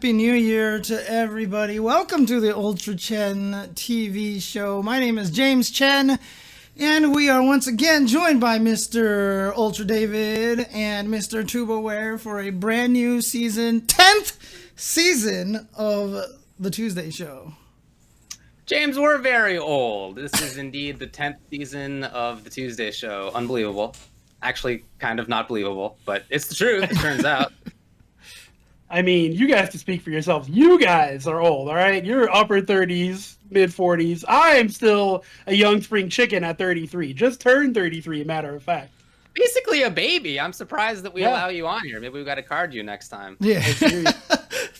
Happy New Year to everybody. Welcome to the UltraChenTV show. My name is James Chen, and we are once again joined by Mr. Ultra David and Mr. Tubaware for a brand new season, 10th season of the Tuesday show. James, we're very old. This is indeed the 10th season of the Tuesday show. Unbelievable. Actually, kind of not believable, but it's the truth, it turns out. I mean, you guys can speak for yourselves. You guys are old, all right? You're upper 30s, mid 40s. I'm still a young spring chicken at 33. Just turned 33, matter of fact. Basically a baby. I'm surprised that we allow you on here. Maybe we've got to card you next time. Yeah.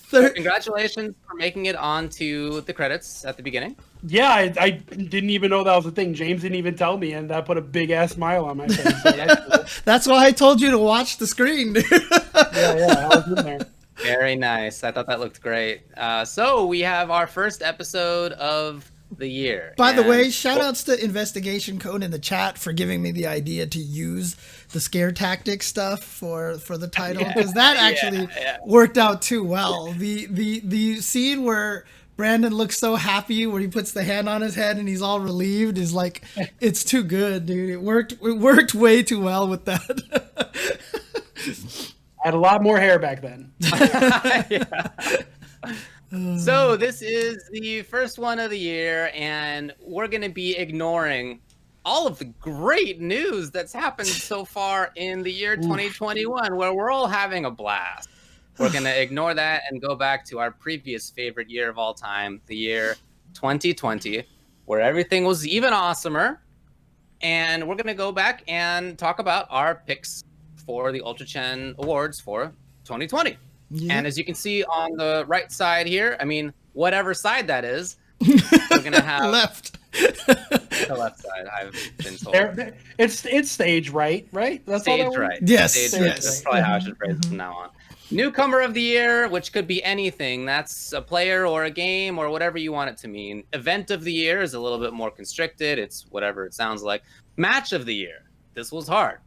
Congratulations for making it onto the credits at the beginning. Yeah, I didn't even know that was a thing. James didn't even tell me, and that put a big-ass smile on my face. So that's why I told you to watch the screen. Yeah, I was in there. Very nice. I thought that looked great. So we have our first episode of the year. By the way, shout outs to Investigation Code in the chat for giving me the idea to use the scare tactic stuff for the title, because that actually worked out too well. The scene where Brandon looks so happy where he puts the hand on his head and he's all relieved is like, it's too good, dude. It worked way too well with that. I had a lot more hair back then. So this is the first one of the year, and we're going to be ignoring all of the great news that's happened so far in the year 2021, where we're all having a blast. We're going to ignore that and go back to our previous favorite year of all time, the year 2020, where everything was even awesomer. And we're going to go back and talk about our picks for the UltraChen Awards for 2020. Yeah. And as you can see on the right side here, I mean, whatever side that is, we're going to have... left. The left side, I've been told. It's stage right? That's stage right. Yes, stage yes. Right. That's probably how I should phrase it from now on. Newcomer of the year, which could be anything. That's a player or a game or whatever you want it to mean. Event of the year is a little bit more constricted. It's whatever it sounds like. Match of the year. This was hard.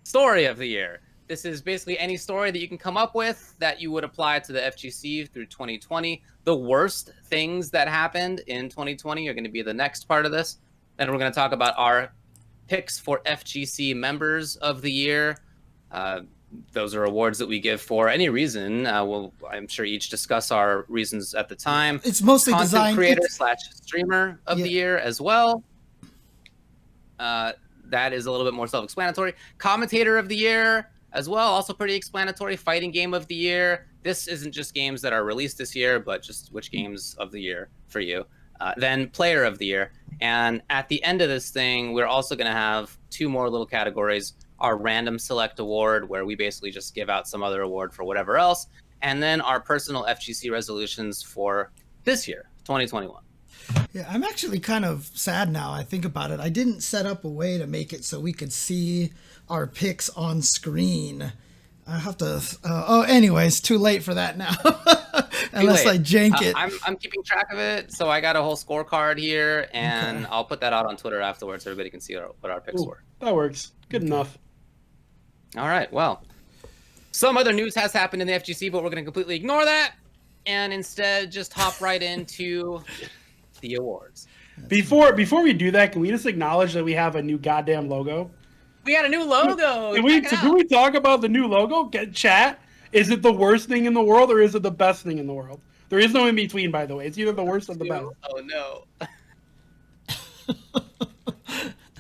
Story of the year. This is basically any story that you can come up with that you would apply to the FGC through 2020. The worst things that happened in 2020 are going to be the next part of this. Then we're going to talk about our picks for FGC Members of the year. Those are awards that we give for any reason. I'm sure each discuss our reasons at the time. It's mostly Content designed creator / streamer of the year as well. That is a little bit more self-explanatory. Commentator of the year as well, also pretty explanatory. Fighting game of the year. This isn't just games that are released this year, but just which games of the year for you. Then player of the year. And at the end of this thing, we're also going to have two more little categories. Our random select award, where we basically just give out some other award for whatever else. And then our personal FGC resolutions for this year, 2021. Yeah, I'm actually kind of sad now. I think about it. I didn't set up a way to make it so we could see our picks on screen. I have to. Anyways, too late for that now. Unless I jank it. I'm keeping track of it, so I got a whole scorecard here, and I'll put that out on Twitter afterwards so everybody can see what our picks were. That works. Good enough. All right. Well, some other news has happened in the FGC, but we're going to completely ignore that and instead just hop right into the awards. Before we do that, can we just acknowledge that we have a new goddamn logo? We got a new logo. Can we talk about the new logo? Chat, is it the worst thing in the world or is it the best thing in the world? There is no in between, by the way. It's either the worst or the best. Oh no.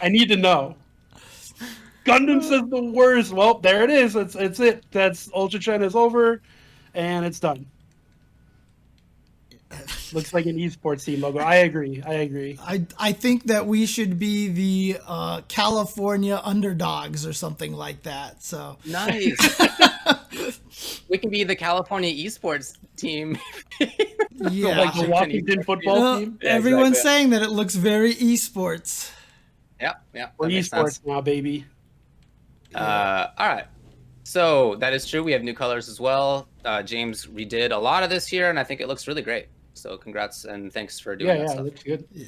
I need to know. Gundam says the worst. Well, there it is. It's it. That's UltraChen is over, and it's done. Looks like an esports team logo. I agree. I think that we should be the California underdogs or something like that. So nice. We can be the California esports team. Yeah, like the Washington football team. Yeah, everyone's saying that it looks very esports. Yeah. We're esports now, baby. All right. So that is true. We have new colors as well. James redid a lot of this year, and I think it looks really great. So congrats and thanks for doing that stuff. Yeah, it looks good. Yeah.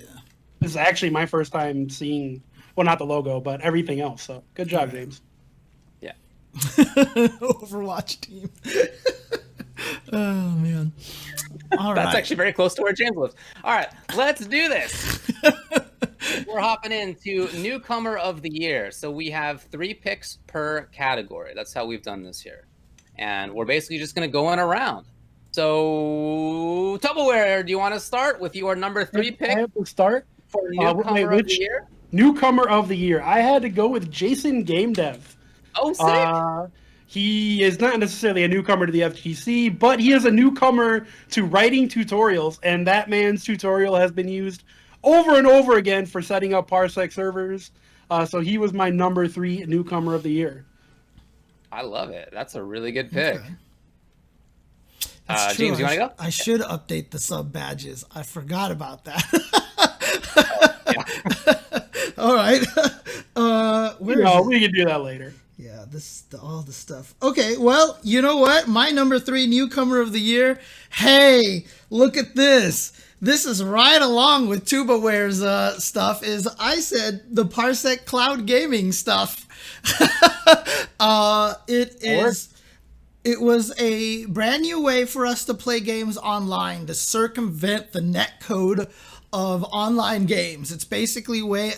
This is actually my first time seeing, well, not the logo, but everything else. So good job, James. Yeah. Overwatch team. Oh man. All That's right. actually very close to where James lives. All right, let's do this. We're hopping into Newcomer of the Year. So we have 3 picks per category. That's how we've done this here. And we're basically just going to go in a round. So, Tupperware, do you want to start with your number 3 pick? I have to start for Newcomer of the Year? Newcomer of the Year. I had to go with Jason Game Dev. Oh, sick. He is not necessarily a newcomer to the FGC, but he is a newcomer to writing tutorials, and that man's tutorial has been used over and over again for setting up Parsec servers. So he was my number 3 Newcomer of the Year. I love it. That's a really good pick. Okay. James, you want to go? I should update the sub badges. I forgot about that. All right. We can do that later. Yeah, all the stuff. Okay, well, you know what? My number 3 Newcomer of the Year. Hey, look at this. This is right along with TubaWare's stuff. I said the Parsec Cloud Gaming stuff. It was a brand new way for us to play games online to circumvent the netcode of online games. It's basically a way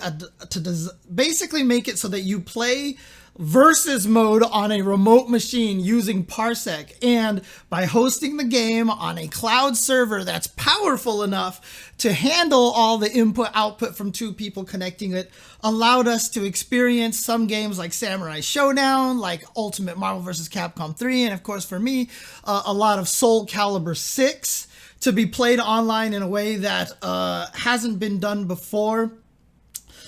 to basically make it so that you play versus mode on a remote machine using Parsec, and by hosting the game on a cloud server that's powerful enough to handle all the input output from 2 people connecting it, allowed us to experience some games like Samurai Showdown, like Ultimate Marvel vs. Capcom 3, and of course for me, a lot of Soul Calibur 6 to be played online in a way that hasn't been done before.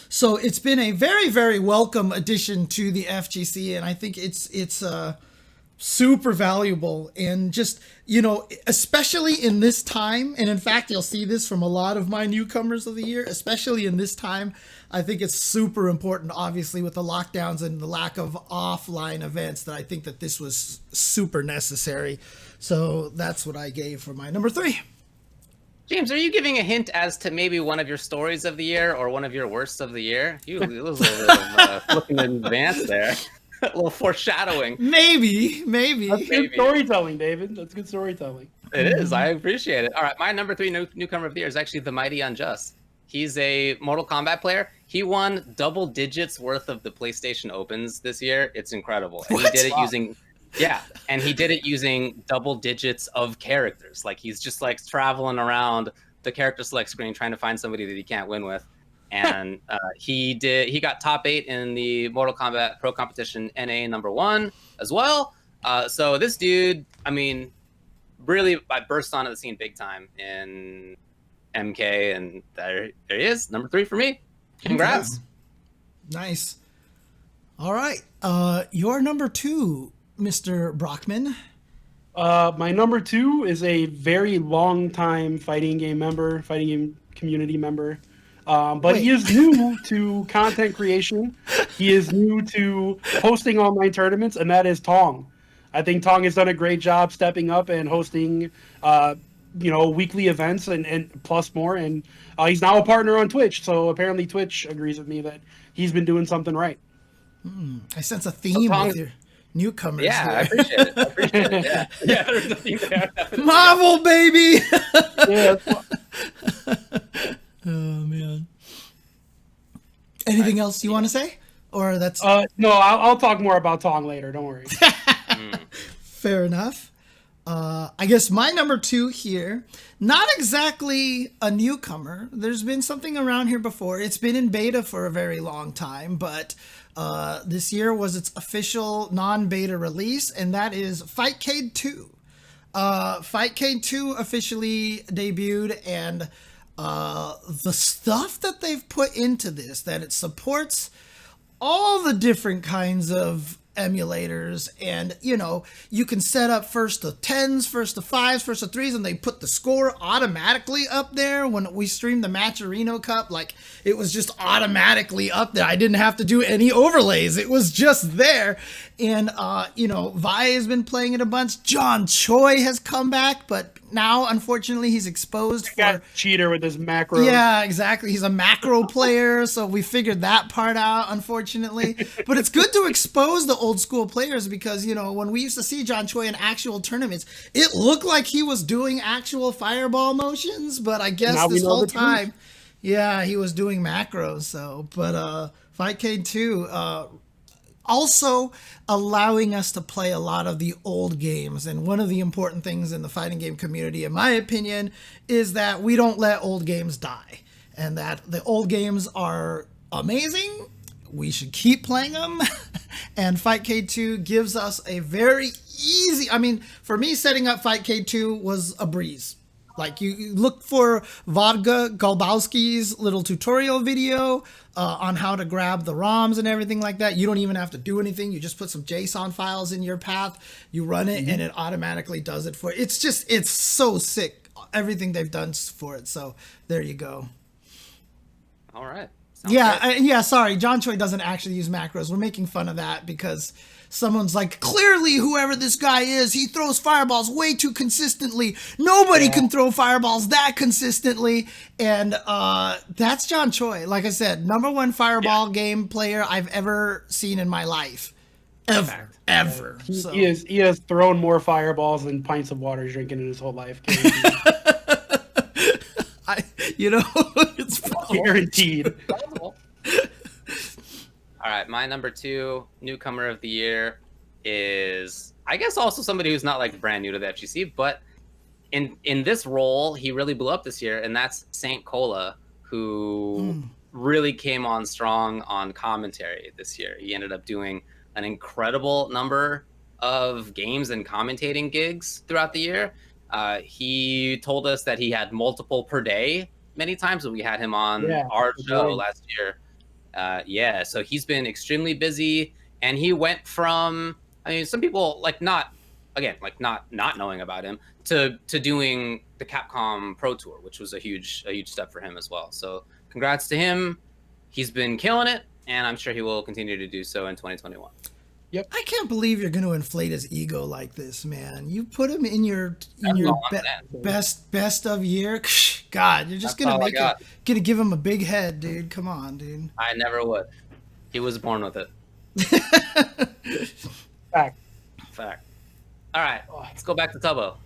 So it's been a very, very welcome addition to the FGC, and I think it's super valuable. And just, especially in this time, and in fact, you'll see this from a lot of my Newcomers of the Year, especially in this time, I think it's super important, obviously, with the lockdowns and the lack of offline events, that I think that this was super necessary. So that's what I gave for my number 3. James, are you giving a hint as to maybe one of your stories of the year or one of your worsts of the year? It was a little bit of flipping in advance there. A little foreshadowing. Maybe. That's good storytelling, David. That's good storytelling. It is. I appreciate it. All right, my number 3 newcomer of the year is actually the Mighty Unjust. He's a Mortal Kombat player. He won double digits worth of the PlayStation Opens this year. It's incredible. And he did it using... Yeah, and he did it using double digits of characters. Like, he's just like traveling around the character select screen trying to find somebody that he can't win with. And he got top 8 in the Mortal Kombat Pro Competition NA number 1 as well. So this dude, I mean, really, I burst onto the scene big time in MK, and there he is, number 3 for me. Congrats. Nice. All right, your number 2. Mr. Brockman. My number 2 is a very long time fighting game community member. But he is new to content creation. He is new to hosting online tournaments, and that is Tong. I think Tong has done a great job stepping up and hosting, weekly events and plus more. And he's now a partner on Twitch. So apparently Twitch agrees with me that he's been doing something right. I sense a theme with your newcomers. Yeah, I appreciate it. Yeah, there's a theme there. Marvel, baby. Yeah. Oh man. Anything else you want to say, or that's? No, I'll talk more about Tong later. Don't worry. Fair enough. I guess my number 2 here, not exactly a newcomer. There's been something around here before. It's been in beta for a very long time, but this year was its official non-beta release, and that is Fightcade 2. Fightcade 2 officially debuted, and the stuff that they've put into this, that it supports all the different kinds of emulators, and you can set up first to 10s, first to 5s, first to 3s, and they put the score automatically up there. When we streamed the Matcherino Cup, like, it was just automatically up there. I didn't have to do any overlays, it was just there. And Vi has been playing it a bunch. John Choi has come back, but now unfortunately he's exposed for cheater with his macro. Yeah, exactly. He's a macro player, so we figured that part out, unfortunately. But it's good to expose the old school players because, when we used to see John Choi in actual tournaments, it looked like he was doing actual fireball motions, but I guess Now we this know whole the truth. time, yeah, he was doing macros. So, but Fightcade 2, also allowing us to play a lot of the old games. And one of the important things in the fighting game community, in my opinion, is that we don't let old games die. And that the old games are amazing. We should keep playing them. And Fightcade 2 gives us a very easy... I mean, for me, setting up Fightcade 2 was a breeze. Like, you look for Vodka Golbowski's little tutorial video on how to grab the ROMs and everything like that. You don't even have to do anything. You just put some JSON files in your path. You run it, and it automatically does it for you. It's so sick, everything they've done for it. So there you go. All right. Yeah, sorry. John Choi doesn't actually use macros. We're making fun of that because someone's like, clearly whoever this guy is, he throws fireballs way too consistently. Nobody can throw fireballs that consistently. And that's John Choi. Like I said, #1 fireball game player I've ever seen in my life. Ever. So. He has thrown more fireballs than pints of water he's drinking in his whole life. It's guaranteed. All right, my #2 newcomer of the year is, I guess, also somebody who's not like brand new to the FGC, but in this role, he really blew up this year, and that's Saint Cola, who really came on strong on commentary this year. He ended up doing an incredible number of games and commentating gigs throughout the year. He told us that he had multiple per day many times when we had him on our show last year. So he's been extremely busy, and he went from, I mean, some people not knowing about him to doing the Capcom Pro Tour, which was a huge step for him as well. So congrats to him. He's been killing it, and I'm sure he will continue to do so in 2021. Yep. I can't believe you're going to inflate his ego like this, man. You put him in your best of year. God, you're just going to give him a big head, dude. Come on, dude. I never would. He was born with it. Fact. All right, let's go back to Tubbo.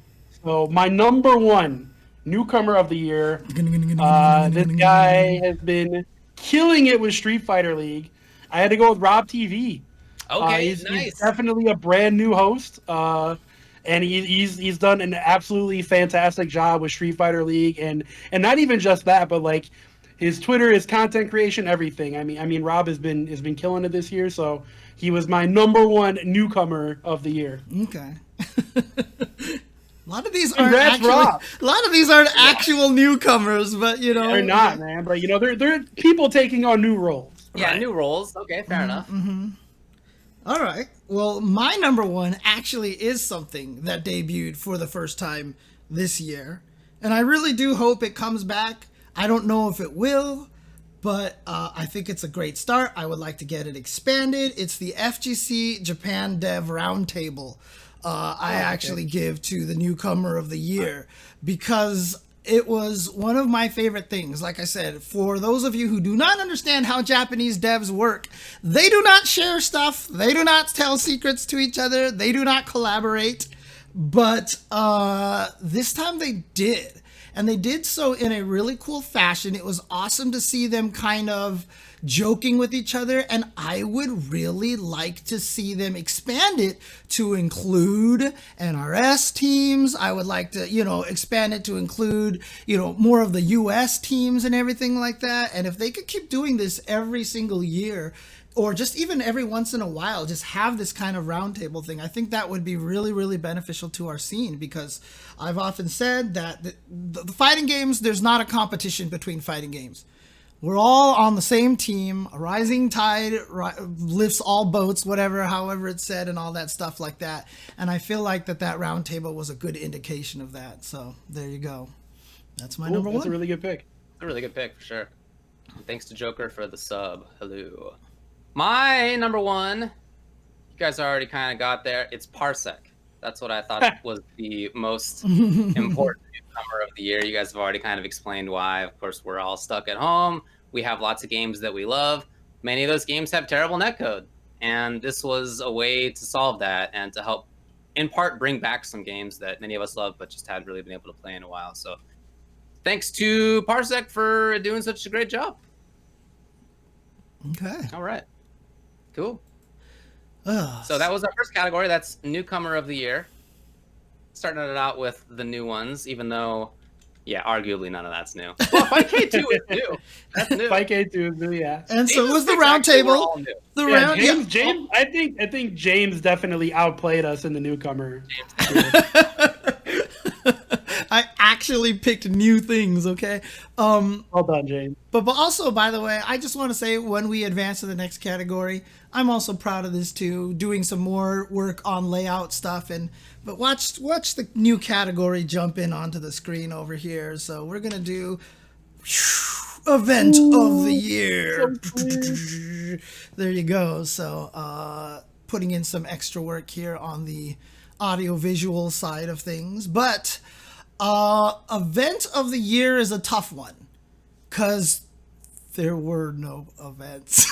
So my #1 newcomer of the year. This guy has been killing it with Street Fighter League. I had to go with Rob TV. Okay, he's nice. Definitely a brand new host, and he's done an absolutely fantastic job with Street Fighter League, and not even just that, but like his Twitter, his content creation, everything. I mean, Rob has been killing it this year, so he was my #1 newcomer of the year. Okay. A lot of these aren't actual newcomers, but they're not, man. But they're people taking on new roles. Yeah, right? New roles. Okay, fair enough. Mm-hmm. All right. Well, my #1 actually is something that debuted for the first time this year, and I really do hope it comes back. I don't know if it will, but I think it's a great start. I would like to get it expanded. It's the FGC Japan Dev Roundtable. I actually give to the newcomer of the year because it was one of my favorite things. Like I said, for those of you who do not understand how Japanese devs work, they do not share stuff. They do not tell secrets to each other. They do not collaborate. But this time they did. And they did so in a really cool fashion. It was awesome to see them kind of joking with each other, and I would really like to see them expand it to include NRS teams. I would like to, expand it to include, more of the US teams and everything like that. And if they could keep doing this every single year, or just even every once in a while, just have this kind of roundtable thing, I think that would be really, really beneficial to our scene, because I've often said that the fighting games, there's not a competition between fighting games. We're all on the same team. A rising tide lifts all boats, however it's said, and all that stuff like that. And I feel like that roundtable was a good indication of that. So there you go. That's my #1. That's a really good pick. A really good pick, for sure. And thanks to Joker for the sub. Hello. My #1, you guys already kind of got there. It's Parsec. That's what I thought was the most important newcomer of the year. You guys have already kind of explained why. Of course, we're all stuck at home. We have lots of games that we love. Many of those games have terrible netcode. And this was a way to solve that and to help, in part, bring back some games that many of us love, but just hadn't really been able to play in a while. So thanks to Parsec for doing such a great job. Okay. All right. Cool. So that was our first category. That's Newcomer of the Year. Starting it out with the new ones, even though, yeah, arguably none of that's new. Well, Fight K2 is new. That's new. Fight K2 is new, yeah. And so was the round table. James, I think James definitely outplayed us in the Newcomer. I actually picked new things, okay? Well done, James. But also, by the way, I just want to say when we advance to the next category, I'm also proud of this too, doing some more work on layout stuff. But watch the new category jump in onto the screen over here. So we're going to do Event of the Year. So there you go. So putting in some extra work here on the audio-visual side of things. But Event of the Year is a tough one because there were no events.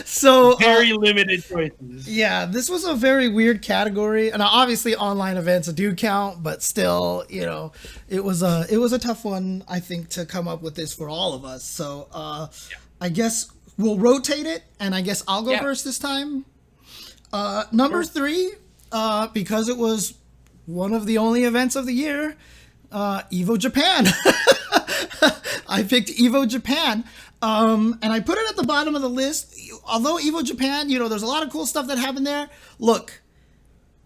So very limited choices. Yeah, this was a very weird category, and obviously online events do count, but still, you know, it was a tough one, I think, to come up with this for all of us. So I guess we'll rotate it, and I guess I'll go first this time. Number 3, because it was one of the only events of the year, Evo Japan. I picked Evo Japan. And I put it at the bottom of the list. Although Evo Japan, you know, there's a lot of cool stuff that happened there. Look,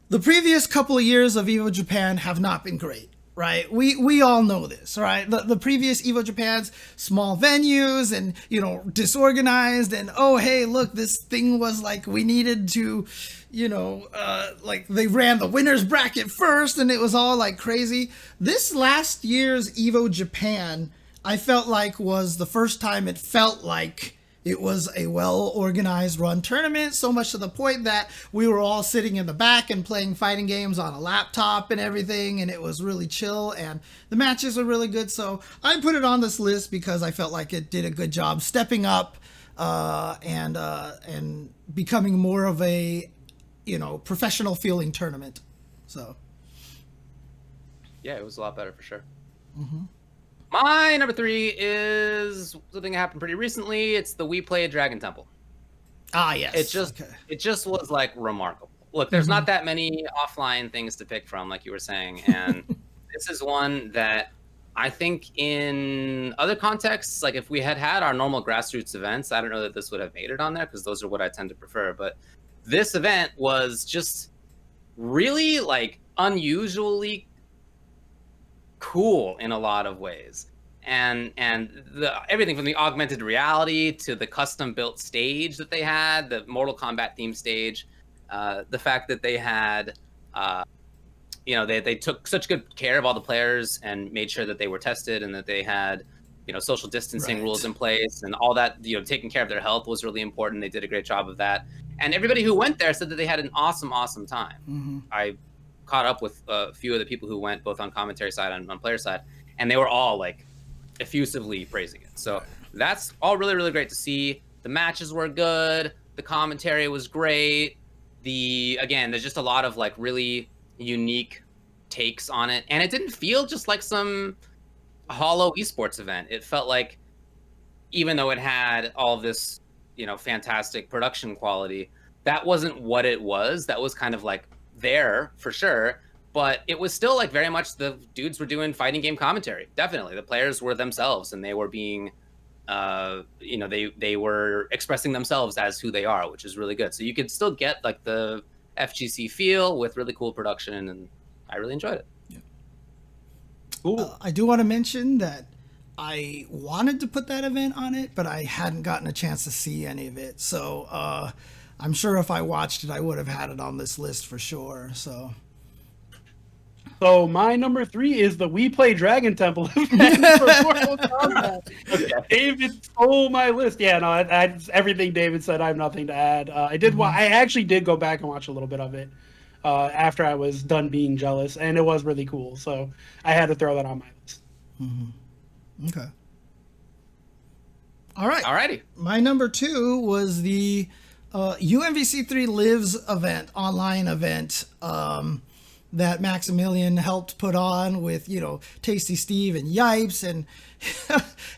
the previous couple of years of Evo Japan have not been great, right? We all know this, right? The previous Evo Japan's small venues and, you know, disorganized and, oh, hey, look, this thing was like we needed to, you know, like they ran the winner's bracket first and it was all like crazy. This last year's Evo Japan, I felt like was the first time it felt like it was a well-organized run tournament, so much to the point that we were all sitting in the back and playing fighting games on a laptop and everything, and it was really chill, and the matches were really good. So I put it on this list because I felt like it did a good job stepping up and becoming more of a, you know, professional feeling tournament. So yeah, it was a lot better for sure. Mm-hmm. My number 3 is something that happened pretty recently. It's the We Play Dragon Temple. Ah, yes. It just was like remarkable. Look, there's not that many offline things to pick from, like you were saying, and this is one that I think in other contexts, like if we had our normal grassroots events, I don't know that this would have made it on there because those are what I tend to prefer. But this event was just really like unusually cool in a lot of ways, and everything from the augmented reality to the custom built stage that they had, the Mortal Kombat themed stage, the fact that they had you know, they took such good care of all the players and made sure that they were tested and that they had, you know, social distancing rules in place and all that, you know, taking care of their health was really important. They did a great job of that, and everybody who went there said that they had an awesome time. I caught up with a few of the people who went both on commentary side and on player side, and they were all like effusively praising it. So that's all really great to see. The matches were good, the commentary was great, again there's just a lot of like really unique takes on it, and it didn't feel just like some hollow esports event. It felt like, even though it had all this, you know, fantastic production quality, that wasn't what it was. That was kind of like there for sure, but it was still like very much the dudes were doing fighting game commentary. Definitely the players were themselves, and they were being you know, they were expressing themselves as who they are, which is really good. So you could still get like the FGC feel with really cool production, and I really enjoyed it. Cool. I do want to mention that I wanted to put that event on it, but I hadn't gotten a chance to see any of it. So I'm sure if I watched it, I would have had it on this list for sure. So my number 3 is the We Play Dragon Temple event for Mortal Kombat. David stole my list. Yeah, no, everything David said, I have nothing to add. I actually did go back and watch a little bit of it after I was done being jealous, and it was really cool. So I had to throw that on my list. Okay. All right. Alrighty. My number 2 was the UMVC3 Lives event, online event, that Maximilian helped put on with, Tasty Steve and Yipes. And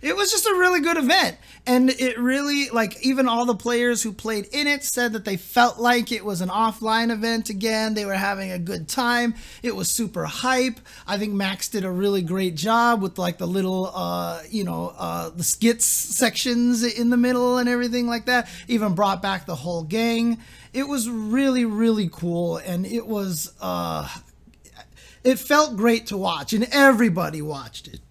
it was just a really good event. And it really, even all the players who played in it said that they felt like it was an offline event again. They were having a good time. It was super hype. I think Max did a really great job with the little, the skits sections in the middle and everything like that. Even brought back the whole gang. It was really, really cool. And it was, it felt great to watch, and everybody watched it.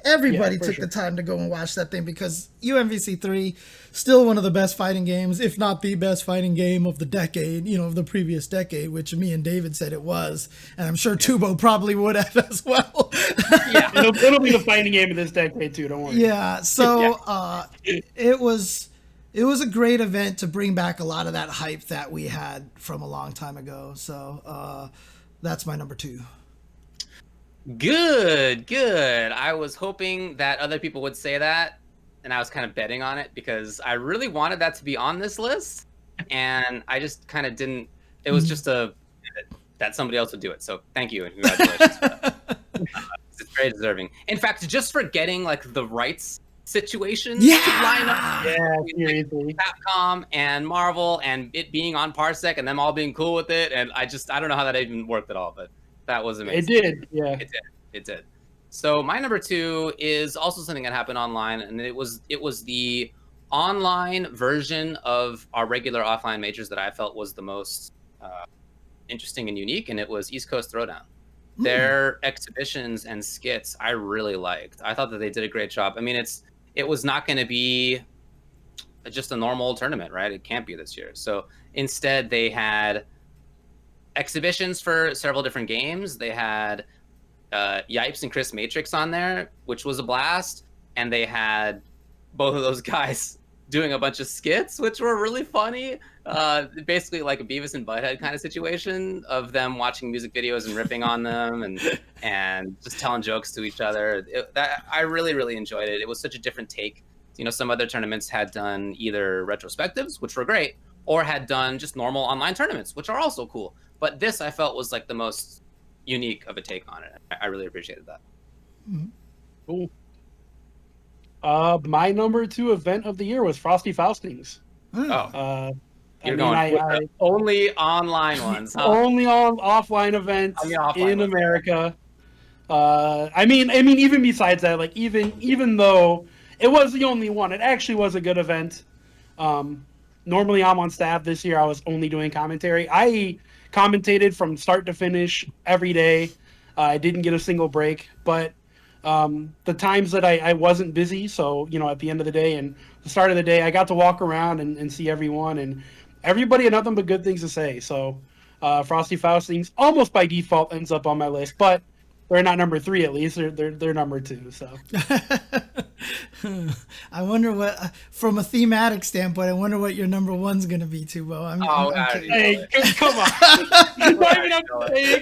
Everybody took the time to go and watch that thing, because UMVC3, still one of the best fighting games, if not the best fighting game of the decade, of the previous decade, which me and David said it was. And I'm sure Tubo probably would have as well. Yeah, it'll be the fighting game of this decade too, don't worry. Yeah, so it was a great event to bring back a lot of that hype that we had from a long time ago. So that's my number 2. Good. I was hoping that other people would say that, and I was kind of betting on it because I really wanted that to be on this list, and I just kind of didn't. It was just that somebody else would do it. So thank you and congratulations for that. It's very deserving. In fact, just for getting the rights situation to line up, Capcom and Marvel, and it being on Parsec, and them all being cool with it, and I don't know how that even worked at all, but that was amazing. It did, yeah. It did. So my number 2 is also something that happened online, and it was the online version of our regular offline majors that I felt was the most interesting and unique, and it was East Coast Throwdown. Their exhibitions and skits I really liked. I thought that they did a great job. I mean, it was not going to be just a normal tournament, right? It can't be this year. So instead, they had exhibitions for several different games. They had Yipes and Chris Matrix on there, which was a blast, and they had both of those guys doing a bunch of skits, which were really funny. Basically like a Beavis and Butthead kind of situation of them watching music videos and ripping on them and just telling jokes to each other. I really, really enjoyed it. It was such a different take. Some other tournaments had done either retrospectives, which were great, or had done just normal online tournaments, which are also cool. But this I felt was the most unique of a take on it. I really appreciated that. Cool. My number 2 event of the year was Frosty Faustings. You're going only online ones, huh? Only on offline events in America. I mean, even besides that, even though it was the only one, it actually was a good event. Normally I'm on staff. This year I was only doing commentary. I commentated from start to finish every day. I didn't get a single break, but the times that I wasn't busy, so at the end of the day and the start of the day, I got to walk around and see everyone, and everybody had nothing but good things to say. So Frosty Faustings almost by default ends up on my list, but they're not number 3 at least. They're number 2. So I wonder what, from a thematic standpoint, I wonder what your number 1's going to be, Tubo. I'm kidding. Hey, come on.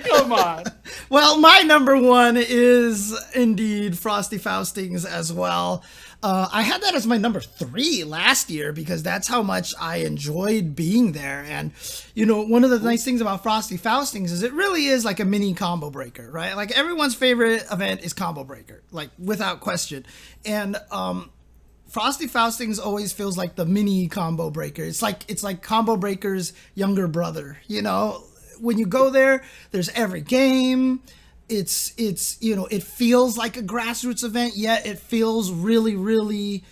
Come on. Well, my number 1 is indeed Frosty Faustings as well. I had that as my number 3 last year because that's how much I enjoyed being there. And, one of the nice things about Frosty Faustings is it really is like a mini combo breaker, right? Everyone's favorite event is combo breaker, without question. And Frosty Faustings always feels like the mini combo breaker. It's like combo breaker's younger brother, When you go there, there's every game. It's it feels like a grassroots event, yet it feels really, really,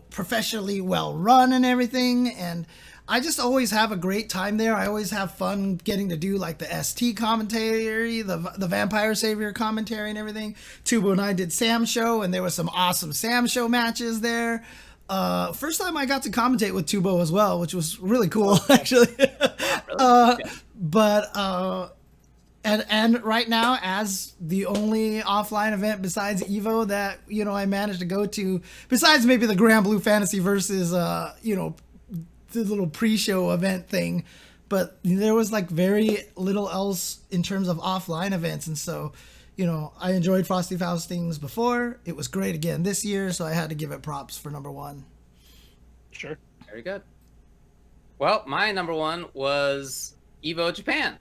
professionally well run and everything. And I just always have a great time there. I always have fun getting to do the ST commentary, the Vampire Savior commentary and everything. Tubo and I did Sam Show, and there was some awesome Sam Show matches there. First time I got to commentate with Tubo as well, which was really cool, actually. And right now, as the only offline event besides EVO that, I managed to go to, besides maybe the Grand Blue Fantasy versus, the little pre-show event thing, but there was very little else in terms of offline events. And so, I enjoyed Frosty Faustings before. It was great again this year, so I had to give it props for number 1. Sure. Very good. Well, my number one was Evo Japan,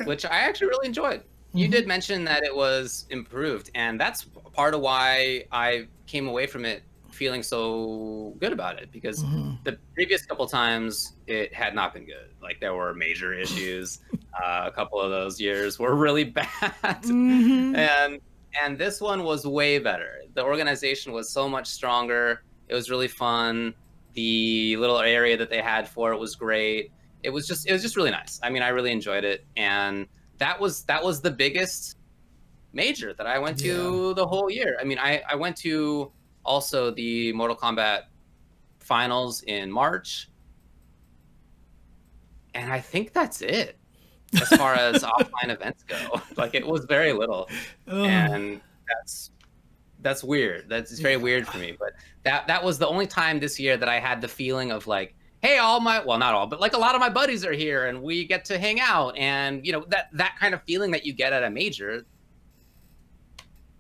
which I actually really enjoyed. You did mention that it was improved, and that's part of why I came away from it feeling so good about it, because the previous couple times it had not been good. Like, there were major issues. A couple of those years were really bad. And this one was way better. The organization was so much stronger. It was really fun. The little area that they had for it was great. It was just really nice. I mean, I really enjoyed it, and that was the biggest major that I went to the whole year. I mean, I went to also the Mortal Kombat finals in March, and I think that's it as far as offline events go. Like, it was very little, and that's weird. That's very weird for me. But that was the only time this year that I had the feeling of like, hey, not all, but like a lot of my buddies are here and we get to hang out, and you know, that kind of feeling that you get at a major.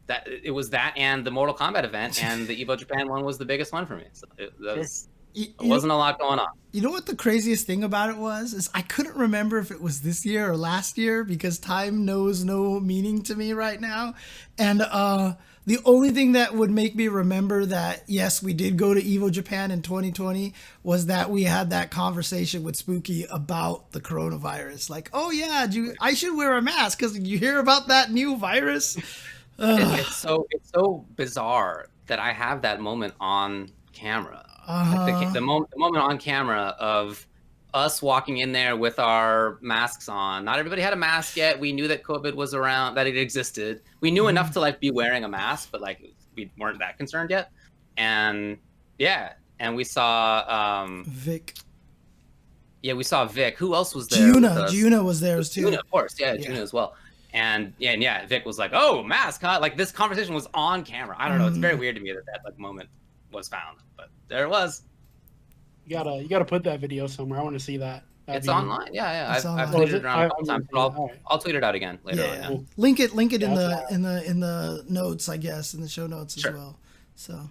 That it was that, and the Mortal Kombat event, and the Evo Japan one was the biggest one for me. So it wasn't a lot going on. You know what the craziest thing about it was? Is I couldn't remember if it was this year or last year, because time knows no meaning to me right now. And the only thing that would make me remember that, yes, we did go to Evo Japan in 2020 was that we had that conversation with Spooky about the coronavirus. Like, oh yeah, I should wear a mask because you hear about that new virus. It's so bizarre that I have that moment on camera. Like the moment on camera of us walking in there with our masks on. Not everybody had a mask yet. We knew that COVID was around, that it existed. We knew enough to like be wearing a mask, but like we weren't that concerned yet. And and we saw Vic. Yeah, we saw Vic. Who else was there? Giuna was there too. Giuna, of course. Yeah, Giuna as well. And Vic was like, "Oh, mask, huh?" Like, this conversation was on camera. I don't know. It's very weird to me that like moment was found, but there it was. You gotta put that video somewhere. I want to see that. It's online. Yeah. I've tweeted it around a couple times, but I'll tweet it out again later on. Cool. Link it in the notes, I guess, in the show notes as well. So.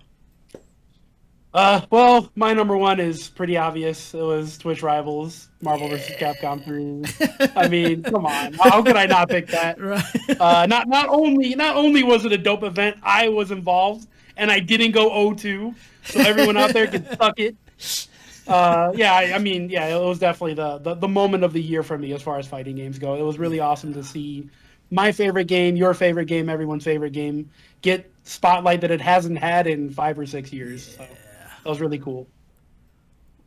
Well, my number one is pretty obvious. It was Twitch Rivals, Marvel vs. Capcom 3. I mean, come on, how could I not pick that? Right. Not only was it a dope event, I was involved, and I didn't go 0-2, so everyone out there can suck it. I mean, it was definitely the moment of the year for me as far as fighting games go. It was really awesome to see my favorite game, your favorite game, everyone's favorite game get spotlight that it hasn't had in 5 or 6 years. So that was really cool.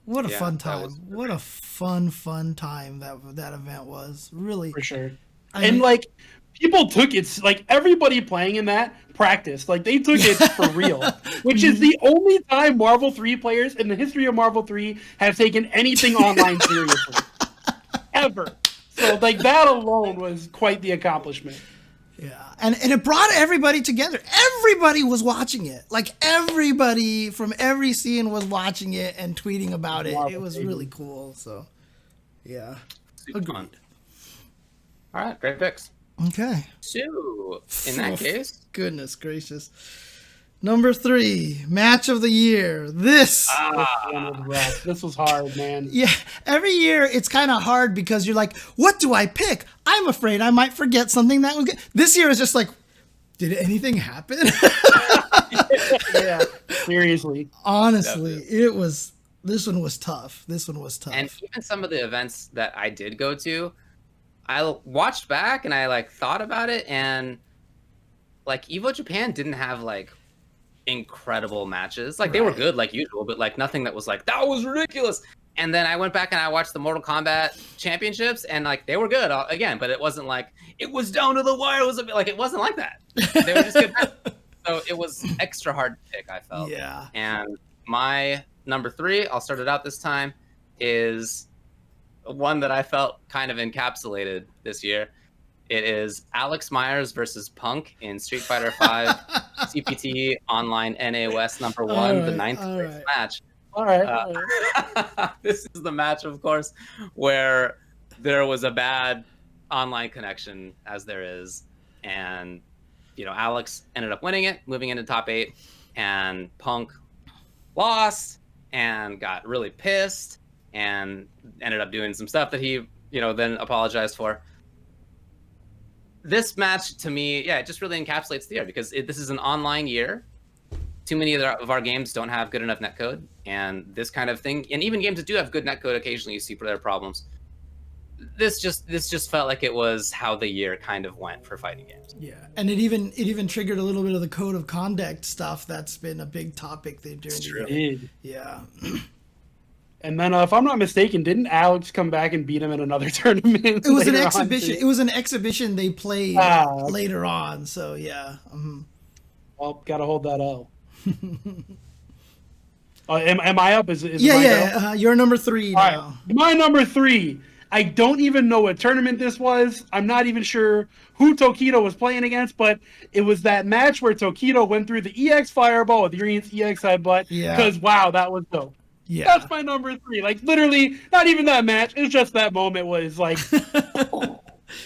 What a fun time! What a fun time that event was. Really, for sure. Like, people took it, like, everybody playing in that practice, like, they took it for real, which is the only time Marvel 3 players in the history of Marvel 3 have taken anything online seriously, ever. So, like, that alone was quite the accomplishment. Yeah, and it brought everybody together. Everybody was watching it. Like, everybody from every scene was watching it and tweeting about it. It was really cool. So, yeah. Super fun. All right, great picks. Okay. So, in that case... Goodness gracious. Number 3, match of the year. This was hard, man. Yeah, every year it's kind of hard because you're like, what do I pick? I'm afraid I might forget something that was good. This year is just like, did anything happen? Yeah, seriously. Honestly, this one was tough. And even some of the events that I did go to, I watched back and I like thought about it, and like Evo Japan didn't have like incredible matches. Like, they were good like usual, but like nothing that was like, that was ridiculous. And then I went back and I watched the Mortal Kombat championships, and like they were good again, but it wasn't like it was down to the wire. It was a bit like, it wasn't like that. They were just good. So it was extra hard to pick, I felt. Yeah. And my number 3, I'll start it out this time, is one that I felt kind of encapsulated this year. It is Alex Myers versus Punk in Street Fighter V CPT Online NA West number 1, the 9th place match. All right. This is the match, of course, where there was a bad online connection, as there is, and Alex ended up winning it, moving into top 8, and Punk lost. and got really pissed and ended up doing some stuff that he, then apologized for. This match, to me, it just really encapsulates the year, because this is an online year. Too many of our games don't have good enough netcode, and this kind of thing, and even games that do have good netcode, occasionally you see their problems. This just felt like it was how the year kind of went for fighting games. Yeah, and it even triggered a little bit of the code of conduct stuff that's been a big topic during the year. Yeah. And then, if I'm not mistaken, didn't Alex come back and beat him in another tournament? It was an exhibition. It was an exhibition they played later on. So yeah. Well, gotta hold that L. Am I up? Is you're number 3 now. Right. My number 3. I don't even know what tournament this was. I'm not even sure who Tokido was playing against, but it was that match where Tokido went through the EX Fireball with Urian's EX Headbutt. Yeah. Because, wow, that was dope. Yeah. That's my number 3. Like, literally, not even that match. It was just that moment was like...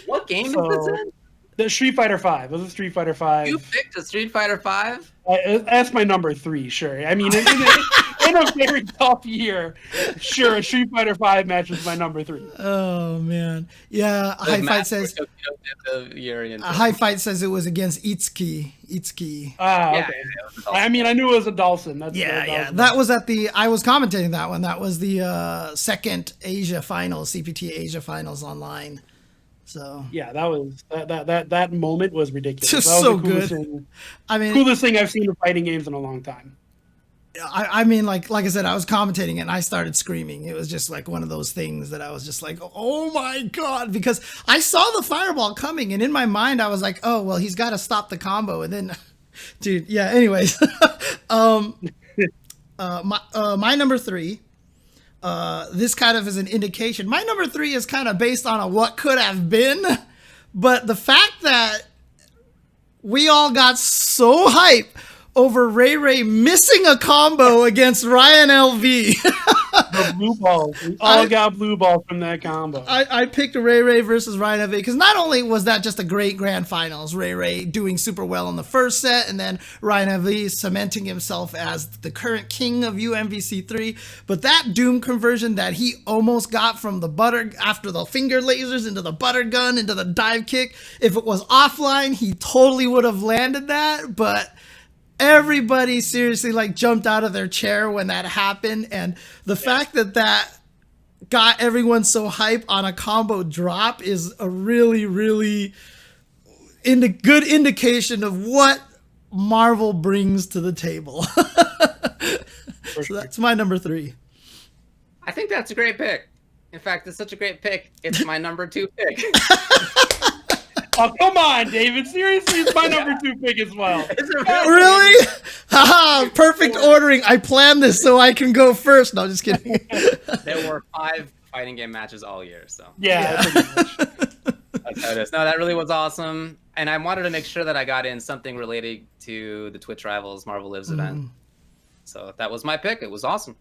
What game is this in? The Street Fighter V. It was a Street Fighter V. You picked a Street Fighter V? That's my number 3, sure. I mean, in a very tough year, sure, a Street Fighter V match was my number 3. Oh, man. Yeah, High Fight says... High Fight says it was against Itsuki. Okay. Yeah, I mean, I knew it was a Dawson. That was I was commentating that one. That was the second Asia Finals, CPT Asia Finals online. So yeah, that moment was ridiculous. Just that was so the coolest good. Thing, I mean, coolest thing I've seen in fighting games in a long time. I mean, like I said, I was commentating it and I started screaming. It was just like one of those things that I was just like, oh my God, because I saw the fireball coming and in my mind I was like, oh, well, he's got to stop the combo. And then, dude, yeah, anyways, my number 3, this kind of is an indication. My number 3 is kind of based on a what could have been, but the fact that we all got so hyped over Ray missing a combo against Ryan LV. The blue balls. We all got blue balls from that combo. I picked Ray versus Ryan LV because not only was that just a great grand finals, Ray doing super well in the first set, and then Ryan LV cementing himself as the current king of UMVC3, but that Doom conversion that he almost got from the butter after the finger lasers into the butter gun into the dive kick, if it was offline, he totally would have landed that, but everybody seriously like jumped out of their chair when that happened, and the fact that got everyone so hype on a combo drop is a really good indication of what Marvel brings to the table. So that's my number 3. I think that's a great pick. In fact, it's such a great pick. It's my number 2 pick. Oh, come on, David. Seriously, it's my number 2 pick as well. Really? Haha, perfect ordering. I planned this so I can go first. No, just kidding. There were 5 fighting game matches all year, so. Yeah. That's how it is. No, that really was awesome. And I wanted to make sure that I got in something related to the Twitch Rivals Marvel Lives event. So that was my pick. It was awesome.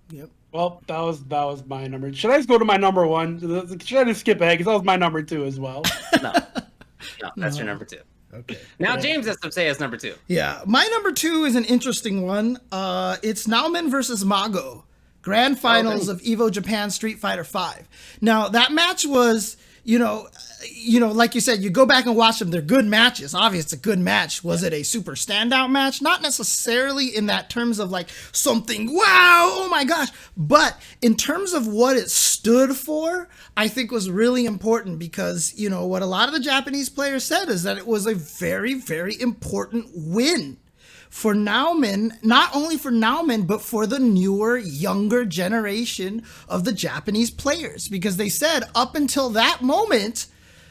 Yep. Well, that was my number. Should I just go to my number 1? Should I just skip ahead? Because that was my number 2 as well. No, that's your number 2. Okay. Now James has to say his number 2. Yeah, my number 2 is an interesting one. It's Nauman versus Mago, Grand Finals of Evo Japan Street Fighter V. Now that match was, like you said, you go back and watch them. They're good matches. Obviously, it's a good match. Was it a super standout match? Not necessarily in that terms of like something, wow, oh my gosh. But in terms of what it stood for, I think was really important because, what a lot of the Japanese players said is that it was a very, very important win for Nauman, not only for Nauman, but for the newer, younger generation of the Japanese players. Because they said up until that moment,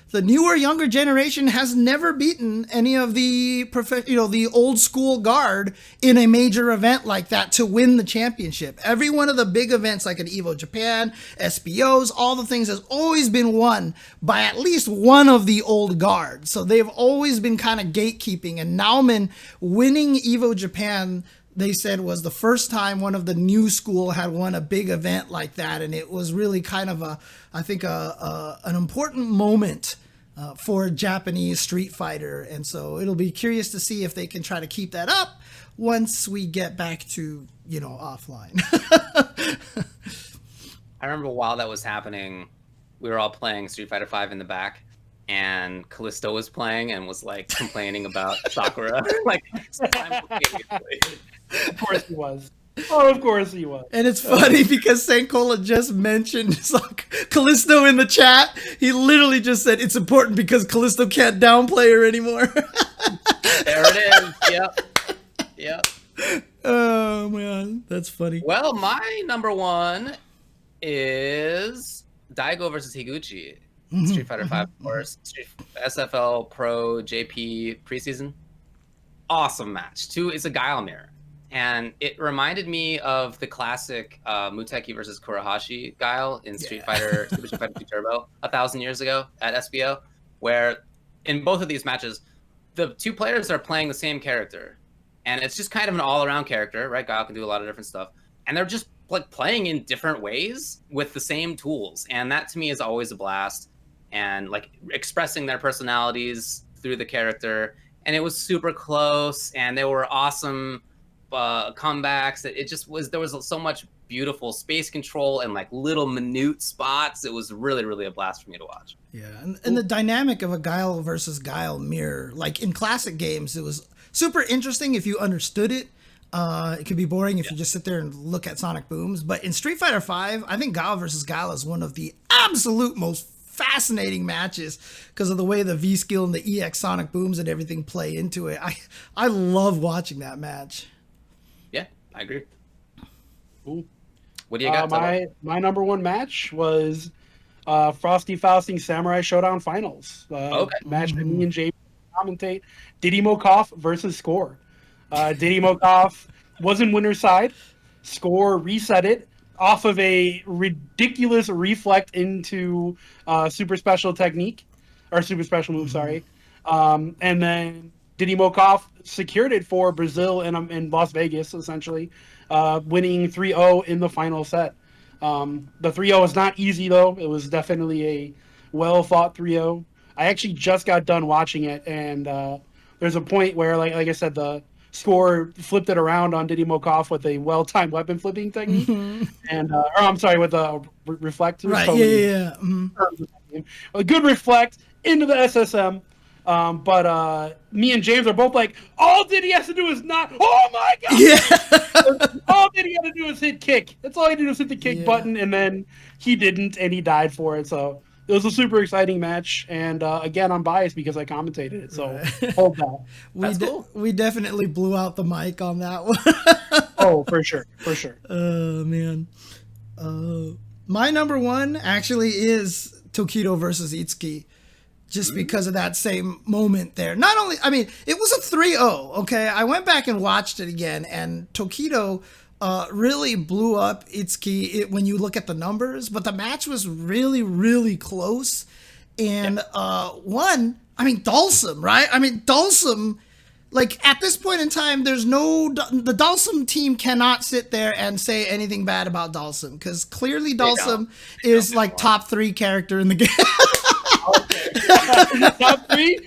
the newer, younger generation has never beaten any of the the old school guard in a major event like that to win the championship. Every one of the big events like an Evo Japan, SBOs, all the things has always been won by at least one of the old guard. So they've always been kind of gatekeeping, and Nauman winning Evo Japan, they said, was the first time one of the new school had won a big event like that. And it was really kind of an important moment for Japanese Street Fighter. And so it'll be curious to see if they can try to keep that up once we get back to, offline. I remember while that was happening, we were all playing Street Fighter V in the back, and Callisto was playing and was like complaining about Sakura, like simultaneously. Of course he was. Oh, of course he was. And it's funny because Sankola just mentioned Callisto in the chat. He literally just said it's important because Callisto can't downplay her anymore. There it is. Yep. Oh man, that's funny. Well, my number one is Daigo versus Higuchi. Street Fighter V, of course. SFL Pro JP preseason. Awesome match. It's a Guile mirror. And it reminded me of the classic Muteki versus Kurahashi Guile in Street Fighter, Super Street Fighter 2 Turbo 1,000 years ago at SBO, where in both of these matches, the two players are playing the same character. And it's just kind of an all-around character, right? Guile can do a lot of different stuff. And they're just like playing in different ways with the same tools. And that to me is always a blast. And like expressing their personalities through the character. And it was super close, and they were awesome comebacks. It just was, there was so much beautiful space control and like little minute spots. It was really, really a blast for me to watch. Yeah, and the dynamic of a Guile versus Guile mirror, like in classic games, it was super interesting if you understood it. It could be boring if you just sit there and look at sonic booms. But in Street Fighter V, I think Guile versus Guile is one of the absolute most fascinating matches because of the way the V skill and the EX sonic booms and everything play into it. I love watching that match. Yeah, I agree. Cool. What do you got? My number one match was Frosty Fausting Samurai Showdown Finals. Match that me and Jay commentate. Diddy Mokov versus Score. Diddy Mokov was in winner's side. Score reset it off of a ridiculous reflect into super special technique, or super special move, sorry. And then Diddy Mokov secured it for Brazil and Las Vegas, essentially, winning 3-0 in the final set. The 3-0 was not easy, though. It was definitely a well-fought 3-0. I actually just got done watching it, and there's a point where, like I said, the Score flipped it around on Diddy Mokov with a well-timed weapon flipping technique, and or I'm sorry, with a reflect. Right, totally yeah. A good reflect into the SSM. But me and James are both like, all Diddy has to do is not. Oh my god! Yeah. All Diddy had to do is hit kick. That's all he did was hit the kick button, and then he didn't, and he died for it. So it was a super exciting match, and again, I'm biased because I commentated it. So hold that. That's cool. We definitely blew out the mic on that one. Oh, for sure. Oh man. My number one actually is Tokido versus Itsuki. Just because of that same moment there. Not only, I mean, it was a 3-0, okay? I went back and watched it again, and Tokido really blew up Itsuki when you look at the numbers, but the match was really, really close. And Dhalsim, right? I mean, Dhalsim, like, at this point in time, the Dhalsim team cannot sit there and say anything bad about Dhalsim, because clearly Dhalsim is, like, top 3 character in the game. Top three?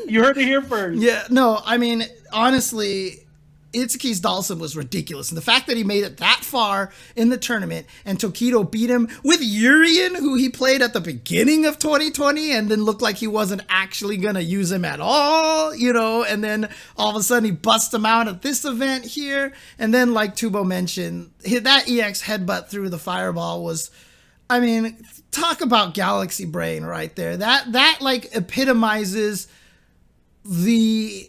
You heard it here first. Yeah, no, I mean, honestly, Itsuki's Dhalsim was ridiculous. And the fact that he made it that far in the tournament and Tokido beat him with Urien, who he played at the beginning of 2020 and then looked like he wasn't actually going to use him at all, and then all of a sudden he busts him out at this event here. And then, like Tubo mentioned, that EX headbutt through the fireball was, I mean, talk about galaxy brain right there. That like epitomizes the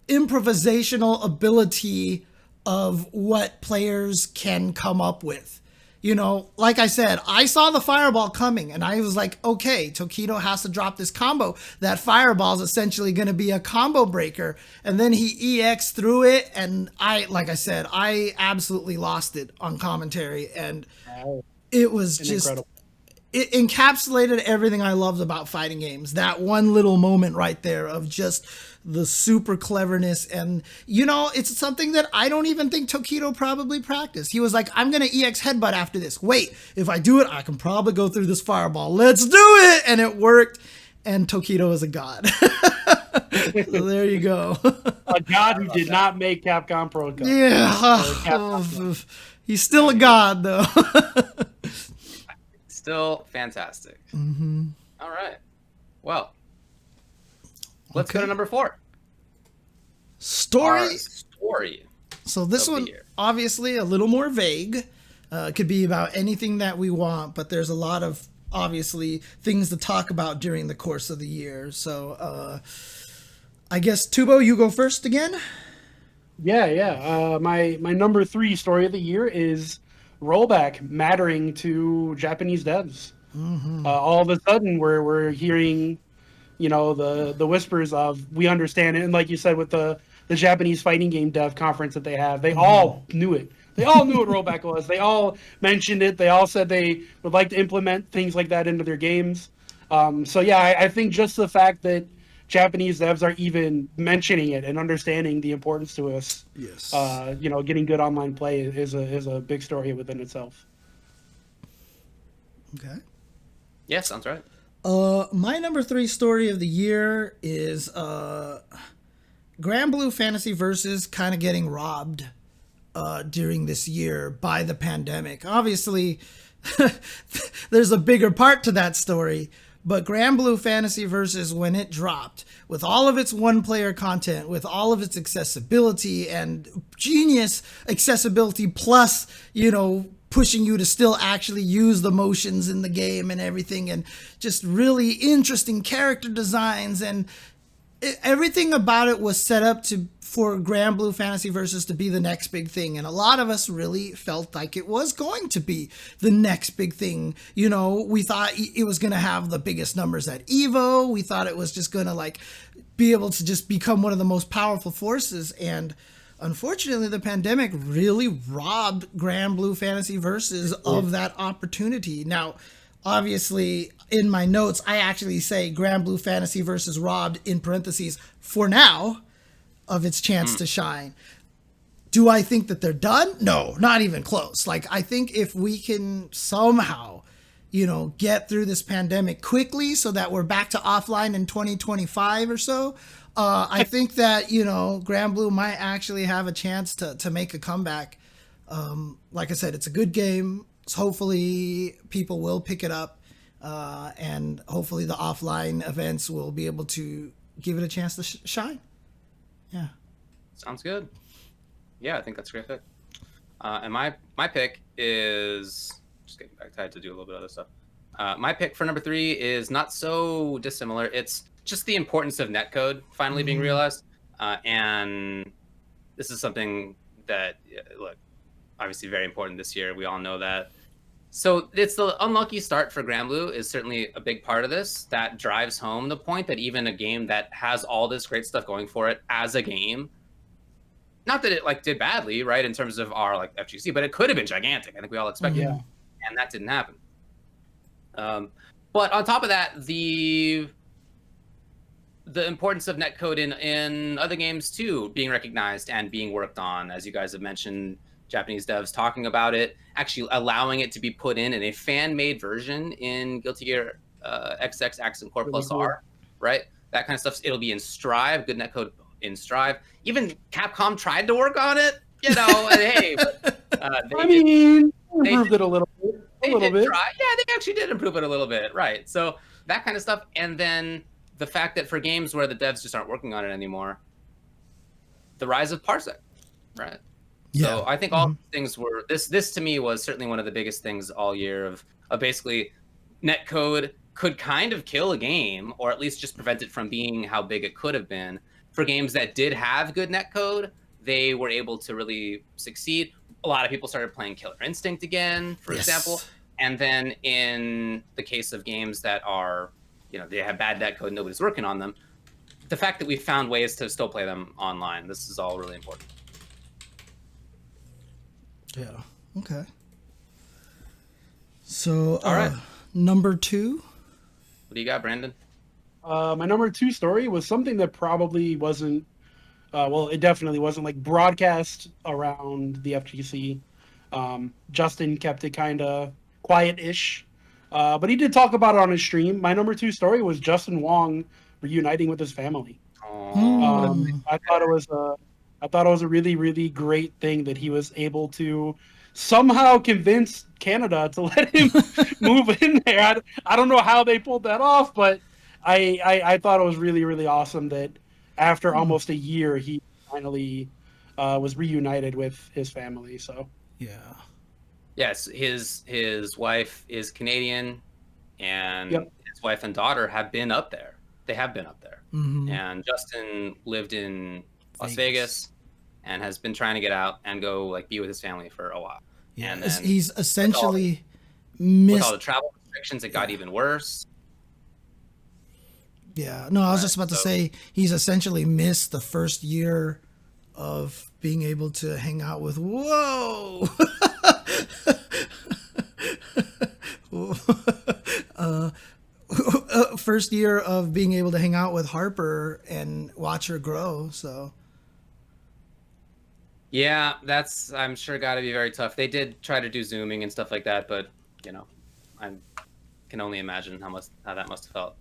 improvisational ability of what players can come up with. Like I said, I saw the fireball coming and I was like, okay, Tokido has to drop this combo. That fireball is essentially going to be a combo breaker. And then he EX through it. And I absolutely lost it on commentary. And it was just incredible. It encapsulated everything I loved about fighting games. That one little moment right there of just the super cleverness. And, it's something that I don't even think Tokido probably practiced. He was like, I'm going to EX headbutt after this. Wait, if I do it, I can probably go through this fireball. Let's do it. And it worked. And Tokido is a god. So there you go. A god who did not make Capcom Pro Cup. Yeah. He's still a god, though. Still fantastic. Mm-hmm. All right. Well, let's go to number 4. Story. Story. So this one, obviously, a little more vague. It could be about anything that we want, but there's a lot of, obviously, things to talk about during the course of the year. So I guess, Tubo, you go first again? Yeah. My number 3 story of the year is rollback mattering to Japanese devs. Mm-hmm. All of a sudden, we're hearing, the whispers of we understand it, and like you said, with the Japanese fighting game dev conference that they have, they all knew it. They all knew what rollback was. They all mentioned it. They all said they would like to implement things like that into their games. I think just the fact that Japanese devs are even mentioning it and understanding the importance to us, yes, getting good online play is a big story within itself. Okay. Yeah, sounds right. My number 3 story of the year is Grand Blue Fantasy Versus kind of getting robbed during this year by the pandemic. Obviously, there's a bigger part to that story. But Grand Blue Fantasy Versus, when it dropped, with all of its one-player content, with all of its accessibility and genius accessibility, plus, pushing you to still actually use the motions in the game and everything, and just really interesting character designs, and everything about it was set up for Grand Blue Fantasy Versus to be the next big thing. And a lot of us really felt like it was going to be the next big thing. We thought it was going to have the biggest numbers at EVO. We thought it was just going to be able to just become one of the most powerful forces. And unfortunately, the pandemic really robbed Grand Blue Fantasy Versus of that opportunity. Now, obviously, in my notes, I actually say Grand Blue Fantasy Versus robbed, in parentheses, for now, of its chance to shine. Do I think that they're done? No, not even close. I think if we can somehow, get through this pandemic quickly so that we're back to offline in 2025 or so, I think that, Grand Blue might actually have a chance to make a comeback. Like I said, it's a good game. So hopefully people will pick it up. And hopefully the offline events will be able to give it a chance to shine. Yeah. Sounds good. Yeah, I think that's a great pick. And my pick is, just getting back, I had to do a little bit of other stuff. My pick for number 3 is not so dissimilar. It's just the importance of netcode finally being realized. And this is something that, look, obviously very important this year. We all know that. So it's the unlucky start for Grand Blue is certainly a big part of this. That drives home the point that even a game that has all this great stuff going for it as a game, not that it did badly, right, in terms of our FGC, but it could have been gigantic. I think we all expected it, and that didn't happen. But on top of that, the importance of netcode in other games too being recognized and being worked on, as you guys have mentioned. Japanese devs talking about it, actually allowing it to be put in a fan-made version in Guilty Gear XX Accent Core Plus R, right? That kind of stuff. It'll be in Strive, good netcode in Strive. Even Capcom tried to work on it, hey, but they improved it a little bit. Yeah, they actually did improve it a little bit, right? So that kind of stuff, and then the fact that for games where the devs just aren't working on it anymore, the rise of Parsec, right? Yeah. So I think all things were this to me was certainly one of the biggest things all year of basically netcode could kind of kill a game, or at least just prevent it from being how big it could have been. For games that did have good netcode, they were able to really succeed. A lot of people started playing Killer Instinct again, for example. And then in the case of games that are, they have bad netcode, nobody's working on them. The fact that we found ways to still play them online, this is all really important. Yeah. Okay. So, all right. Number 2. What do you got, Brandon? My number 2 story was something that probably wasn't, it definitely wasn't broadcast around the FGC. Justin kept it kind of quiet-ish, but he did talk about it on his stream. My number 2 story was Justin Wong reuniting with his family. I thought it was a really, really great thing that he was able to somehow convince Canada to let him move in there. I don't know how they pulled that off, but I thought it was really, really awesome that after almost a year, he finally was reunited with his family. So yeah. Yes, his wife is Canadian, and his wife and daughter have been up there. They have been up there. And Justin lived in Las Vegas and has been trying to get out and go like be with his family for a while. Yeah, and then he's essentially with all the travel restrictions, it got even worse. Yeah, no, I was just about to say he's essentially missed the first year of being able to hang out with first year of being able to hang out with Harper and watch her grow. So yeah, that's I'm sure got to be very tough. They did try to do Zooming and stuff like that, but you know, I can only imagine how that must have felt.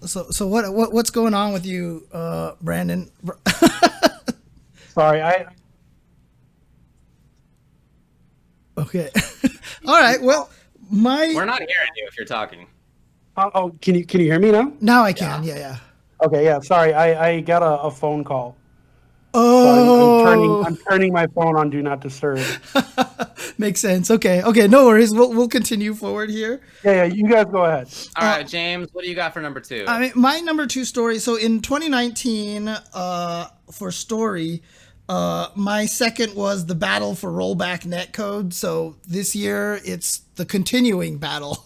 So what's going on with you, Brandon? Sorry, Okay. All right. Well, we're not hearing you if you're talking. Oh, can you hear me now? Now I can. Yeah. Okay. Yeah. Sorry, I got a phone call. Oh. So I'm turning my phone on Do Not Disturb. Makes sense. Okay. No worries. We'll continue forward here. Yeah. You guys go ahead. All right, James. What do you got for number 2? I mean, my number 2 story. So in 2019, for story, my second was the battle for rollback netcode. So this year it's the continuing battle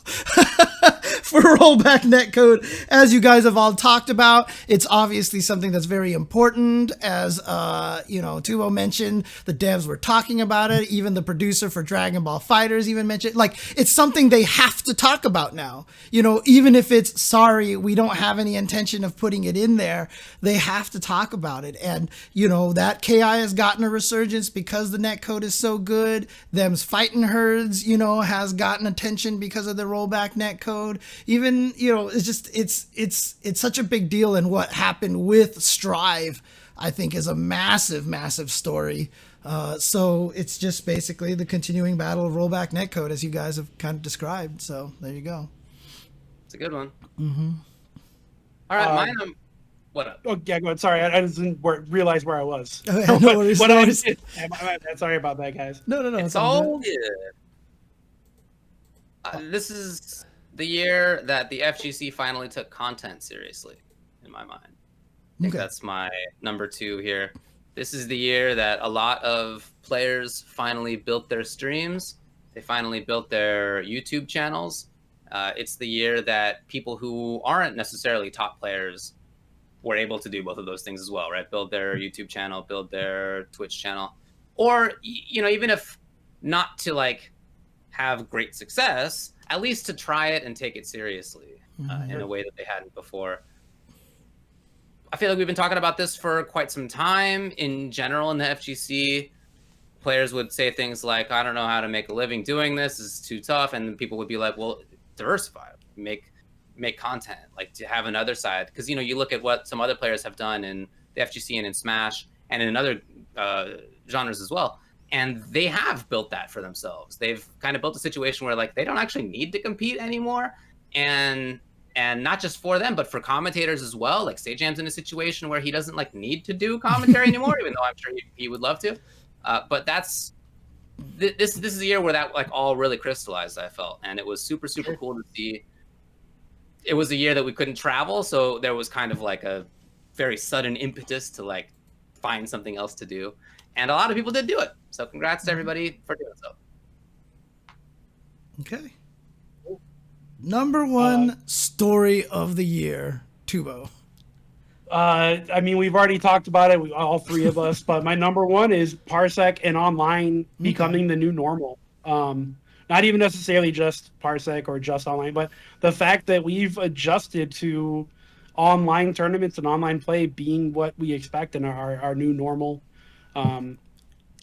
for rollback netcode. As you guys have all talked about, it's obviously something that's very important. As Tubo mentioned, the devs were talking about it. Even the producer for Dragon Ball FighterZ even mentioned, like, it's something they have to talk about now. Even if it's sorry, we don't have any intention of putting it in there, they have to talk about it. And that KI has gotten a resurgence because the netcode is so good. Them's fighting herds, has gotten attention because of the rollback netcode. Even it's such a big deal. And what happened with Strive, I think, is a massive story. So it's just basically the continuing battle of rollback netcode, as you guys have kind of described. So there you go. It's a good one. All right, what up? Oh yeah, go ahead. Sorry, I didn't realize where I was. No worries. Sorry about that, guys. No. It's all good. This is the year that the FGC finally took content seriously, in my mind. I think that's my number 2 here. This is the year that a lot of players finally built their streams. They finally built their YouTube channels. It's the year that people who aren't necessarily top players were able to do both of those things as well, right? Build their YouTube channel, build their Twitch channel. Or, even if not to have great success, at least to try it and take it seriously in a way that they hadn't before. I feel like we've been talking about this for quite some time. In general, in the FGC, players would say things like, I don't know how to make a living doing this. This is too tough. And people would be like, well, diversify, make content, to have another side. Because, you look at what some other players have done in the FGC and in Smash and in other genres as well. And they have built that for themselves. They've kind of built a situation where they don't actually need to compete anymore. And not just for them, but for commentators as well. Sajam's in a situation where he doesn't need to do commentary anymore, even though I'm sure he would love to. But this is a year where that all really crystallized, I felt. And it was super cool to see. It was a year that we couldn't travel, so there was kind of a very sudden impetus to find something else to do. And a lot of people did do it. So congrats to everybody for doing so. Okay. Number 1 story of the year, Tubo. I mean, we've already talked about it, all 3 of us, but my number 1 is Parsec and online becoming the new normal. Not even necessarily just Parsec or just online, but the fact that we've adjusted to online tournaments and online play being what we expect and our new normal.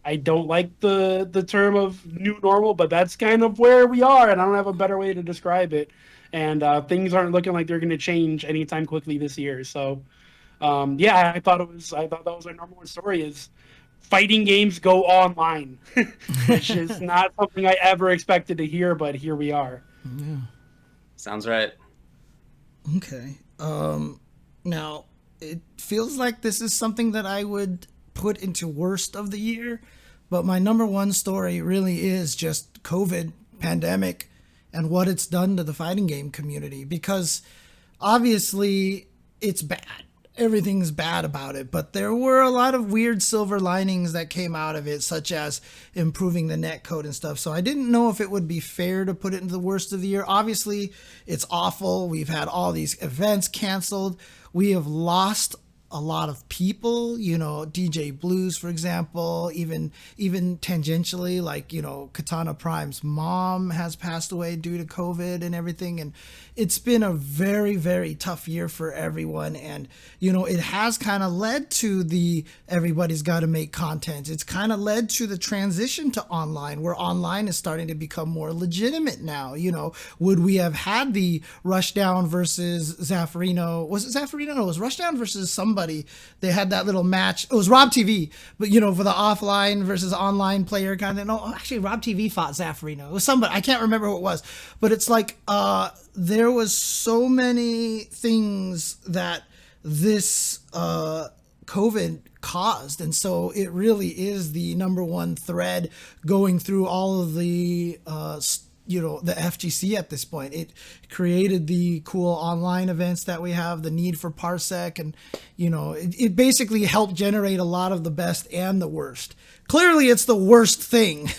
I don't like the term of new normal, but that's kind of where we are, and I don't have a better way to describe it. And things aren't looking like they're going to change anytime quickly this year. So, yeah, I thought that was our number one story is fighting games go online, which is not something I ever expected to hear, but here we are. Yeah. Sounds right. Okay. Now it feels like this is something that I would put into worst of the year, but my number one story really is just COVID pandemic and what it's done to the fighting game community, because obviously it's bad. Everything's bad about it, but there were a lot of weird silver linings that came out of it, such as improving the netcode and stuff. So I didn't know if it would be fair to put it into the worst of the year. Obviously, it's awful. We've had all these events canceled. We have lost a lot of people, you know, DJ Blues, for example, even tangentially, like, you know, Katana Prime's mom has passed away due to COVID and everything. And it's been a very, very tough year for everyone. And, you know, it has kind of led to the everybody's got to make content. It's kind of led to the transition to online, where online is starting to become more legitimate now. You know, would we have had the Rushdown versus Zaffarino? Was it Zaffarino? No, it was Rushdown versus somebody. They had that little match. It was Rob TV, but, you know, for the offline versus online player kind of. No, actually, Rob TV fought Zaffarino. It was somebody. I can't remember who it was, but it's like there was so many things that this COVID caused, and so it really is the number one thread going through all of the you know, the FGC at this point. It created the cool online events that we have, the need for Parsec, and, you know, it basically helped generate a lot of the best and the worst. Clearly it's the worst thing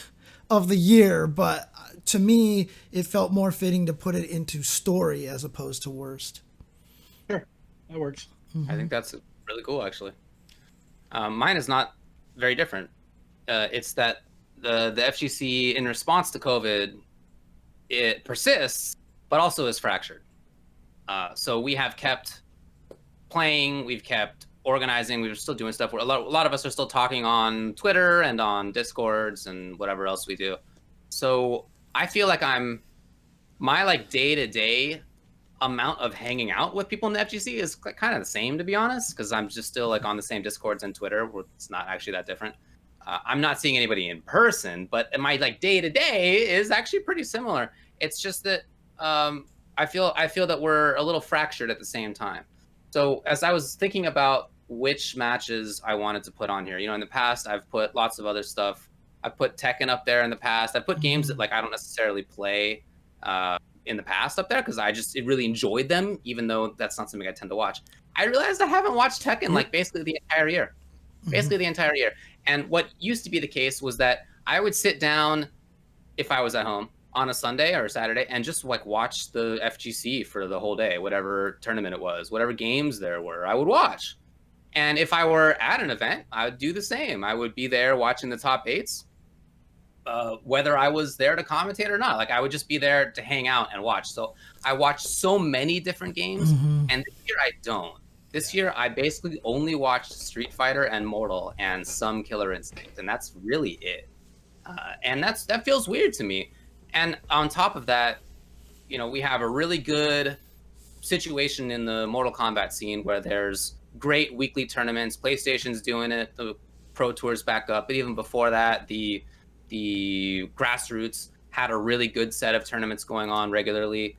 of the year, but to me it felt more fitting to put it into story as opposed to worst. Sure, that works. I think that's really cool, actually. Mine is not very different. It's that the FGC, in response to COVID, it persists, but also is fractured. So we have kept playing, we've kept organizing, we're still doing stuff. A lot of us are still talking on Twitter and on Discords and whatever else we do. So I feel like my like day-to-day amount of hanging out with people in the FGC is kind of the same, to be honest, because I'm just still like on the same Discords and Twitter, where it's not actually that different. I'm not seeing anybody in person, but my like day-to-day is actually pretty similar. It's just that I feel that we're a little fractured at the same time. So as I was thinking about which matches I wanted to put on here, you know, in the past I've put lots of other stuff. I put Tekken up there in the past. I put games that like I don't necessarily play in the past up there because I just really enjoyed them, even though that's not something I tend to watch. I realized I haven't watched Tekken like basically the entire year. Basically the entire year. And what used to be the case was that I would sit down if I was at home on a Sunday or a Saturday and just like watch the FGC for the whole day, whatever tournament it was, whatever games there were, I would watch. And if I were at an event, I would do the same. I would be there watching the top eights, whether I was there to commentate or not. Like I would just be there to hang out and watch. So I watched so many different games, and this year I don't. This year, I basically only watched Street Fighter and Mortal and some Killer Instinct, and that's really it. And that feels weird to me. And on top of that, you know, we have a really good situation in the Mortal Kombat scene where there's great weekly tournaments. PlayStation's doing it, the Pro Tour's back up, but even before that, the grassroots had a really good set of tournaments going on regularly.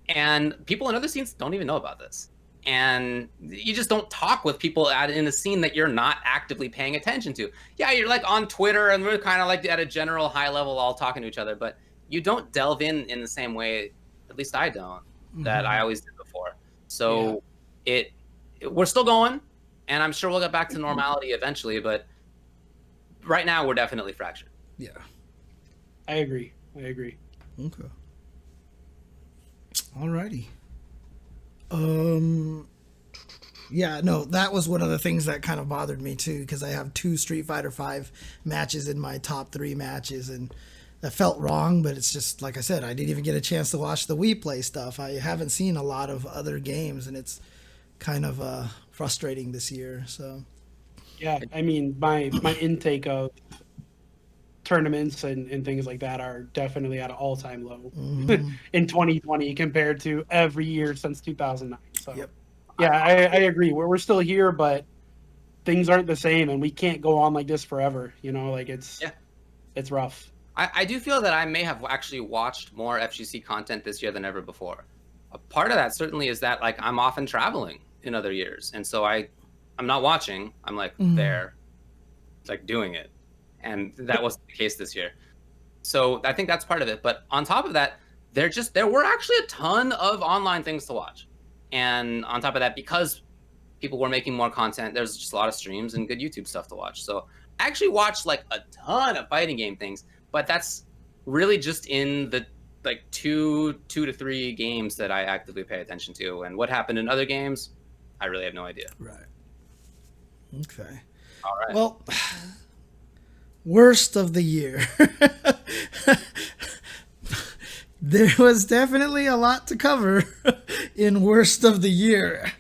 And people in other scenes don't even know about this. And you just don't talk with people in a scene that you're not actively paying attention to. Yeah, you're like on Twitter and we're kind of like at a general high level all talking to each other, but you don't delve in the same way, at least I don't, that I always did before. So we're still going, and I'm sure we'll get back to normality eventually, but right now we're definitely fractured. Yeah. I agree. Okay. Alrighty. Yeah, no, that was one of the things that kind of bothered me too, because I have 2 Street Fighter V matches in my top 3 matches, and that felt wrong, but it's just, like I said, I didn't even get a chance to watch the Wii Play stuff. I haven't seen a lot of other games, and it's kind of frustrating this year, so. Yeah, I mean, my intake of tournaments and things like that are definitely at an all-time low in 2020 compared to every year since 2009. So, Yep. yeah, I agree. We're still here, but things aren't the same, and we can't go on like this forever. You know, like it's rough. I do feel that I may have actually watched more FGC content this year than ever before. A part of that certainly is that like I'm often traveling in other years, and so I'm not watching. I'm like there, like doing it, and that wasn't the case this year. So I think that's part of it. But on top of that, there were actually a ton of online things to watch, and on top of that, because people were making more content, there's just a lot of streams and good YouTube stuff to watch. So I actually watched like a ton of fighting game things, but that's really just in the like two to three games that I actively pay attention to. And what happened in other games, I really have no idea. Right. Okay. All right. Well, worst of the year. There was definitely a lot to cover in worst of the year.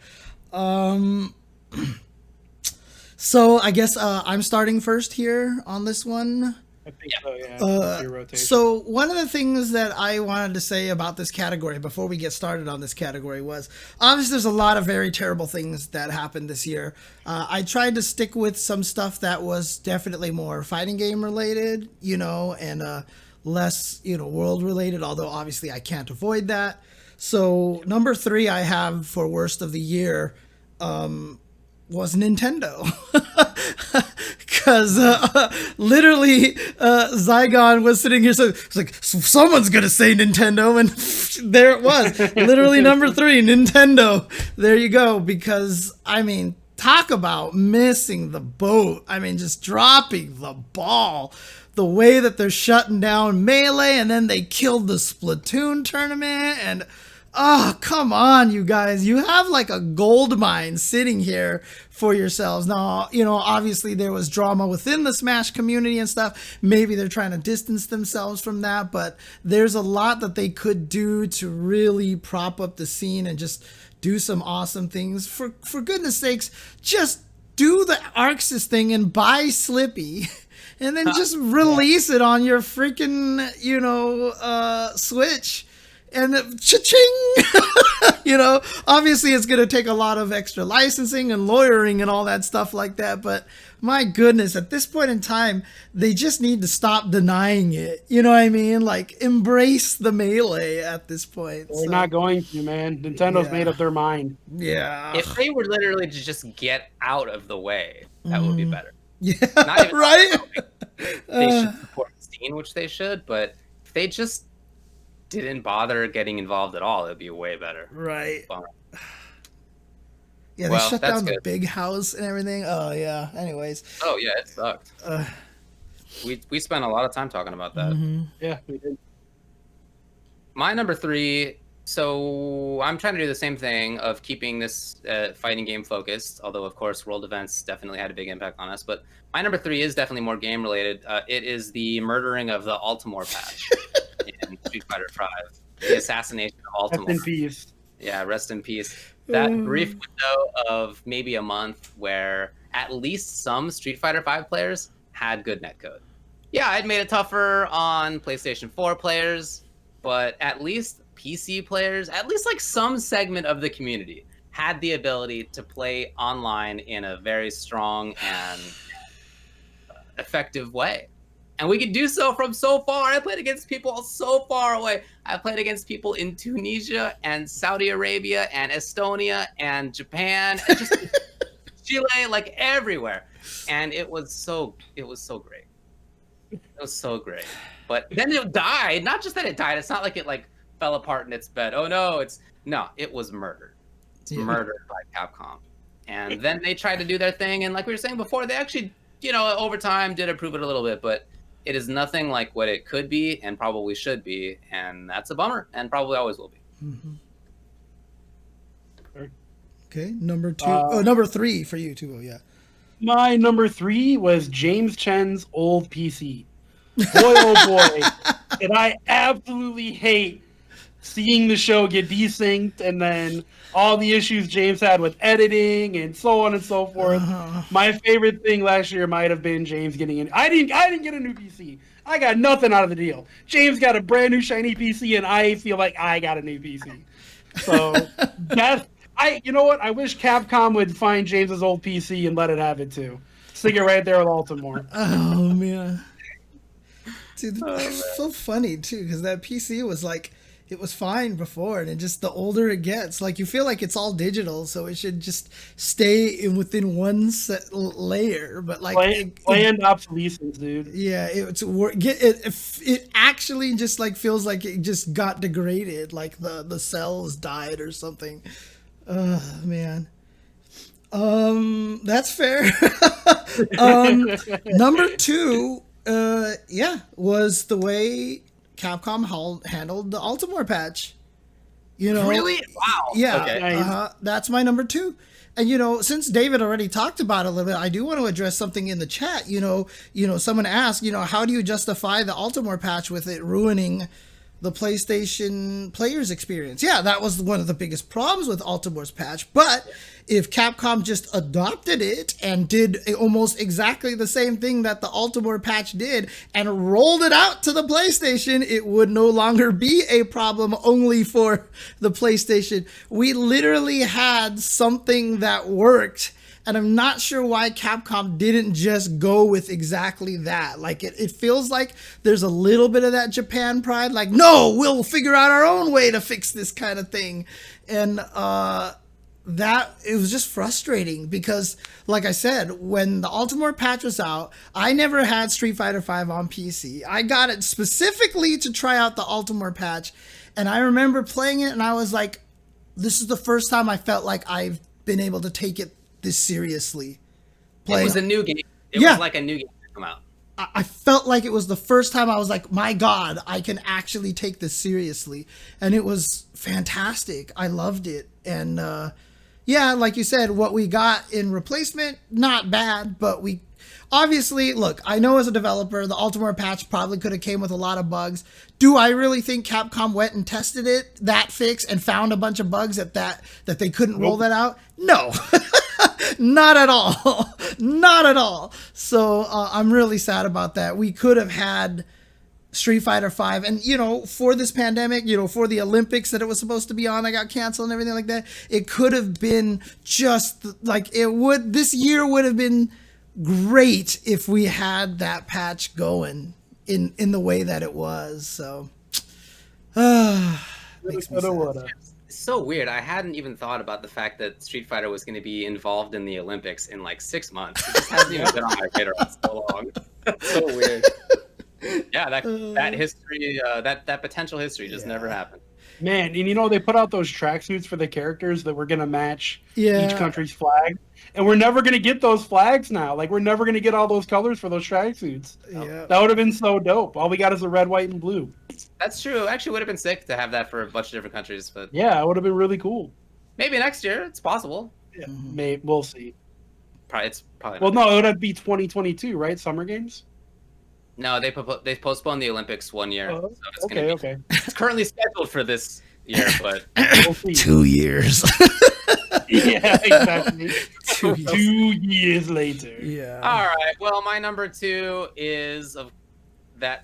So I guess I'm starting first here on this one. I think so, yeah. Your rotation. So one of the things that I wanted to say about this category before we get started on this category was, obviously there's a lot of very terrible things that happened this year. I tried to stick with some stuff that was definitely more fighting game related, and less, world related, although obviously I can't avoid that. So number 3 I have for worst of the year was Nintendo. Because literally Zygon was sitting here, so it's like, someone's gonna say Nintendo, and there it was, literally number 3, Nintendo. There you go. Because I mean, talk about missing the boat. I mean, just dropping the ball. The way that they're shutting down Melee, and then they killed the Splatoon tournament, and oh, come on, you guys. You have like a gold mine sitting here for yourselves. Now, obviously there was drama within the Smash community and stuff. Maybe they're trying to distance themselves from that, but there's a lot that they could do to really prop up the scene and just do some awesome things. For goodness sakes, just do the Arxis thing and buy Slippy. And then just release it on your freaking, Switch. And cha-ching! Obviously it's going to take a lot of extra licensing and lawyering and all that stuff like that. But my goodness, at this point in time, they just need to stop denying it. You know what I mean? Like, embrace the Melee at this point. They're not going to, man. Nintendo's made up their mind. Yeah. If they were literally to just get out of the way, that would be better. Yeah, not even right? They should support the scene, which they should, but if they just didn't bother getting involved at all, it'd be way better. Right. Bummer. Yeah, they shut down the big house and everything. Oh, yeah. Anyways. Oh, yeah, it sucked. We spent a lot of time talking about that. Mm-hmm. Yeah, we did. My number 3, so I'm trying to do the same thing of keeping this fighting game focused, although, of course, world events definitely had a big impact on us. But my number 3 is definitely more game related. It is the murdering of the Altimore patch in Street Fighter V. The assassination of Altimore. Rest in peace. Yeah, rest in peace. That brief window of maybe a month where at least some Street Fighter V players had good netcode. Yeah, it made it tougher on PlayStation 4 players, but at least PC players, at least like some segment of the community, had the ability to play online in a very strong and effective way. And we could do so from so far. I played against people so far away. I played against people in Tunisia and Saudi Arabia and Estonia and Japan and just Chile, like everywhere. And it was so great. It was so great. But then it died. Not just that it died. It's not like it like fell apart in its bed. Oh no, it was murdered. It's murdered by Capcom. And then they tried to do their thing, and like we were saying before, they actually, over time did improve it a little bit, but it is nothing like what it could be and probably should be, and that's a bummer, and probably always will be. Mm-hmm. Okay, number 2. Number 3 for you too. Oh yeah. My number 3 was James Chen's old PC. Boy, oh boy, did I absolutely hate seeing the show get desynced, and then all the issues James had with editing and so on and so forth. My favorite thing last year might have been James getting in. I didn't get a new PC. I got nothing out of the deal. James got a brand new shiny PC, and I feel like I got a new PC. So you know what? I wish Capcom would find James's old PC and let it have it too. Stick it right there with Baltimore. Oh man, dude, it's so funny too because that PC was like, it was fine before, and it just, the older it gets, like, you feel like it's all digital, so it should just stay within one layer. But like planned obsolescence, dude. Yeah, it actually just like feels like it just got degraded, like the cells died or something. Man. That's fair. Number 2, was the way Capcom handled the Baltimore patch. You know, really? Wow. Yeah, okay. That's my number 2. And you know, since David already talked about it a little bit, I do want to address something in the chat. You know, someone asked, how do you justify the Baltimore patch with it ruining the PlayStation players experience? Yeah, that was one of the biggest problems with Baltimore's patch. But if Capcom just adopted it and did almost exactly the same thing that the Baltimore patch did and rolled it out to the PlayStation, it would no longer be a problem only for the PlayStation. We literally had something that worked. And I'm not sure why Capcom didn't just go with exactly that. Like, it feels like there's a little bit of that Japan pride. Like, no, we'll figure out our own way to fix this kind of thing. And it was just frustrating because, like I said, when the Baltimore patch was out, I never had Street Fighter V on PC. I got it specifically to try out the Baltimore patch. And I remember playing it and I was like, this is the first time I felt like I've been able to take it this seriously. It was a new game. It was like a new game to come out. I felt like it was the first time I was like, my God, I can actually take this seriously. And it was fantastic. I loved it. And like you said, what we got in replacement, not bad, but we obviously, look, I know as a developer, the Baltimore patch probably could have came with a lot of bugs. Do I really think Capcom went and tested that fix, and found a bunch of bugs that they couldn't roll that out? No. Not at all. Not at all. So I'm really sad about that. We could have had Street Fighter V, and for this pandemic, for the Olympics that it was supposed to be on, that got canceled and everything like that, it could have been just like it would. This year would have been great if we had that patch going in the way that it was. So makes me sad. It's so weird. I hadn't even thought about the fact that Street Fighter was going to be involved in the Olympics in like 6 months. It just hasn't even been on my radar for so long. That's so weird. Yeah, that history, that potential history just never happened. Man, and they put out those tracksuits for the characters that were going to match each country's flag. And we're never going to get those flags now. Like, we're never going to get all those colors for those tracksuits. Yeah. That would have been so dope. All we got is the red, white, and blue. That's true. Actually, would have been sick to have that for a bunch of different countries. But yeah, it would have been really cool. Maybe next year. It's possible. Yeah, maybe. We'll see. It's probably. Well, no, it would have to be 2022, right? Summer Games? No, they postponed the Olympics 1 year. Oh, so it's It's currently scheduled for this year, but we'll see. 2 years. Yeah, exactly. 2 years later. Yeah. All right. Well, my number 2 is that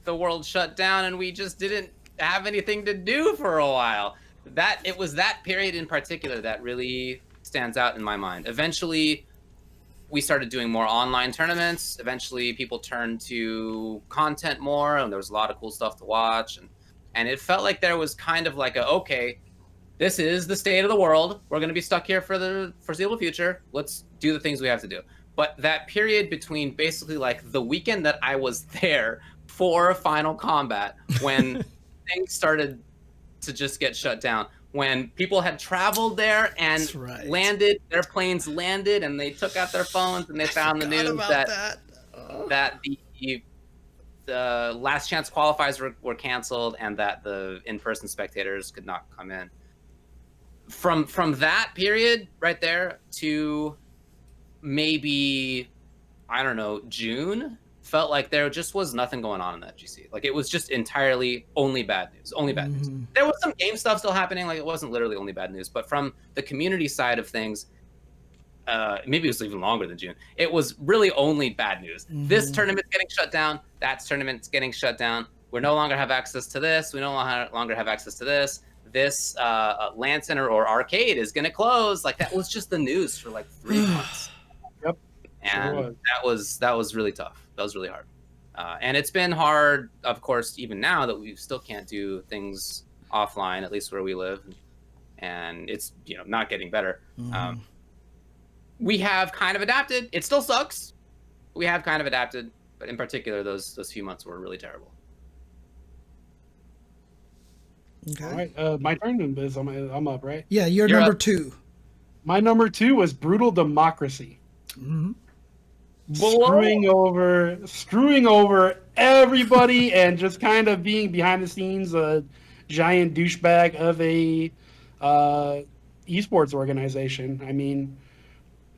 the world shut down and we just didn't have anything to do for a while. It was that period in particular that really stands out in my mind. Eventually, we started doing more online tournaments. Eventually, people turned to content more, and there was a lot of cool stuff to watch. And it felt like there was kind of like okay, this is the state of the world. We're going to be stuck here for the foreseeable future. Let's do the things we have to do. But that period between basically like the weekend that I was there for Final Combat, when things started to just get shut down, when people had traveled there and landed, their planes landed, and they took out their phones and they found the news that the last chance qualifiers were canceled and that the in-person spectators could not come in. From that period right there to maybe, I don't know, June, felt like there just was nothing going on in the FGC. Like, it was just entirely only bad news, only bad news. There was some game stuff still happening. Like, it wasn't literally only bad news, but from the community side of things, maybe it was even longer than June. It was really only bad news. This tournament's getting shut down. That tournament's getting shut down. We no longer have access to this. We no longer have access to this. This LAN Center or arcade is going to close. Like, that was just the news for like 3 months. Yep. And that was really tough. That was really hard. And it's been hard, of course, even now that we still can't do things offline, at least where we live. And it's, not getting better. We have kind of adapted. It still sucks. We have kind of adapted, but in particular, those few months were really terrible. Okay. All right. My turn is I'm up, right? Yeah, you're number up. 2. My number 2 was Brutal Democracy. Screwing over everybody and just kind of being behind the scenes a giant douchebag of a esports organization. I mean,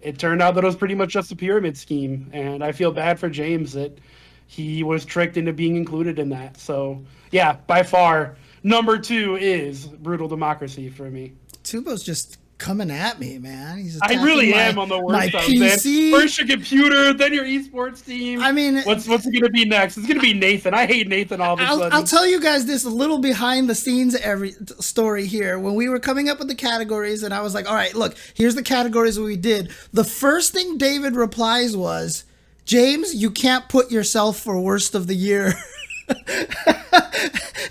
it turned out that it was pretty much just a pyramid scheme, and I feel bad for James that he was tricked into being included in that. So, yeah, by far, number 2 is Brutal Democracy for me. Tubo's just coming at me, man. He's I really am on the worst stuff, man. First your computer, then your esports team. I mean, what's it going to be next? It's going to be Nathan. I hate Nathan all of a sudden. I'll tell you guys this a little behind the scenes story here. When we were coming up with the categories, and I was like, all right, look, here's the categories we did. The first thing David replies was, James, you can't put yourself for worst of the year.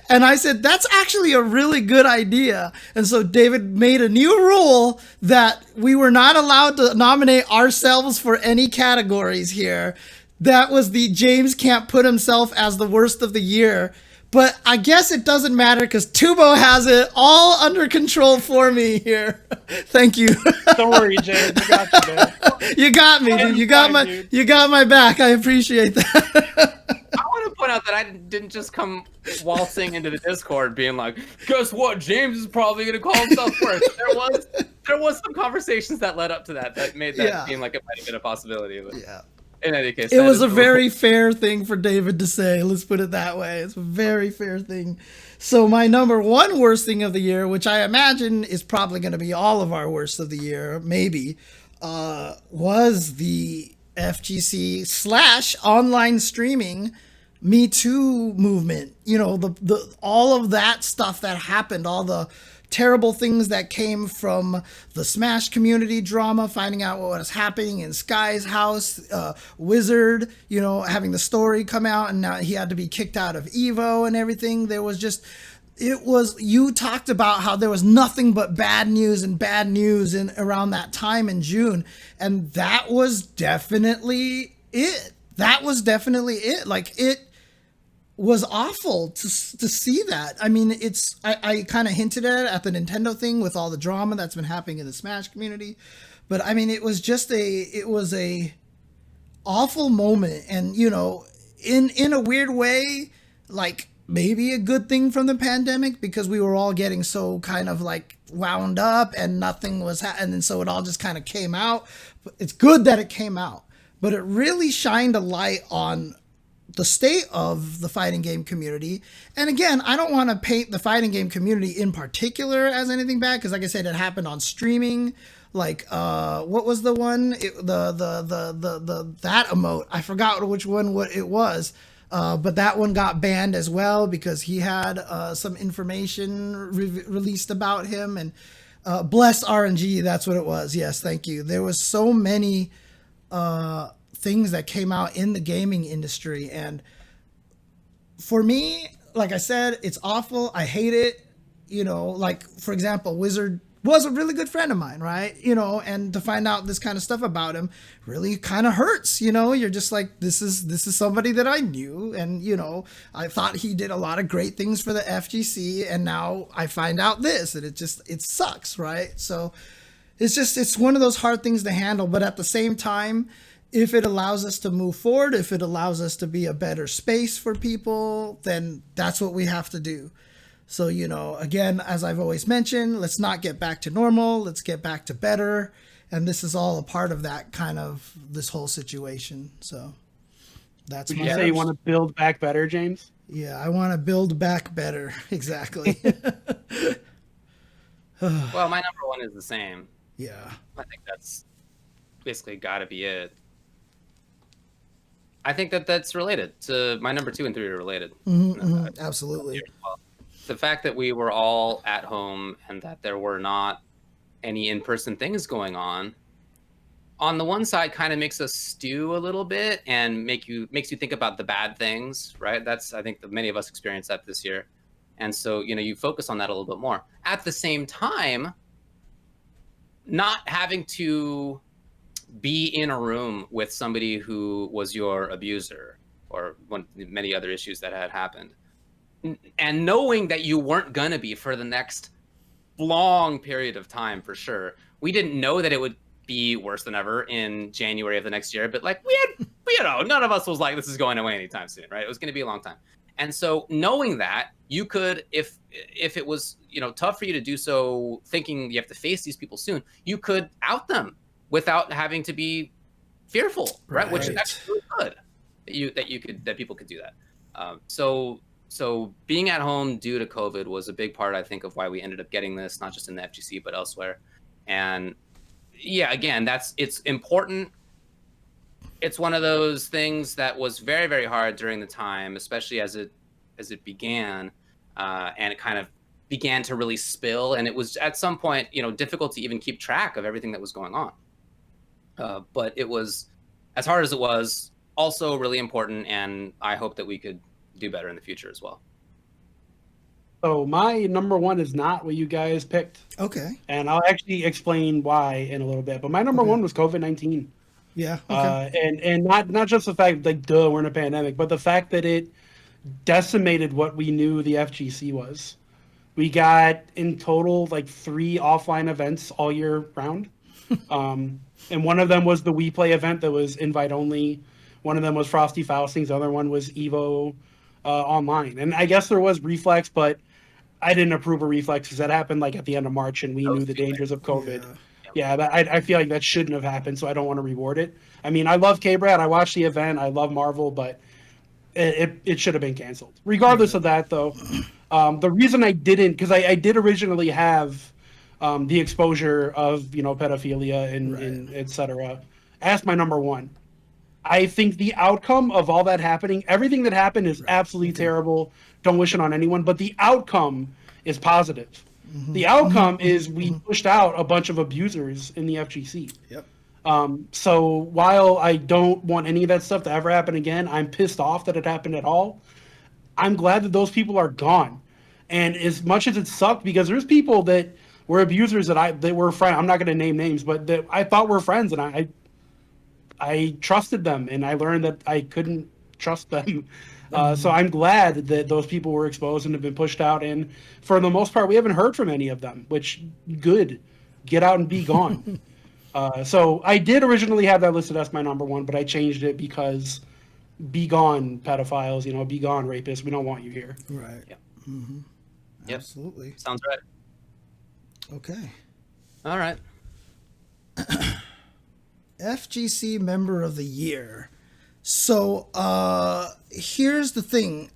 And I said, that's actually a really good idea. And so David made a new rule that we were not allowed to nominate ourselves for any categories here. That was the James can't put himself as the worst of the year. But I guess it doesn't matter because Tubo has it all under control for me here. Thank you. Don't worry, James. I got you, man. You got me, dude. You got my back. I appreciate that. I want to point out that I didn't just come waltzing into the Discord being like, guess what? James is probably going to call himself first. There was some conversations that led up to that made that seem like it might have been a possibility. But in any case, it was a very fair thing for David to say. Let's put it that way. It's a very fair thing. So my number 1 worst thing of the year, which I imagine is probably going to be all of our worst of the year, maybe, was the FGC / online streaming Me Too movement. The all of that stuff that happened, all the terrible things that came from the Smash community drama, finding out what was happening in Sky's house, Wizard, having the story come out, and now he had to be kicked out of EVO and everything. You talked about how there was nothing but bad news in around that time in June. And that was definitely it. Like, it was awful to see that. I mean, I kind of hinted at the Nintendo thing with all the drama that's been happening in the Smash community. But I mean, it was a awful moment. And, in a weird way, like, maybe a good thing from the pandemic because we were all getting so kind of like wound up and nothing was and so it all just kind of came out. But it's good that it came out, but it really shined a light on the state of the fighting game community. And again, I don't want to paint the fighting game community in particular as anything bad because, like I said, it happened on streaming. Like, what was the one? That emote. I forgot which one it was. But that one got banned as well because he had some information released about him. And bless RNG, that's what it was. Yes, thank you. There was so many things that came out in the gaming industry. And for me, like I said, it's awful. I hate it. Like, for example, Wizard was a really good friend of mine, right? And to find out this kind of stuff about him really kind of hurts. You're just like, this is somebody that I knew, and I thought he did a lot of great things for the FGC, and now I find out this, and it sucks, right? So it's one of those hard things to handle, but at the same time, if it allows us to move forward, if it allows us to be a better space for people, then that's what we have to do. So, again, as I've always mentioned, let's not get back to normal. Let's get back to better. And this is all a part of that kind of this whole situation. So, That's Would my you say you want to build back better, James? Yeah, I want to build back better. Exactly. Well, my number one is the same. Yeah. I think that's basically got to be it. I think that's related to my number 2 and 3 are related. Absolutely. The fact that we were all at home and that there were not any in-person things going on the one side kind of makes us stew a little bit and makes you think about the bad things, right? I think that many of us experienced that this year. And so, you focus on that a little bit more. At the same time, not having to be in a room with somebody who was your abuser or many other issues that had happened, and knowing that you weren't going to be for the next long period of time, for sure. We didn't know that it would be worse than ever in January of the next year, but like none of us was like, this is going away anytime soon, right? It was going to be a long time. And so knowing that you could, if it was, tough for you to do so, thinking you have to face these people soon, you could out them without having to be fearful, right? Which is actually really good that people could do that. So being at home due to COVID was a big part, I think, of why we ended up getting this, not just in the FGC, but elsewhere. And yeah, again, it's important. It's one of those things that was very, very hard during the time, especially as it began, and it kind of began to really spill. And it was at some point, difficult to even keep track of everything that was going on. But it was, as hard as it was, also really important. And I hope that we could do better in the future as well. So my number one is not what you guys picked. Okay. And I'll actually explain why in a little bit. But my number one was COVID-19. Yeah. Okay. And not just the fact like we're in a pandemic, but the fact that it decimated what we knew the FGC was. We got in total like 3 offline events all year round. And one of them was the We Play event that was invite only. One of them was Frosty Faustings. The other one was Evo online. And I guess there was Reflex, but I didn't approve of Reflex because that happened like at the end of March and we knew the dangers of COVID. Yeah, but I feel like that shouldn't have happened, so I don't want to reward it. I mean, I love K-Brad. I watched the event. I love Marvel, but it should have been canceled. Regardless of that, though, the reason I didn't, because I did originally have the exposure of, pedophilia and et cetera, as my number one. I think the outcome of all that happening, everything that happened is absolutely terrible. Don't wish it on anyone, but the outcome is positive. The outcome is we pushed out a bunch of abusers in the FGC. Yep. So while I don't want any of that stuff to ever happen again, I'm pissed off that it happened at all. I'm glad that those people are gone. And as much as it sucked, because there's people that were abusers that were friends. I'm not going to name names, but that I thought were friends, and I trusted them, and I learned that I couldn't trust them. So I'm glad that those people were exposed and have been pushed out. And for the most part, we haven't heard from any of them, which good. Get out and be gone. So I did originally have that listed as my number one, but I changed it because be gone, pedophiles, be gone, rapists. We don't want you here. Right. Yep. Mm-hmm. Yep. Absolutely. Sounds right. Okay. All right. FGC Member of the Year. So here's the thing.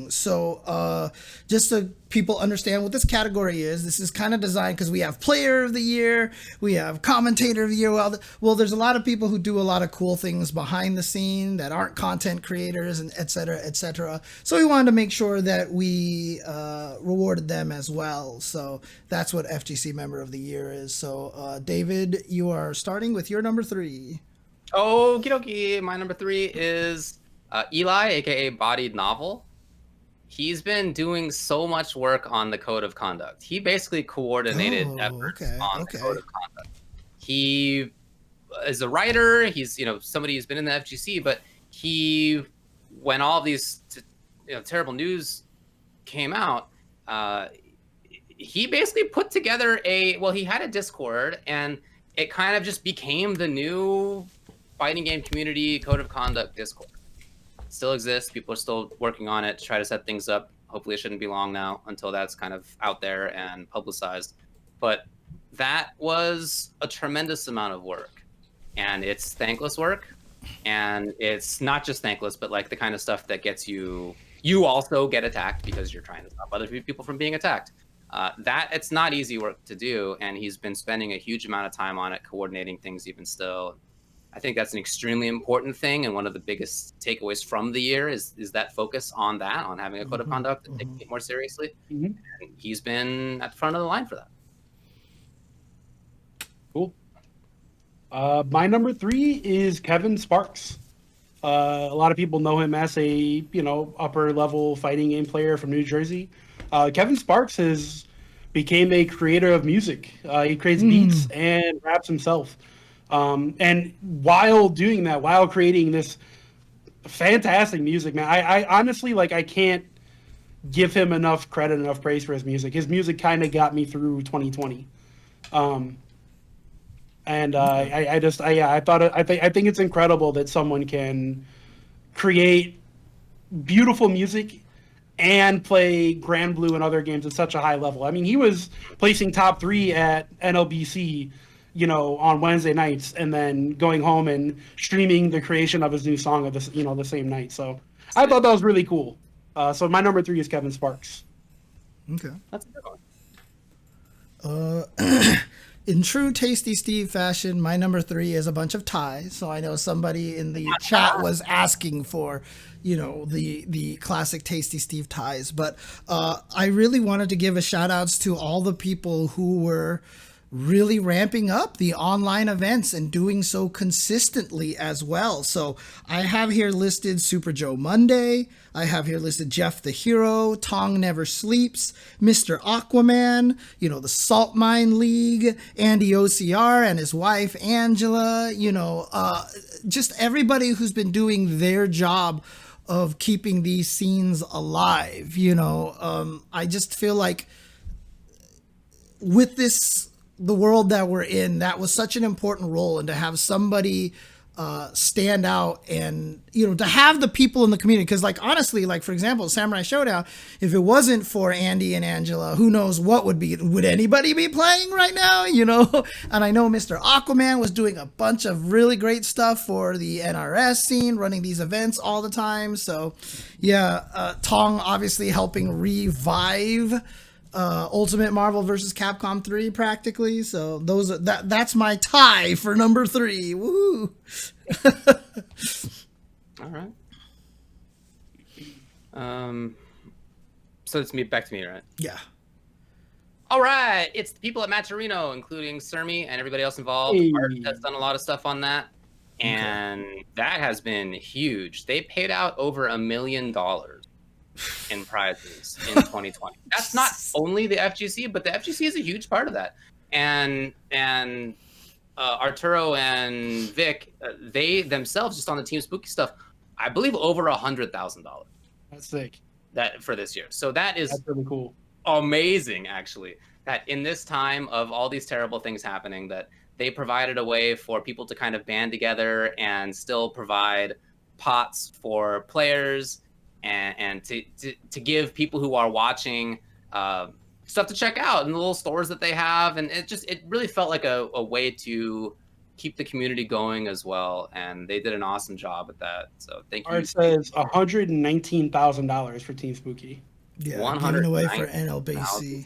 So just so people understand what this category is, this is kind of designed because we have Player of the Year, we have Commentator of the Year. Well, there's a lot of people who do a lot of cool things behind the scene that aren't content creators, and et cetera, et cetera. So we wanted to make sure that we rewarded them as well. So that's what FGC Member of the Year is. So David, you are starting with your number 3. Okie dokie. My number 3 is Eli, aka Bodied Novel. He's been doing so much work on the code of conduct. He basically coordinated efforts on the code of conduct. He is a writer. He's somebody who's been in the FGC, but when all these terrible news came out, he basically put together he had a Discord, and it kind of just became the new fighting game community code of conduct Discord. It still exists. People are still working on it to try to set things up. Hopefully it shouldn't be long now until that's kind of out there and publicized. But that was a tremendous amount of work, and it's thankless work. And it's not just thankless, but like the kind of stuff that gets you also get attacked because you're trying to stop other people from being attacked. That it's not easy work to do, and he's been spending a huge amount of time on it, coordinating things even still. I think that's an extremely important thing, and one of the biggest takeaways from the year is that focus on that, on having a code of conduct and taking it more seriously. And he's been at the front of the line for that. Cool. My number 3 is Kevin Sparks. A lot of people know him as a upper level fighting game player from New Jersey. Kevin Sparks became a creator of music. He creates beats and raps himself. And while doing that, while creating this fantastic music, man, I honestly, like, I can't give him enough credit, enough praise for his music. His music kind of got me through 2020. I think it's incredible that someone can create beautiful music and play Grand Blue and other games at such a high level. I mean, he was placing top 3 at NLBC, on Wednesday nights, and then going home and streaming the creation of his new song of the same night. So I thought that was really cool. So my number 3 is Kevin Sparks. Okay. That's a good one. In true Tasty Steve fashion, my number 3 is a bunch of ties. So I know somebody in the chat was asking for, the classic Tasty Steve ties. But I really wanted to give a shout outs to all the people who were really ramping up the online events and doing so consistently as well. So I have here listed Super Joe Monday. I have here listed Jeff the Hero, Tong Never Sleeps, Mr. Aquaman, the Salt Mine League, Andy OCR and his wife Angela, just everybody who's been doing their job of keeping these scenes alive. I just feel like with the world that we're in, that was such an important role, and to have somebody stand out, and to have the people in the community, because honestly, for example, Samurai Showdown, if it wasn't for Andy and Angela, who knows what would anybody be playing right now? And I know Mr. Aquaman was doing a bunch of really great stuff for the NRS scene, running these events all the time. So yeah, Tong obviously helping revive Ultimate Marvel vs. Capcom 3 practically. So that's my tie for number 3. Woo! All right. So it's back to me, right? Yeah. All right. It's the people at Matcherino, including Sermi and everybody else involved. Hey. Art has done a lot of stuff on that, and that has been huge. They paid out over $1 million in prizes in 2020. That's not only the FGC, but the FGC is a huge part of that. And Arturo and Vic, they themselves, just on the Team Spooky stuff, I believe over $100,000. That's sick. That for this year. So that's really cool. Amazing, actually. That in this time of all these terrible things happening, that they provided a way for people to kind of band together and still provide pots for players, and to give people who are watching stuff to check out in the little stores that they have. And it really felt like a way to keep the community going as well. And they did an awesome job at that. So thank you. Art says $119,000 for Team Spooky. Yeah, giving away for NLBC.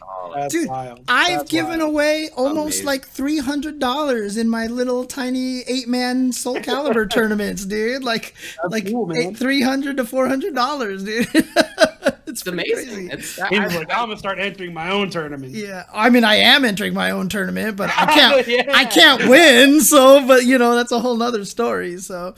Dude, I've given away almost like $300 in my little tiny 8-man Soul Calibur tournaments, dude. Like cool, $300 to $400, dude. It's amazing. I'm gonna start entering my own tournament. Yeah, I mean, I am entering my own tournament, but I can't. I can't win. So, but that's a whole nother story. So,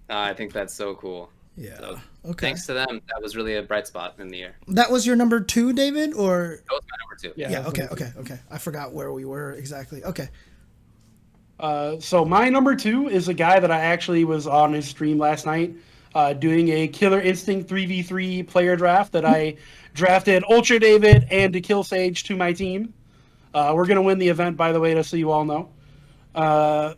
I think that's so cool. Yeah. So, okay. Thanks to them. That was really a bright spot in the year. That was your number 2, David, or? That was my number 2. Yeah. Okay. I forgot where we were exactly. Okay. So my number 2 is a guy that I actually was on his stream last night, doing a Killer Instinct 3v3 player draft that I drafted Ultra David and To Kill Sage to my team. We're gonna win the event, by the way, just so you all know.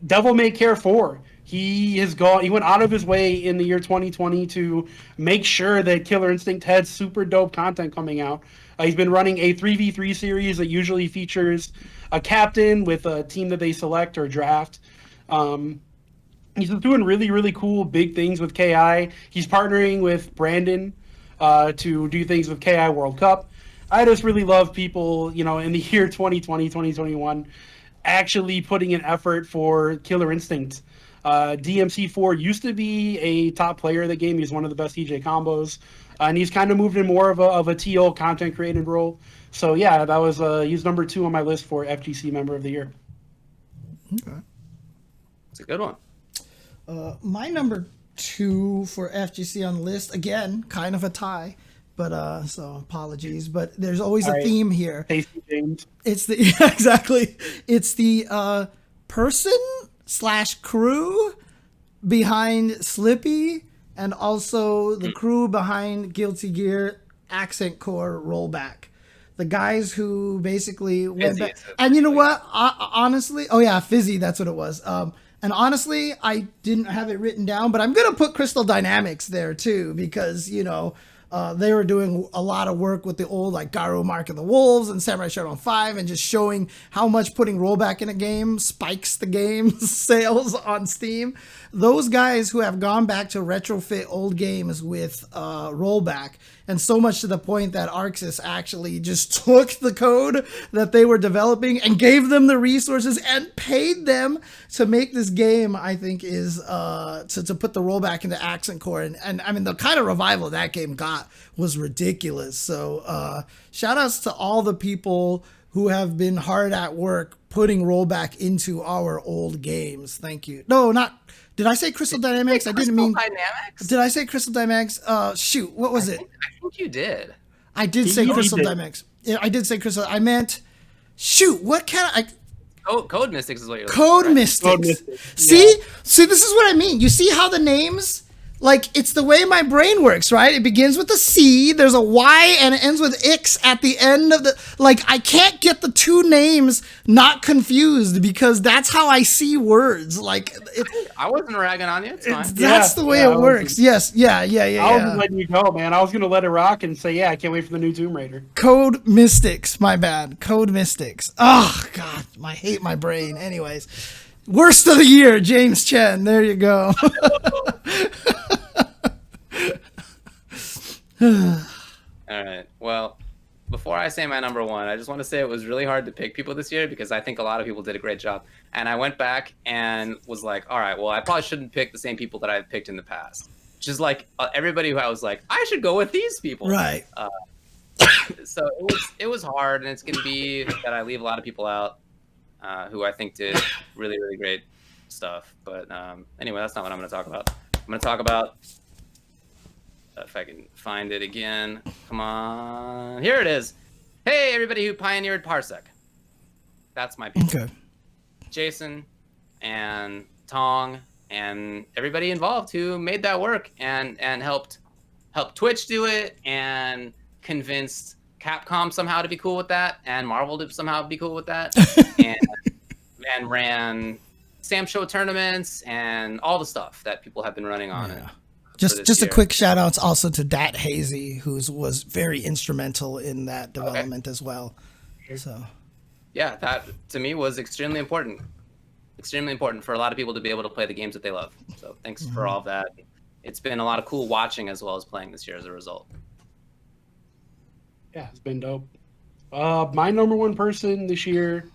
Devil May Care 4. He went out of his way in the year 2020 to make sure that Killer Instinct had super dope content coming out. He's been running a 3v3 series that usually features a captain with a team that they select or draft. He's doing really, really cool big things with KI. He's partnering with Brandon to do things with KI World Cup. I just really love people, in the year 2020, 2021, actually putting an effort for Killer Instinct. DMC4 used to be a top player of the game. He's one of the best EJ combos. And he's kind of moved in more of a TL content creating role. So yeah, that was he's number 2 on my list for FGC Member of the Year. Okay. It's a good one. My number 2 for FGC on the list, again, kind of a tie, but so apologies, but there's always a theme here. Tasty James. It's the exactly. It's the person/crew behind Slippy, and also the crew behind Guilty Gear Accent Core Rollback. The guys who basically went back. And you know what? Honestly, oh yeah, Fizzy, that's what it was. And honestly, I didn't have it written down, but I'm going to put Crystal Dynamics there too, because, they were doing a lot of work with the old like Garu Mark of the Wolves and Samurai Shodown 5, and just showing how much putting rollback in a game spikes the game's sales on Steam. Those guys who have gone back to retrofit old games with rollback, and so much to the point that Arxis actually just took the code that they were developing and gave them the resources and paid them to make this game, I think is to put the rollback into Accent Core. And I mean, the kind of revival that game got was ridiculous. So shout outs to all the people who have been hard at work putting rollback into our old games. Thank you. No, not... Did I say Crystal Dynamics? I didn't mean... Dynamics? Did I say Crystal Dynamics? Shoot, what was it? I think you did. I did say Crystal Dynamics. Yeah, I did say Crystal. I meant... Shoot, what can I... Code Mystics is what you're Code Mystics. Code Mystics. See? See, this is what I mean. You see how the names... Like, it's the way my brain works, right? It begins with a C, there's a Y, and it ends with X at the end of the... Like, I can't get the two names not confused, because that's how I see words. Like, I wasn't ragging on you. It's fine. That's the way it works. Yes. Yeah. I was letting you go, man. I was going to let it rock and say, yeah, I can't wait for the new Tomb Raider. Code Mystics. My bad. Code Mystics. Oh, God. I hate my brain. Anyways. Worst of the year, James Chen. There you go. All right. Well, before I say my number 1, I just want to say it was really hard to pick people this year, because I think a lot of people did a great job. And I went back and was like, all right, well, I probably shouldn't pick the same people that I've picked in the past. Which is like everybody who I was like, I should go with these people. Right. So it was hard, and it's going to be that I leave a lot of people out who I think did really, really great stuff. But anyway, that's not what I'm going to talk about. I'm going to talk about... if I can find it again. Come on. Here it is. Hey, everybody who pioneered Parsec. That's my people. Okay. Jason and Tong and everybody involved who made that work and helped Twitch do it, and convinced Capcom somehow to be cool with that, and Marvel to somehow be cool with that, and ran Sam Show tournaments and all the stuff that people have been running on it. Just a quick shout out also to Dat Hazy, who was very instrumental in that development as well. So, yeah, that to me was extremely important for a lot of people to be able to play the games that they love. So thanks for all of that. It's been a lot of cool watching as well as playing this year as a result. Yeah, it's been dope. My number 1 person this year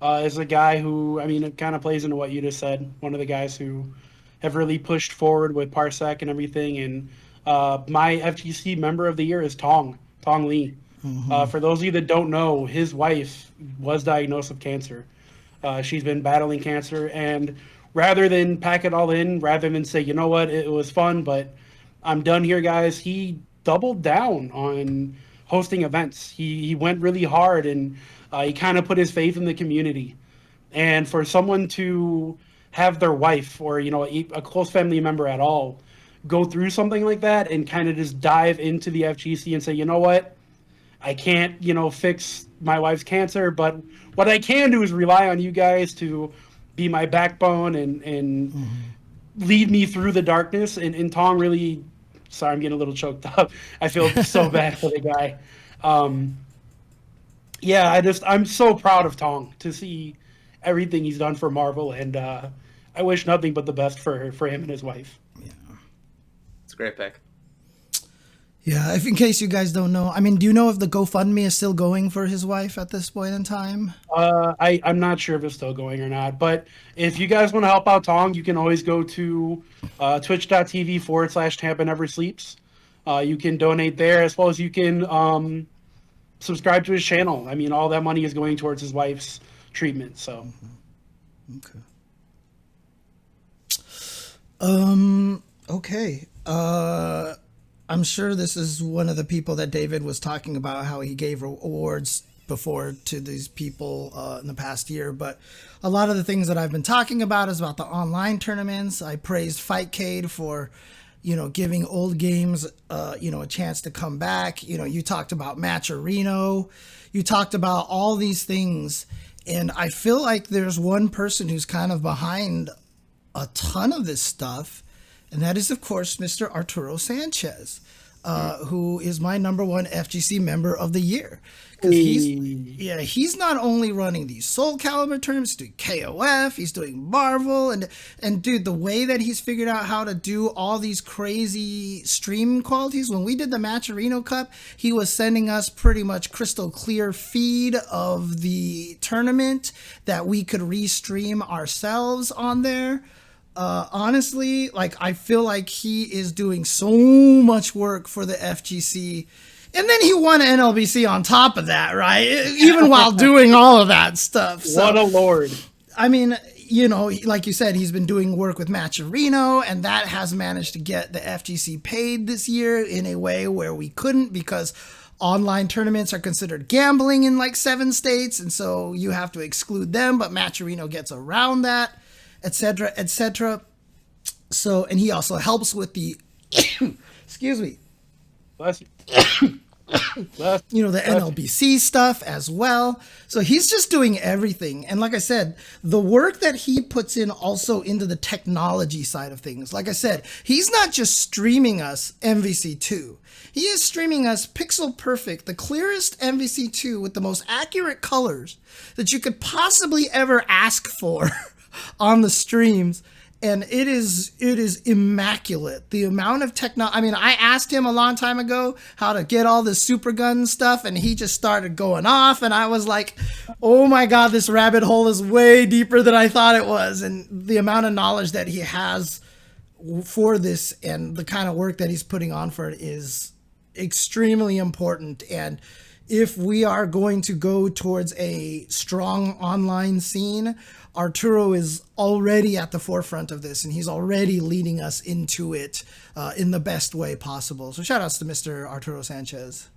is a guy who, I mean, it kind of plays into what you just said. One of the guys who have really pushed forward with Parsec and everything. And my FGC Member of the Year is Tong Lee. For those of you that don't know, his wife was diagnosed with cancer. She's been battling cancer, and rather than pack it all in, rather than say, you know what, it was fun, but I'm done here, guys, he doubled down on hosting events. He went really hard, and he kind of put his faith in the community. And for someone to have their wife, or a close family member at all, go through something like that and kind of just dive into the FGC and say, you know what, I can't fix my wife's cancer, but what I can do is rely on you guys to be my backbone and lead me through the darkness. And Tong really, sorry, I'm getting a little choked up. I feel so bad for the guy. I'm so proud of Tong to see everything he's done for Marvel, and I wish nothing but the best for him and his wife. Yeah. It's a great pick. Yeah, if in case you guys don't know, I mean, do you know if the GoFundMe is still going for his wife at this point in time? I'm not sure if it's still going or not, but if you guys want to help out Tong, you can always go to twitch.tv/Tampa Never Sleeps. You can donate there, as well as you can subscribe to his channel. I mean, all that money is going towards his wife's treatment. So, okay. I'm sure this is one of the people that David was talking about, how he gave awards before to these people in the past year. But a lot of the things that I've been talking about is about the online tournaments. I praised Fightcade for, giving old games, a chance to come back. You talked about Matcherino. You talked about all these things. And I feel like there's one person who's kind of behind a ton of this stuff. And that is, of course, Mr. Arturo Sanchez, who is my #1 FGC member of the year. Because he's not only running these Soul Calibur tournaments, he's doing KOF, he's doing Marvel, and dude, the way that he's figured out how to do all these crazy stream qualities. When we did the Matcherino Cup, he was sending us pretty much crystal clear feed of the tournament that we could restream ourselves on there. Honestly, like, I feel like he is doing so much work for the FGC, and then he won an NLBC on top of that, right? Even while doing all of that stuff. So, what a lord. I mean, like you said, he's been doing work with Matcherino, and that has managed to get the FGC paid this year in a way where we couldn't, because online tournaments are considered gambling in like 7 states, and so you have to exclude them, but Matcherino gets around that, etc., etc. So, and he also helps with the, excuse me, Bless you. the NLBC stuff as well. So he's just doing everything. And like I said, the work that he puts in also into the technology side of things. Like I said, he's not just streaming us MVC2. He is streaming us pixel perfect, the clearest MVC2 with the most accurate colors that you could possibly ever ask for on the streams, and it is immaculate. The amount of technology. I mean, I asked him a long time ago how to get all this super gun stuff, and he just started going off, and I was like, oh my god, this rabbit hole is way deeper than I thought it was. And the amount of knowledge that he has for this and the kind of work that he's putting on for it is extremely important. And if we are going to go towards a strong online scene, Arturo is already at the forefront of this, and he's already leading us into it in the best way possible. So shout outs to Mr. Arturo Sanchez.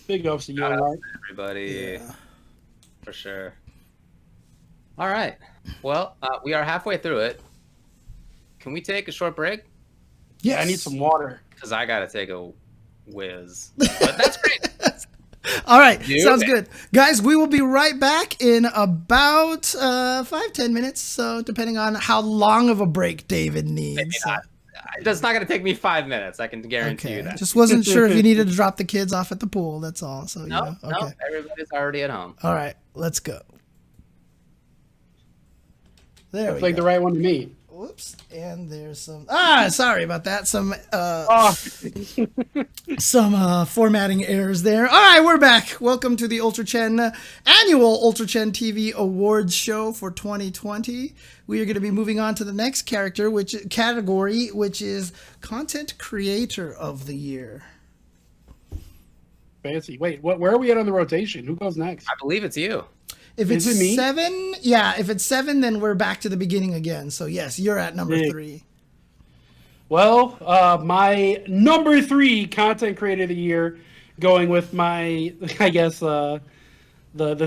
Big ups to you, everybody. Yeah. For sure. All right. Well, we are halfway through it. Can we take a short break? Yeah, I need some water. Because I got to take a whiz. But that's great. All right, sounds good. Guys, we will be right back in about 5-10 minutes, so depending on how long of a break David needs. Maybe not. It's not going to take me 5 minutes, I can guarantee you that. Just wasn't sure if you needed to drop the kids off at the pool, that's all. So No, everybody's already at home. All right, let's go. There Looks like the right one to me. Whoops, and there's some sorry about that, some formatting errors there. All right, we're back. Welcome to the UltraChen annual UltraChenTV awards show for 2020. We are going to be moving on to the next category, which is content creator of the year. Fancy. Wait, where are we at on the rotation? Who goes next? I believe it's you. If it's 7, if it's 7, then we're back to the beginning again. So yes, you're at number 3. Well, my number 3 content creator of the year, going with my, I guess, the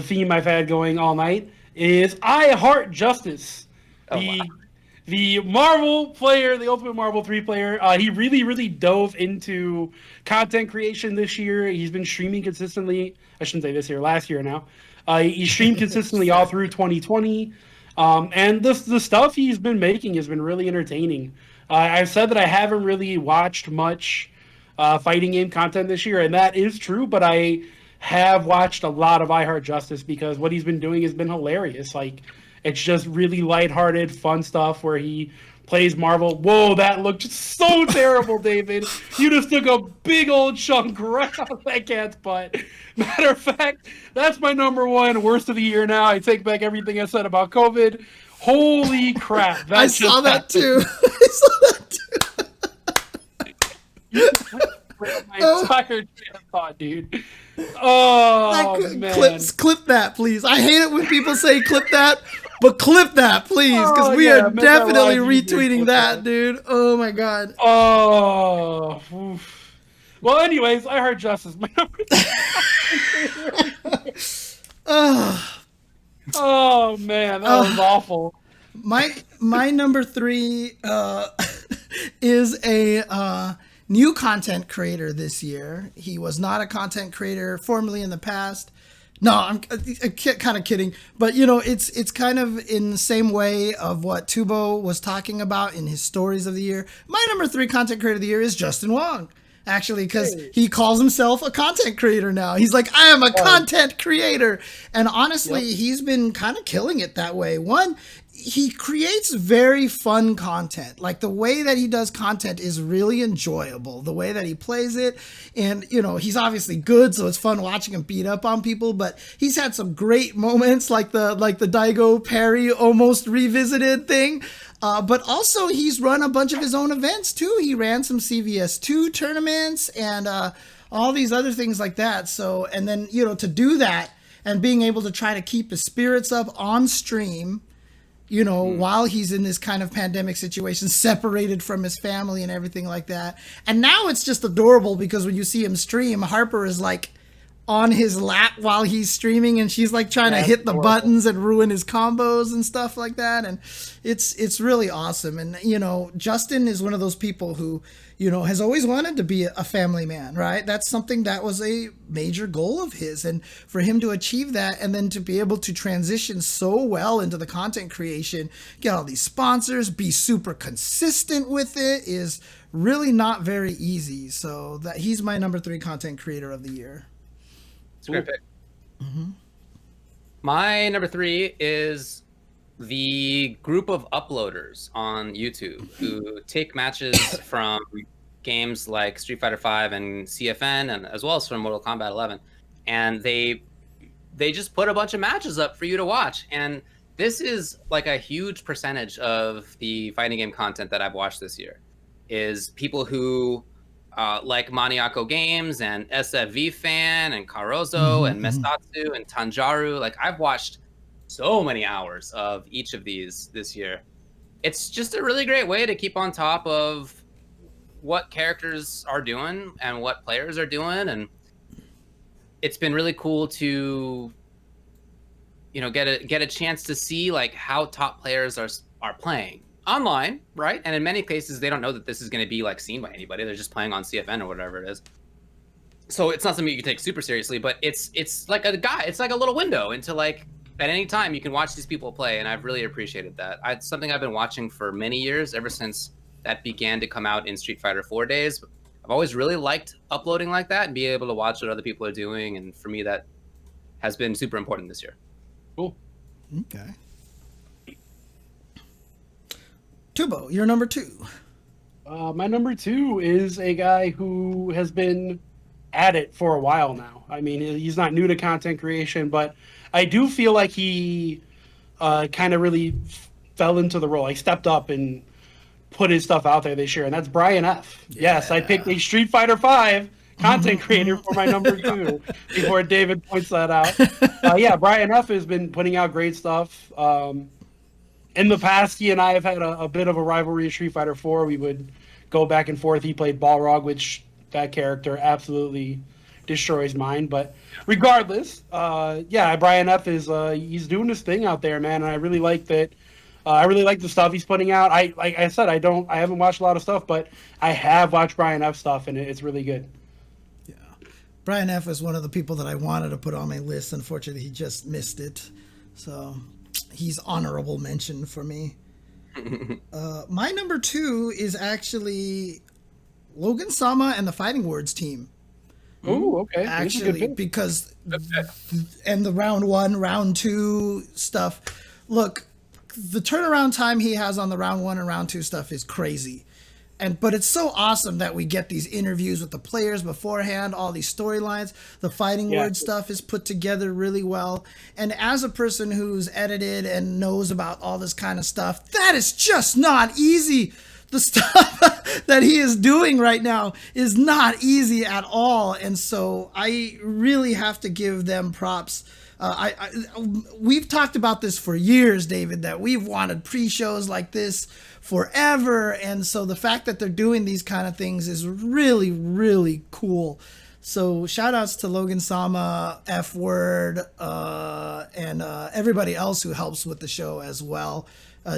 theme I've had going all night, is I Heart Justice. The Marvel player, the Ultimate Marvel 3 player. He really, really dove into content creation this year. He's been streaming consistently. I shouldn't say this year, last year now. He streamed consistently all through 2020. And the stuff he's been making has been really entertaining. I've said that I haven't really watched much fighting game content this year, and that is true, but I have watched a lot of I Heart Justice because what he's been doing has been hilarious. Like, It's just really lighthearted, fun stuff where he plays Marvel. Whoa, that looked so terrible, David. You just took a big old chunk right out of that cat's butt. Matter of fact, that's my number one worst of the year now. I take back everything I said about COVID. Holy crap. I saw that too. I saw that too. My entire train of thought, dude. Oh, man. Clip that, please. I hate it when people say clip that, but clip that, please, because we are definitely retweeting that, dude. Oh, my God. Oh. Oof. Well, anyways, I heard Justice. My number oh, man. That was awful. My number 3 is a new content creator this year. He was not a content creator formerly in the past. No, I'm kind of kidding, but it's kind of in the same way of what Tubo was talking about in his stories of the year. My number 3 content creator of the year is Justin Wong, actually, because he calls himself a content creator now. He's like, I am a content creator, and honestly, he's been kind of killing it that way. One, he creates very fun content. Like the way that he does content is really enjoyable. The way that he plays it, and he's obviously good, so it's fun watching him beat up on people. But he's had some great moments, like the Daigo Parry almost revisited thing. But also he's run a bunch of his own events too. He ran some CVS2 tournaments and all these other things like that. So, and then to do that and being able to try to keep his spirits up on stream, while he's in this kind of pandemic situation, separated from his family and everything like that. And now it's just adorable because when you see him stream, Harper is like on his lap while he's streaming, and she's like trying to hit the buttons and ruin his combos and stuff like that. And it's really awesome. And, Justin is one of those people who, has always wanted to be a family man, right? That's something that was a major goal of his. And for him to achieve that and then to be able to transition so well into the content creation, get all these sponsors, be super consistent with it is really not very easy. So that he's my number 3 content creator of the year. It's a great pick. Mm-hmm. My number 3 is the group of uploaders on YouTube who take matches from games like Street Fighter V and CFN, and as well as from Mortal Kombat 11, and they just put a bunch of matches up for you to watch. And this is like a huge percentage of the fighting game content that I've watched this year is people who like Maniaco Games and SFV Fan and Carozo and Mestatsu and Tanjaru. Like, I've watched so many hours of each of these this year. It's just a really great way to keep on top of what characters are doing and what players are doing. And it's been really cool to, get a chance to see like how top players are playing online, right? And in many cases, they don't know that this is going to be like seen by anybody. They're just playing on CFN or whatever it is. So it's not something you can take super seriously, but it's like it's like a little window into like, at any time you can watch these people play, and I've really appreciated that. It's something I've been watching for many years, ever since that began to come out in Street Fighter 4 days. I've always really liked uploading like that and be able to watch what other people are doing, and for me that has been super important this year. Cool. Okay. Tubo, you're number 2. My number 2 is a guy who has been at it for a while now. I mean, he's not new to content creation, but I do feel like he kind of really fell into the role. He stepped up and put his stuff out there this year, and that's Brian F. Yeah. Yes, I picked a Street Fighter V content creator for my number 2 before David points that out. Yeah, Brian F. has been putting out great stuff. In the past, he and I have had a bit of a rivalry in Street Fighter 4. We would go back and forth. He played Balrog, which that character absolutely destroys mine. But regardless, Brian F. is he's doing his thing out there, man, and I really like that. I really like the stuff he's putting out. Like I said, I haven't watched a lot of stuff, but I have watched Brian F. stuff, and it's really good. Yeah, Brian F. is one of the people that I wanted to put on my list. Unfortunately, he just missed it, so he's honorable mention for me. My number 2 is actually Logan Sama and the Fighting Words team. Oh, okay. Actually, because and the round 1, round 2 stuff. Look, the turnaround time he has on the round 1 and round 2 stuff is crazy. But it's so awesome that we get these interviews with the players beforehand, all these storylines. The fighting word stuff is put together really well. And as a person who's edited and knows about all this kind of stuff, that is just not easy. The stuff that he is doing right now is not easy at all. And so I really have to give them props. We've talked about this for years, David, that we've wanted pre-shows like this forever, and so the fact that they're doing these kind of things is really, really cool. So shout outs to Logan Sama, F Word, and everybody else who helps with the show as well.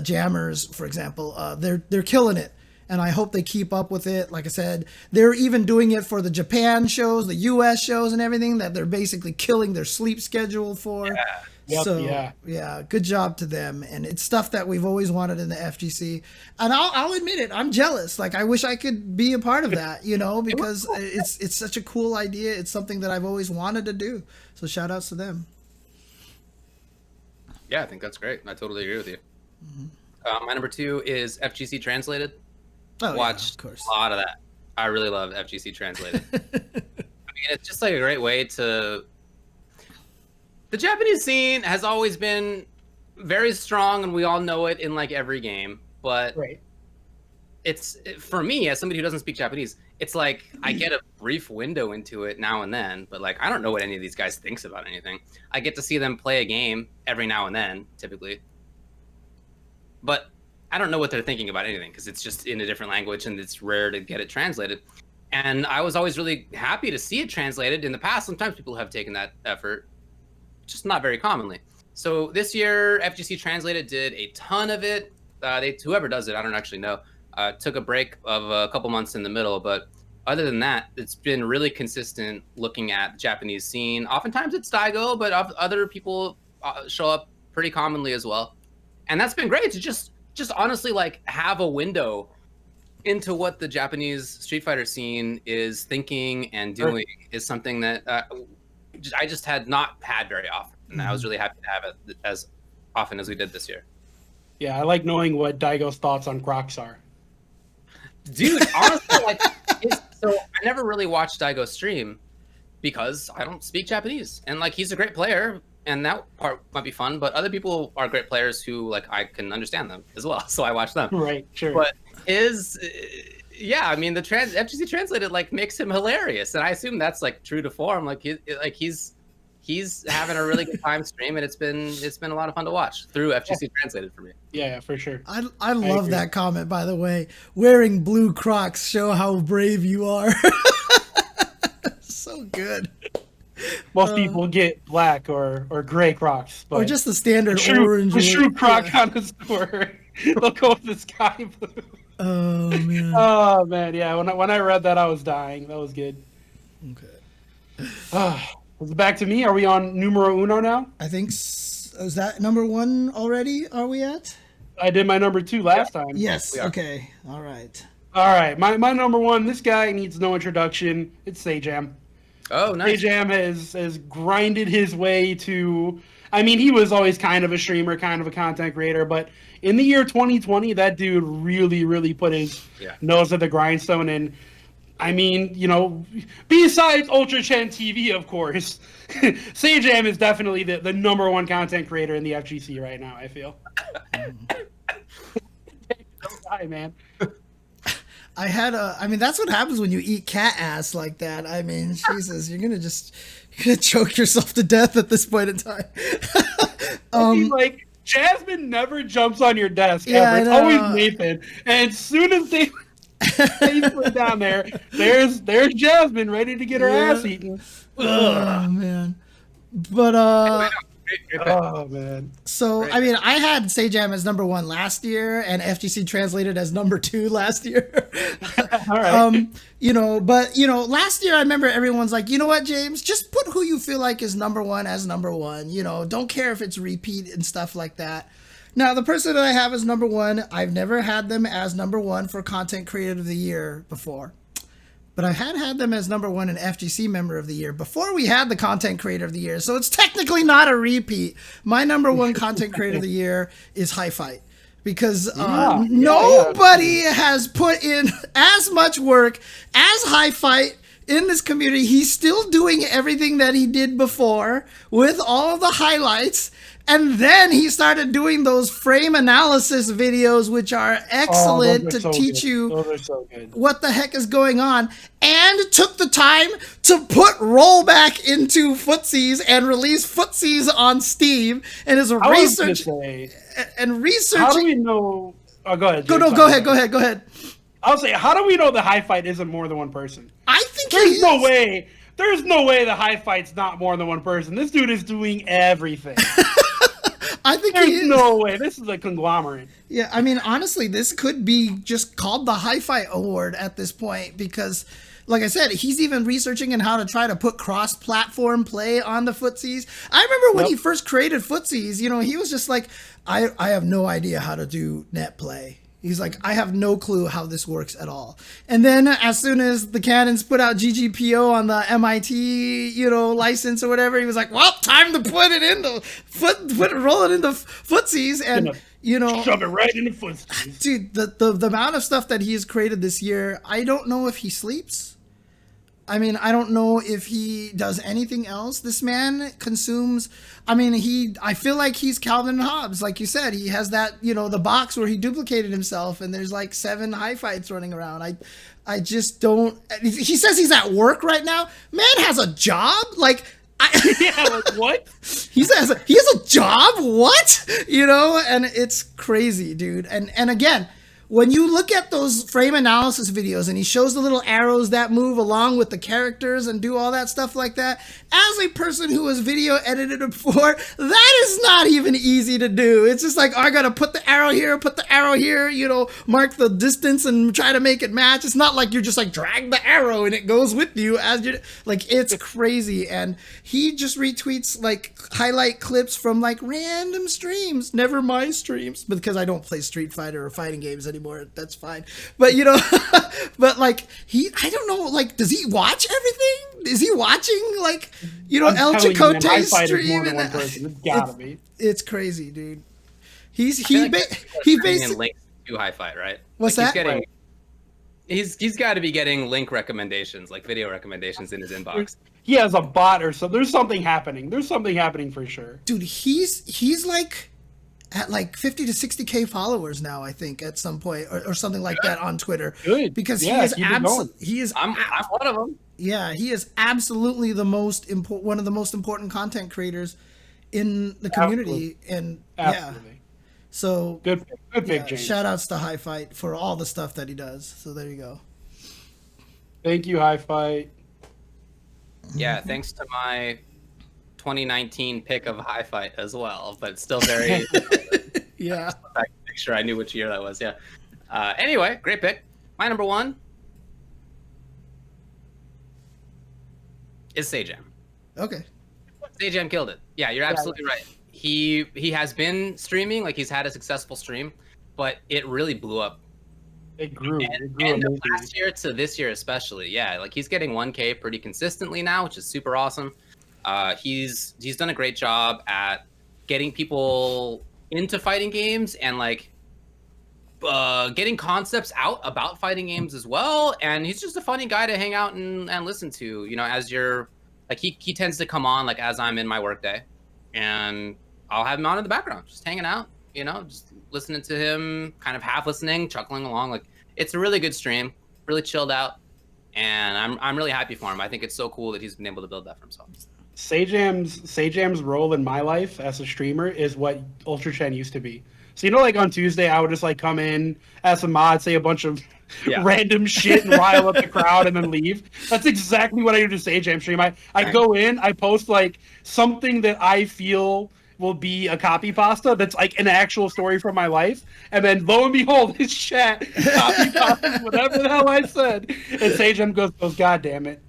Jammers, for example, they're killing it, and I hope they keep up with it. Like I said, they're even doing it for the Japan shows, the US shows, and everything that they're basically killing their sleep schedule for. Yeah, good job to them. And it's stuff that we've always wanted in the FGC. And I'll admit it, I'm jealous. Like, I wish I could be a part of that, because it's such a cool idea. It's something that I've always wanted to do. So shout outs to them. Yeah, I think that's great. I totally agree with you. My number 2 is FGC Translated. Watched a lot of that. I really love FGC Translated. I mean, it's just like a great way to... The Japanese scene has always been very strong, and we all know it in like every game. But it's, for me, as somebody who doesn't speak Japanese, it's like I get a brief window into it now and then. But like, I don't know what any of these guys thinks about anything. I get to see them play a game every now and then, typically. But I don't know what they're thinking about anything, because it's just in a different language, and it's rare to get it translated. And I was always really happy to see it translated. In the past, sometimes people have taken that effort, just not very commonly. So this year, FGC Translated did a ton of it. Whoever does it, I don't actually know, took a break of a couple months in the middle. But other than that, it's been really consistent looking at the Japanese scene. Oftentimes it's Daigo, but other people show up pretty commonly as well. And that's been great to just honestly like have a window into what the Japanese Street Fighter scene is thinking and doing is something that I just had not had very often, and I was really happy to have it as often as we did this year. Yeah, I like knowing what Daigo's thoughts on Crocs are. Dude, honestly, so I never really watched Daigo stream because I don't speak Japanese, and like he's a great player, and that part might be fun. But other people are great players who like I can understand them as well, so I watch them. Right, sure. But yeah, I mean the FGC Translated like makes him hilarious, and I assume that's like true to form. Like he's having a really good time stream, and it's been a lot of fun to watch through FGC Translated for me. Yeah, for sure. I love that comment, by the way. Wearing blue Crocs show how brave you are. So good. Most people get black or gray Crocs, but or just the standard orange. The true Croc connoisseur, they'll go with the sky blue. Oh man. Oh man, yeah. When I read that, I was dying. That was good. Okay. Is it back to me? Are we on numero uno now? I think is that number 1 already? Are we at? I did my number 2 last time. Yes. Okay. All right. All right. My number 1. This guy needs no introduction. It's Sajam. Oh, nice. Sajam has grinded his way to. I mean, he was always kind of a streamer, kind of a content creator, but in the year 2020, that dude really, really put his nose at the grindstone. And I mean, besides UltraChenTV, of course, Sajam is definitely the number 1 content creator in the FGC right now, I feel. Don't die, man. I mean, that's what happens when you eat cat ass like that. I mean, Jesus, you're gonna choke yourself to death at this point in time. Like, Jasmine never jumps on your desk ever. It's always Nathan. And as soon as they put down there's Jasmine ready to get her ass eaten. Oh man. But oh man. So I mean, I had Sajam as number 1 last year, and FGC Translated as number 2 last year. All right. But last year I remember everyone's like, you know what, James, just put who you feel like is number 1 as number 1. Don't care if it's repeat and stuff like that. Now, the person that I have as number 1, I've never had them as number 1 for Content Creator of the Year before. but I had them as #1 in FGC Member of the Year before we had the Content Creator of the Year. So it's technically not a repeat. My #1 Content Creator of the Year is High Fight. Because nobody has put in as much work as High Fight in this community. He's still doing everything that he did before with all of the highlights. And then he started doing those frame analysis videos, which are excellent to teach you what the heck is going on. And took the time to put rollback into footsies and release footsies on Steam. And is researching. How do we know? Oh, go ahead. Go ahead. I'll say, how do we know the High Fight isn't more than one person? I think there's no way. There's no way the High Fight's not more than one person. This dude is doing everything. I think there's no way. This is a conglomerate. Yeah, I mean, honestly, this could be just called the High Fight Award at this point because, like I said, he's even researching on how to try to put cross-platform play on the footsies. I remember when he first created footsies, you know, he was just like, I have no idea how to do net play. He's like, I have no clue how this works at all. And then as soon as the Cannons put out GGPO on the MIT, you know, license or whatever, he was like, well, time to put it into roll it into footsies and, you know, shove it right into footsies. Dude, the amount of stuff that he has created this year, I don't know if he sleeps. I mean, I don't know if he does anything else. This man consumes, I mean, I feel like he's Calvin and Hobbes. Like you said, he has that, you know, the box where he duplicated himself and there's like 7 High Fights running around. I just don't, he says he's at work right now. Man has a job? Like, like what? He says he has a job? What? You know, and it's crazy, dude. And again, when you look at those frame analysis videos and he shows the little arrows that move along with the characters and do all that stuff like that, as a person who has video edited before, that is not even easy to do. It's just like, oh, I gotta put the arrow here, you know, mark the distance and try to make it match. It's not like you're just like drag the arrow and it goes with you as you like, it's crazy. And he just retweets like highlight clips from like random streams, never my streams, because I don't play Street Fighter or fighting games anymore. That's fine. But you know, but like I don't know, like, does he watch everything? Is he watching like, you know, UltraChenTV stream? It's gotta be. It's crazy, dude. He basically links to High Fight, right? What's like that? He's got to be getting link recommendations, like video recommendations in his inbox. He has a bot or something. There's something happening. There's something happening for sure. Dude, he's like at like 50 to 60K followers now, I think, at some point, or something like that on Twitter. Good. Because I'm one of them. Yeah, he is absolutely one of the most important content creators in the community. Absolutely. And absolutely. Yeah. So good pick, James. Shout outs to High Fight for all the stuff that he does. So there you go. Thank you, High Fight. Yeah, thanks to my 2019 pick of High Fight as well, but still very yeah. Make sure I knew which year that was. Yeah. Anyway, great pick. My #1 is Sajam. Okay. Sajam killed it. Yeah, you're absolutely right. He has been streaming, like he's had a successful stream, but it really blew up. It grew. And last year to this year especially. Yeah, like he's getting 1K pretty consistently now, which is super awesome. He's done a great job at getting people into fighting games and like getting concepts out about fighting games as well. And he's just a funny guy to hang out and listen to, you know, as you're like, he tends to come on like as I'm in my workday, and I'll have him on in the background, just hanging out, you know, just listening to him, kind of half listening, chuckling along. Like, it's a really good stream, really chilled out, and I'm really happy for him. I think it's so cool that he's been able to build that for himself. Sajam's role in my life as a streamer is what UltraChen used to be. So, you know, like on Tuesday, I would just like come in as a mod, say a bunch of random shit and rile up the crowd and then leave. That's exactly what I do to Sajam stream. I go in, I post like something that I feel will be a copy pasta that's like an actual story from my life, and then lo and behold, his chat copy pasta whatever the hell I said, and Sajam goes, God damn it.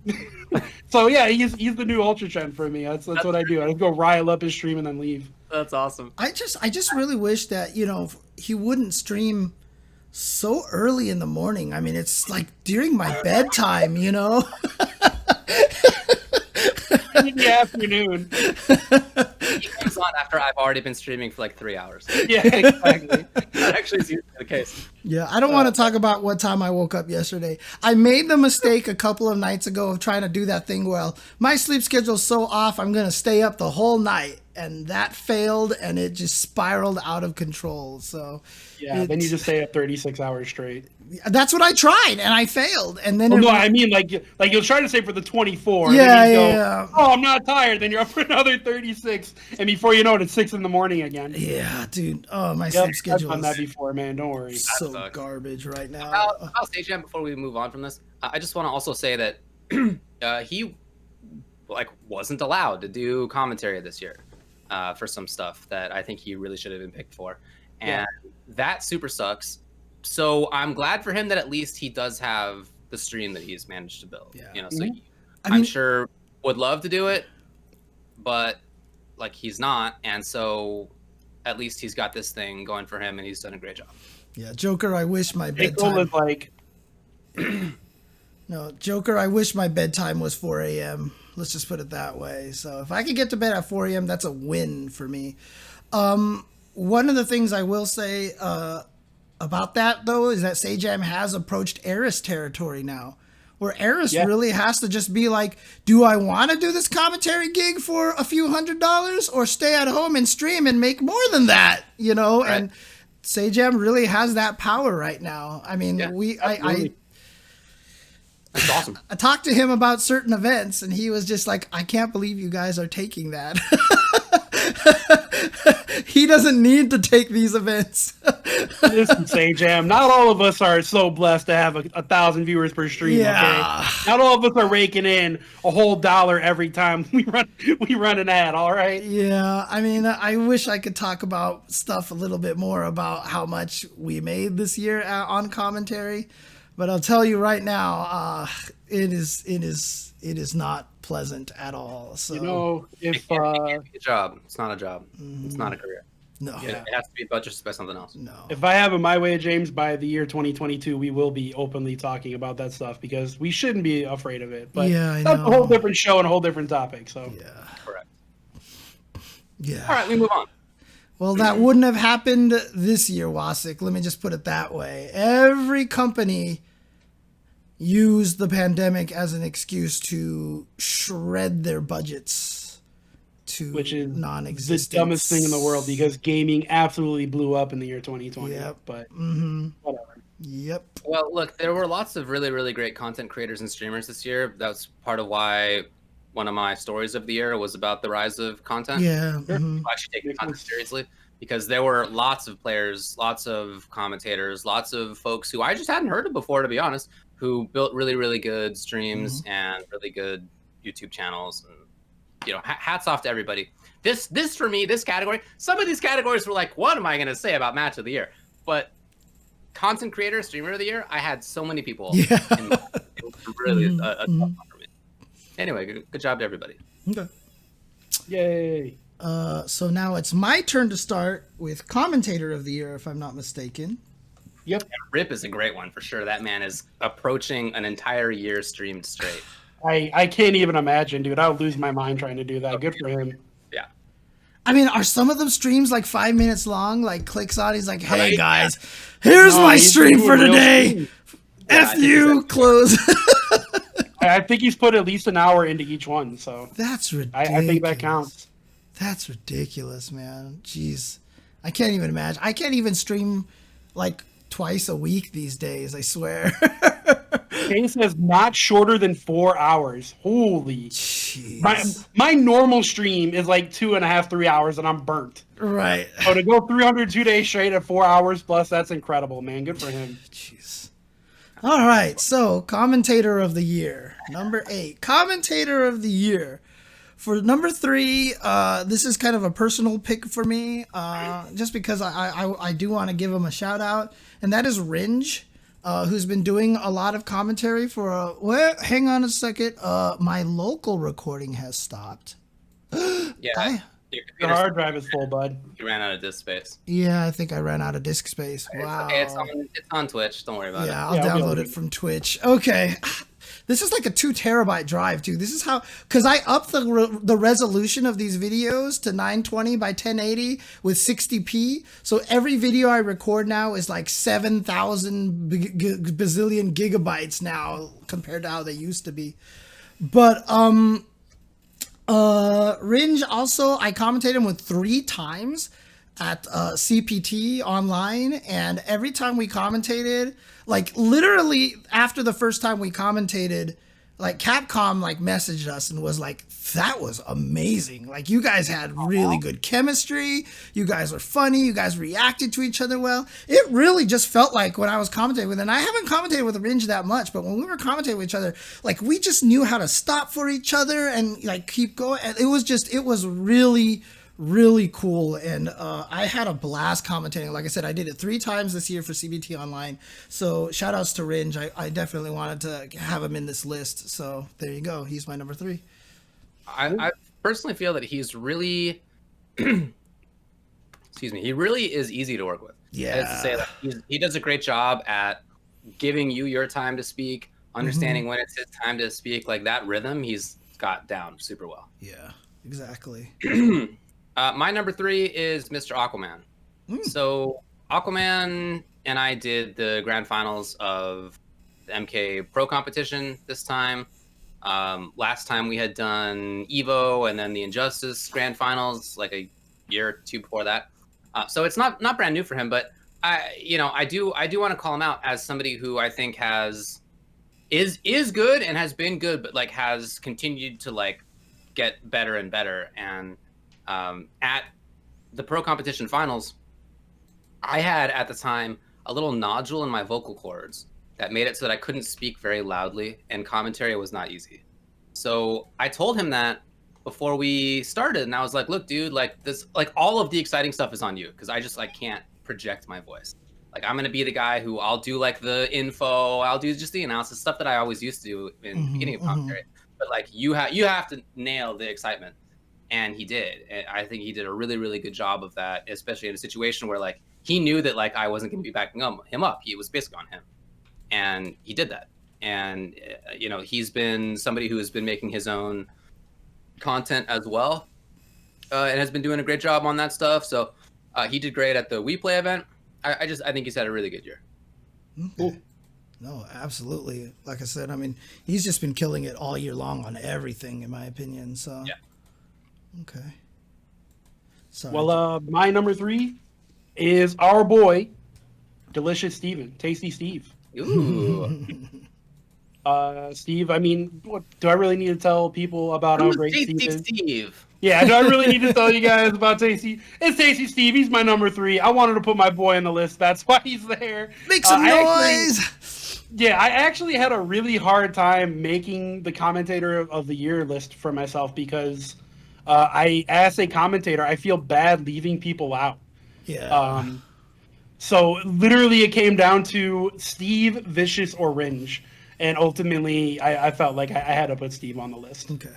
So yeah, he's the new UltraChen for me. That's what I do. I just go rile up his stream and then leave. That's awesome. I just really wish that, you know, he wouldn't stream so early in the morning. I mean, it's like during my bedtime, you know? In the afternoon. He comes on after I've already been streaming for like 3 hours. Yeah, exactly. That actually seems to be the case. Yeah, I don't want to talk about what time I woke up yesterday. I made the mistake a couple of nights ago of trying to do that thing where my sleep schedule's so off, I'm going to stay up the whole night. And that failed, and it just spiraled out of control. So yeah, then you just stay up 36 hours straight. That's what I tried, and I failed. And then no, I mean like you'll try to stay for the 24. Yeah, and then you yeah. go, oh, I'm not tired. Then you're up for another 36, and before you know it, it's 6 in the morning again. Yeah, dude. Oh, my sleep schedule. I've done that before, man. Don't worry. So garbage right now. About Stage Jam, before we move on from this, I just want to also say that he wasn't allowed to do commentary this year for some stuff that I think he really should have been picked for, and that super sucks. So I'm glad for him that at least he does have the stream that he's managed to build. Yeah. You know, so I'm sure would love to do it, but like he's not, and so at least he's got this thing going for him, and he's done a great job. Yeah, Joker, I wish my bedtime was like No, Joker, I wish my bedtime was 4 a.m. Let's just put it that way. So if I could get to bed at 4 a.m., that's a win for me. One of the things I will say about that, though, is that Sajam has approached Eris territory now, where Eris really has to just be like, do I want to do this commentary gig for a few $100s or stay at home and stream and make more than that, you know? Right. And Sajam really has that power right now. I mean, that's awesome. I talked to him about certain events, and he was just like, I can't believe you guys are taking that. He doesn't need to take these events. Listen, Sajam, not all of us are so blessed to have 1,000 viewers per stream. Yeah. Okay? Not all of us are raking in a whole $1 every time we run an ad. All right. Yeah, I mean, I wish I could talk about stuff a little bit more about how much we made this year on commentary, but I'll tell you right now, it is not pleasant at all. So you know, if it can't be a job, it's not a job. It's not a career. No, it has to be just by something else. No. If I have it my way, James, by the year 2022, we will be openly talking about that stuff because we shouldn't be afraid of it. But that's a whole different show and a whole different topic. So Correct. Yeah. All right, we move on. Well, that wouldn't have happened this year, Wasik. Let me just put it that way. Every company used the pandemic as an excuse to shred their budgets to which is non-existence. The dumbest thing in the world because gaming absolutely blew up in the year 2020. Yep. But whatever. Yep. Well, look, there were lots of really, really great content creators and streamers this year. That's part of why one of my stories of the year was about the rise of content. Yeah. Actually taking content seriously, because there were lots of players, lots of commentators, lots of folks who I just hadn't heard of before, to be honest, who built really, really good streams and really good YouTube channels. And, you know, hats off to everybody. This for me, this category, some of these categories were like, what am I going to say about match of the year? But content creator, streamer of the year, I had so many people. Yeah. It was really a tough one for me. Anyway, good job to everybody. Okay. Yay. So now it's my turn to start with commentator of the year, if I'm not mistaken. Yep. And Rip is a great one for sure. That man is approaching an entire year streamed straight. I can't even imagine, dude. I would lose my mind trying to do that. Good for him. Yeah. I mean, are some of them streams like 5 minutes long? Like clicks on, he's like, "Hey guys, here's my stream for today. F you, close." I think he's put at least an hour into each one, so that's ridiculous. I think that counts. That's ridiculous, man. Jeez, I can't even imagine. I can't even stream like twice a week these days. I swear. Kane says not shorter than 4 hours. Holy. Jeez. My normal stream is like 2.5, 3 hours, and I'm burnt. Right. So to go 302 days straight at 4 hours plus, that's incredible, man. Good for him. Jeez. All right. So, commentator of the year, number 8. Commentator of the year. For number 3, this is kind of a personal pick for me, just because I do want to give him a shout out, and that is Ringe. Who's been doing a lot of commentary for hang on a second. My local recording has stopped. Yeah. Your hard drive is full, bud. You ran out of disk space. Yeah, I think I ran out of disk space. Wow. It's okay. It's on Twitch. Don't worry about it. Yeah, I'll download it from Twitch. Okay. This is like a 2 terabyte drive too. This is how, because I upped the resolution of these videos to 920 by 1080 with 60p. So every video I record now is like 7,000 bazillion gigabytes now compared to how they used to be. But Ringe also, I commentated him with 3 times at CPT online, and every time we commentated, like literally after the first time we commentated, like Capcom like messaged us and was like, that was amazing. Like you guys had really good chemistry. You guys were funny. You guys reacted to each other well. It really just felt like when I was commentating with, and I haven't commentated with Ringe that much, but when we were commentating with each other, like we just knew how to stop for each other and like keep going. And it was really cool, and I had a blast commentating. Like I said, I did it 3 times this year for CBT Online, so shout outs to Ringe. I definitely wanted to have him in this list, so there you go. He's my number 3. I personally feel that he's really excuse me, he really is easy to work with. Yeah, that is to say that he does a great job at giving you your time to speak, understanding when it's his time to speak. Like that rhythm he's got down super well. Yeah, exactly. My number 3 is Mr. Aquaman. So Aquaman and I did the grand finals of the MK Pro competition this time. Last time we had done Evo and then the Injustice grand finals like a year or 2 before that. So it's not brand new for him, but I do want to call him out as somebody who I think is good and has been good, but like has continued to like get better and better. And at the pro competition finals, I had at the time a little nodule in my vocal cords that made it so that I couldn't speak very loudly, and commentary was not easy. So I told him that before we started, and I was like, look, dude, like this, like all of the exciting stuff is on you, because I just like can't project my voice. Like I'm gonna be the guy who I'll do like the info, I'll do just the analysis, stuff that I always used to do in the beginning of commentary. But like you have to nail the excitement. And he did. And I think he did a really, really good job of that, especially in a situation where like he knew that like I wasn't going to be backing him up. He was basically on him, and he did that. And he's been somebody who has been making his own content as well, and has been doing a great job on that stuff. So he did great at the We Play event. I think he's had a really good year. Okay. Cool. No, absolutely. Like I said, I mean, he's just been killing it all year long on everything, in my opinion. So yeah. Okay. Sorry. Well, my number 3 is our boy, Delicious Steven, Tasty Steve. Ooh. Steve, I mean, what do I really need to tell people about how great Steve is? Steve. Yeah, do I really need to tell you guys about Tasty? It's Tasty Steve. He's my number 3. I wanted to put my boy on the list. That's why he's there. Make some noise. I actually had a really hard time making the Commentator of the Year list for myself because as a commentator, I feel bad leaving people out. Yeah. So literally it came down to Steve, Vicious, or Ringe. And ultimately, I felt like I had to put Steve on the list. Okay.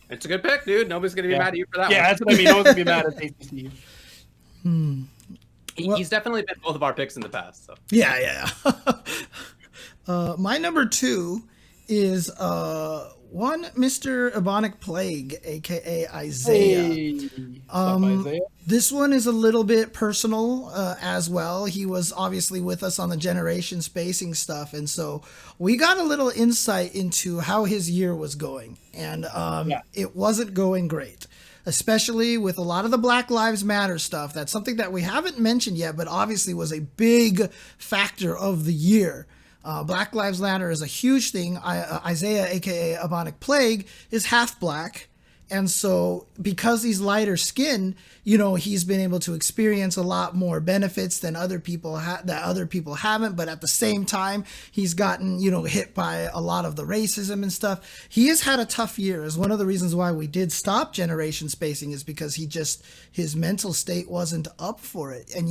It's a good pick, dude. Nobody's going to be mad at you for that one. Yeah, that's what I mean. No one's going to be mad at Tasty Steve. He's definitely been both of our picks in the past. So. Yeah. My number 2 is one Mr. Ebonic Plague, aka Isaiah. Isaiah. This one is a little bit personal as well. He was obviously with us on the generation spacing stuff, and so we got a little insight into how his year was going, and it wasn't going great, especially with a lot of the Black Lives Matter stuff. That's something that we haven't mentioned yet, but obviously was a big factor of the year. Black Lives Matter is a huge thing. Isaiah, aka Ebonic Plague, is half black. And so because he's lighter skinned, he's been able to experience a lot more benefits than other people haven't. But at the same time, he's gotten, hit by a lot of the racism and stuff. He has had a tough year. Is one of the reasons why we did stop generation spacing, is because his mental state wasn't up for it. And,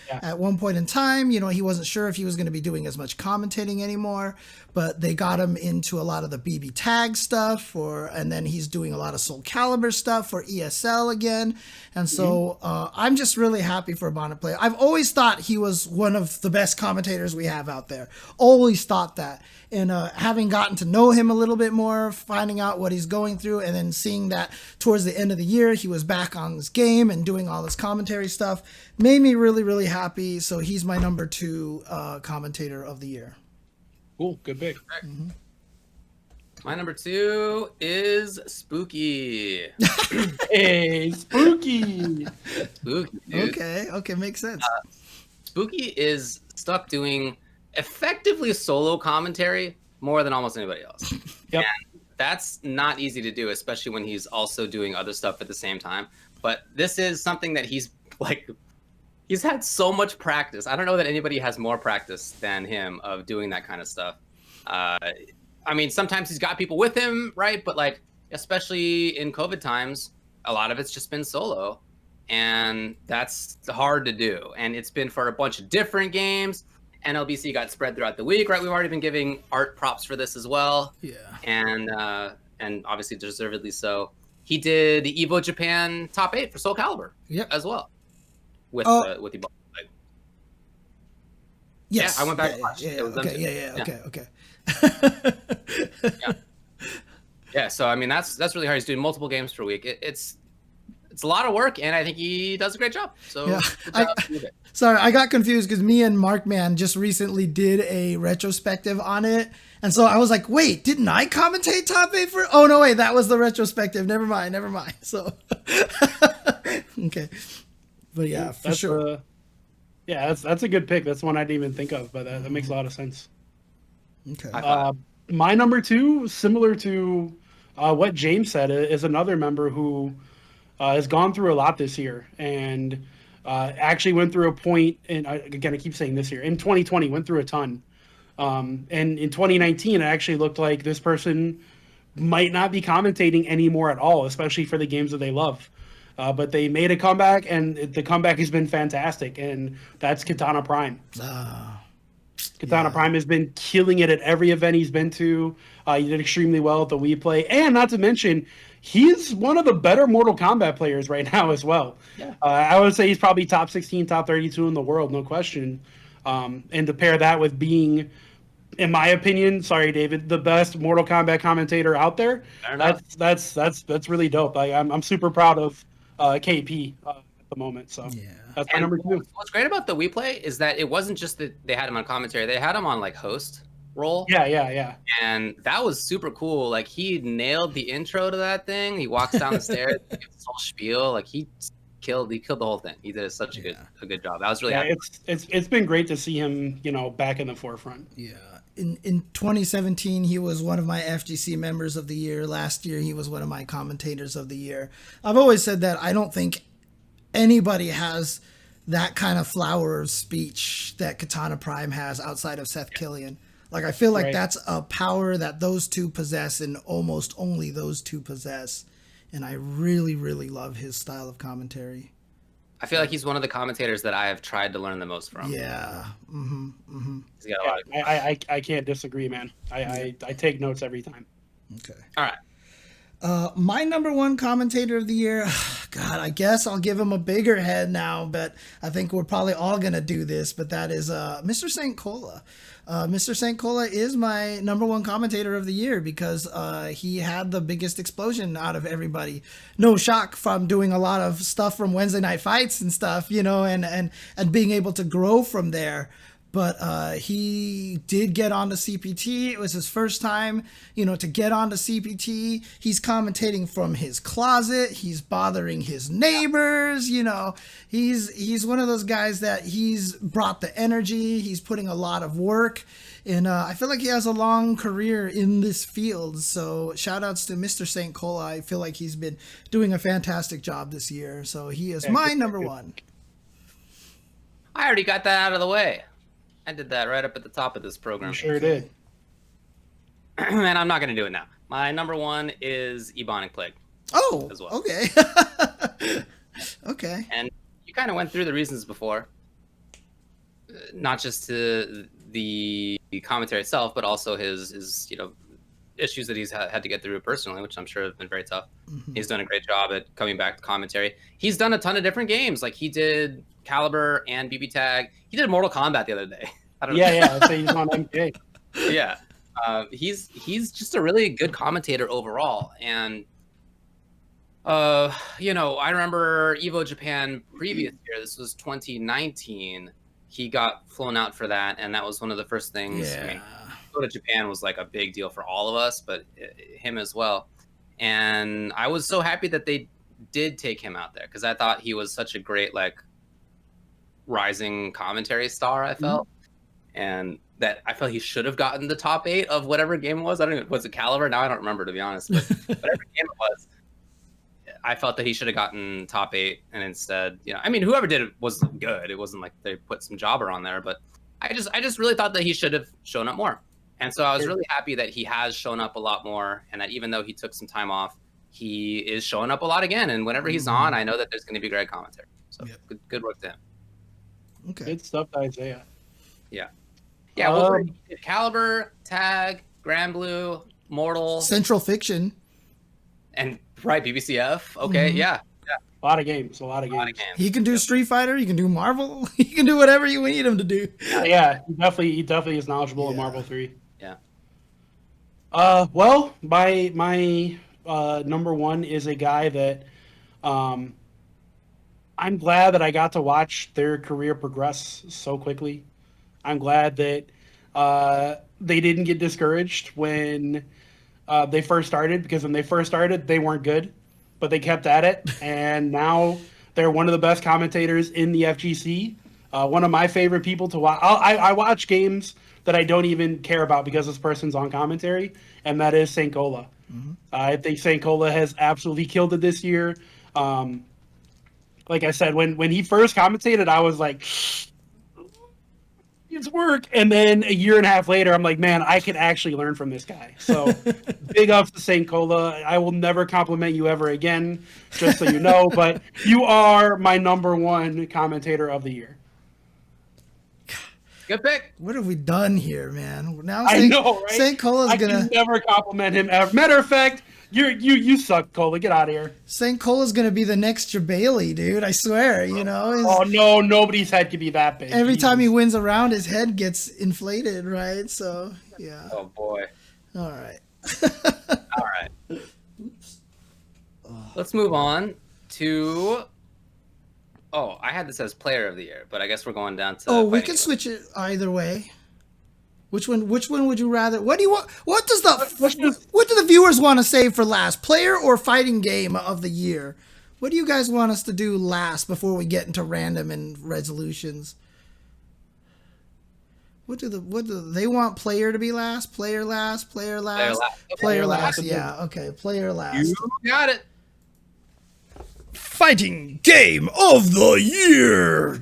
at one point in time, he wasn't sure if he was going to be doing as much commentating anymore, but they got him into a lot of the BB tag stuff and then he's doing a lot of of Soul Calibur stuff for ESL again. And so I'm just really happy for Ebonic Plague. I've always thought he was one of the best commentators we have out there. Always thought that. And having gotten to know him a little bit more, finding out what he's going through, and then seeing that towards the end of the year, he was back on this game and doing all this commentary stuff, made me really, really happy. So he's my number 2 commentator of the year. Cool. Good pick. Mm-hmm. My number 2 is Spooky. Hey, Spooky. Spooky, dude. Okay, makes sense. Spooky is stuck doing effectively solo commentary more than almost anybody else. Yep. And that's not easy to do, especially when he's also doing other stuff at the same time. But this is something that he's had so much practice. I don't know that anybody has more practice than him of doing that kind of stuff. I mean, sometimes he's got people with him, right? But like, especially in COVID times, a lot of it's just been solo, and that's hard to do. And it's been for a bunch of different games. NLBC got spread throughout the week, right? We've already been giving Art props for this as well. Yeah. And obviously deservedly so. He did the Evo Japan top 8 for Soul Calibur as well. With the Yes. Yeah, I went back and watched. Okay. Yeah, so I mean that's really hard. He's doing multiple games per week. It's a lot of work, and I think he does a great job. So yeah. Sorry, I got confused because me and Markman just recently did a retrospective on it, and so I was like, wait, didn't I commentate top 8 for? Oh no, wait, that was the retrospective. Never mind. So okay, but yeah, for sure. Yeah, that's a good pick. That's one I didn't even think of, but that makes a lot of sense. Okay. My number 2, similar to what James said, is another member who has gone through a lot this year, and actually went through a point, and again, I keep saying this year, in 2020, went through a ton. And in 2019, it actually looked like this person might not be commentating anymore at all, especially for the games that they love. But they made a comeback, and the comeback has been fantastic, and that's Katana Prime. Katana Prime has been killing it at every event he's been to. He did extremely well at the Wii Play, and not to mention, he's one of the better Mortal Kombat players right now as well. Yeah. I would say he's probably top 16, top 32 in the world, no question. And to pair that with being, in my opinion, sorry, David, the best Mortal Kombat commentator out there, that's really dope. I'm super proud of KP at the moment. So that's my number 2. What's great about the Wii Play is that it wasn't just that they had him on commentary; they had him on like host role. Yeah. And that was super cool. Like he nailed the intro to that thing. He walks down the stairs, gives his whole spiel. Like he killed the whole thing. He did such a good job. I was really happy. It's been great to see him, back in the forefront. Yeah. In 2017, he was one of my FGC members of the year. Last year, he was one of my commentators of the year. I've always said that I don't think anybody has that kind of flower of speech that Katana Prime has outside of Seth Killian. Like, I feel like that's a power that those two possess and almost only those two possess. And I really, really love his style of commentary. I feel like he's one of the commentators that I have tried to learn the most from. Yeah. He's got a lot of I can't disagree, man. I take notes every time. Okay. All right. My number 1 commentator of the year, God, I guess I'll give him a bigger head now, but I think we're probably all going to do this, but that is Mr. St. Cola. Mr. St. Cola is my number 1 commentator of the year because he had the biggest explosion out of everybody. No shock from doing a lot of stuff from Wednesday Night Fights and stuff, and being able to grow from there. But he did get onto CPT. It was his first time, to get onto CPT. He's commentating from his closet. He's bothering his neighbors. He's one of those guys that he's brought the energy. He's putting a lot of work. And I feel like he has a long career in this field. So shout outs to Mr. St. Cola. I feel like he's been doing a fantastic job this year. So he is my number 1. I already got that out of the way. I did that right up at the top of this program. You sure did. And I'm not going to do it now. My number 1 is Ebonic Plague. Oh, as well. Okay. Okay. And you kind of went through the reasons before. Not just to the commentary itself, but also his issues that he's had to get through personally, which I'm sure have been very tough. He's done a great job at coming back to commentary. He's done a ton of different games. Like he did Caliber and BB Tag. He did Mortal Kombat the other day. I don't know. Yeah. So he's on MK. Yeah. He's just a really good commentator overall. And, you know, I remember Evo Japan previous year, this was 2019. He got flown out for that. And that was one of the first things. Yeah. I mean, go to Japan was like a big deal for all of us, but him as well. And I was so happy that they did take him out there because I thought he was such a great, like, rising commentary star, I felt. And that I felt he should have gotten the top 8 of whatever game it was. I don't know, was it Caliber? Now I don't remember, to be honest. But whatever game it was, I felt that he should have gotten top 8. And instead, you know, I mean, whoever did it was good. It wasn't like they put some jobber on there. But I just really thought that he should have shown up more. And so I was really happy that he has shown up a lot more. And that even though he took some time off, he is showing up a lot again. And whenever he's on, I know that there's going to be great commentary. So good work to him. Okay. Good stuff to Isaiah. Yeah. Yeah, well, Caliber, Tag, Grand Blue, Mortal, Central Fiction, and BBCF. Okay, yeah. A lot of games. He can do Street Fighter. He can do Marvel. He can do whatever you need him to do. Yeah, he definitely is knowledgeable in Marvel 3. Yeah. Well, my number one is a guy that I'm glad that I got to watch their career progress so quickly. I'm glad that they didn't get discouraged when they first started, because when they first started, they weren't good, but they kept at it. And now they're one of the best commentators in the FGC. One of my favorite people to watch. I watch games that I don't even care about because this person's on commentary, and that is St. Cola. I think St. Cola has absolutely killed it this year. Like I said, when he first commentated, I was like, it's work. And then a year and a half later, I'm like, man, I can actually learn from this guy. So big ups to St. Cola. I will never compliment you ever again, just so you know, but you are my number one commentator of the year. Good pick. What have we done here, man? Now I know, right? St. Cola's I can never compliment him ever. Matter of fact, you suck, Cola. Get out of here. St. Cola's gonna be the next Jabali, dude. I swear. You know. Oh no, nobody's head could be that big. Every time he wins a round, his head gets inflated, right? So yeah. Oh boy. All right. All right. Let's move on to. Oh, I had this as Player of the Year, but I guess we're going down to. Oh, we can switch it either way. Which one would you rather? What do you want? What do the viewers want to save for last? Player or fighting game of the year? What do you guys want us to do last before we get into random and resolutions? What do they want? Player to be last? Player last? Player last? Player last. Yeah. Okay. Player last. You got it. Fighting game of the year.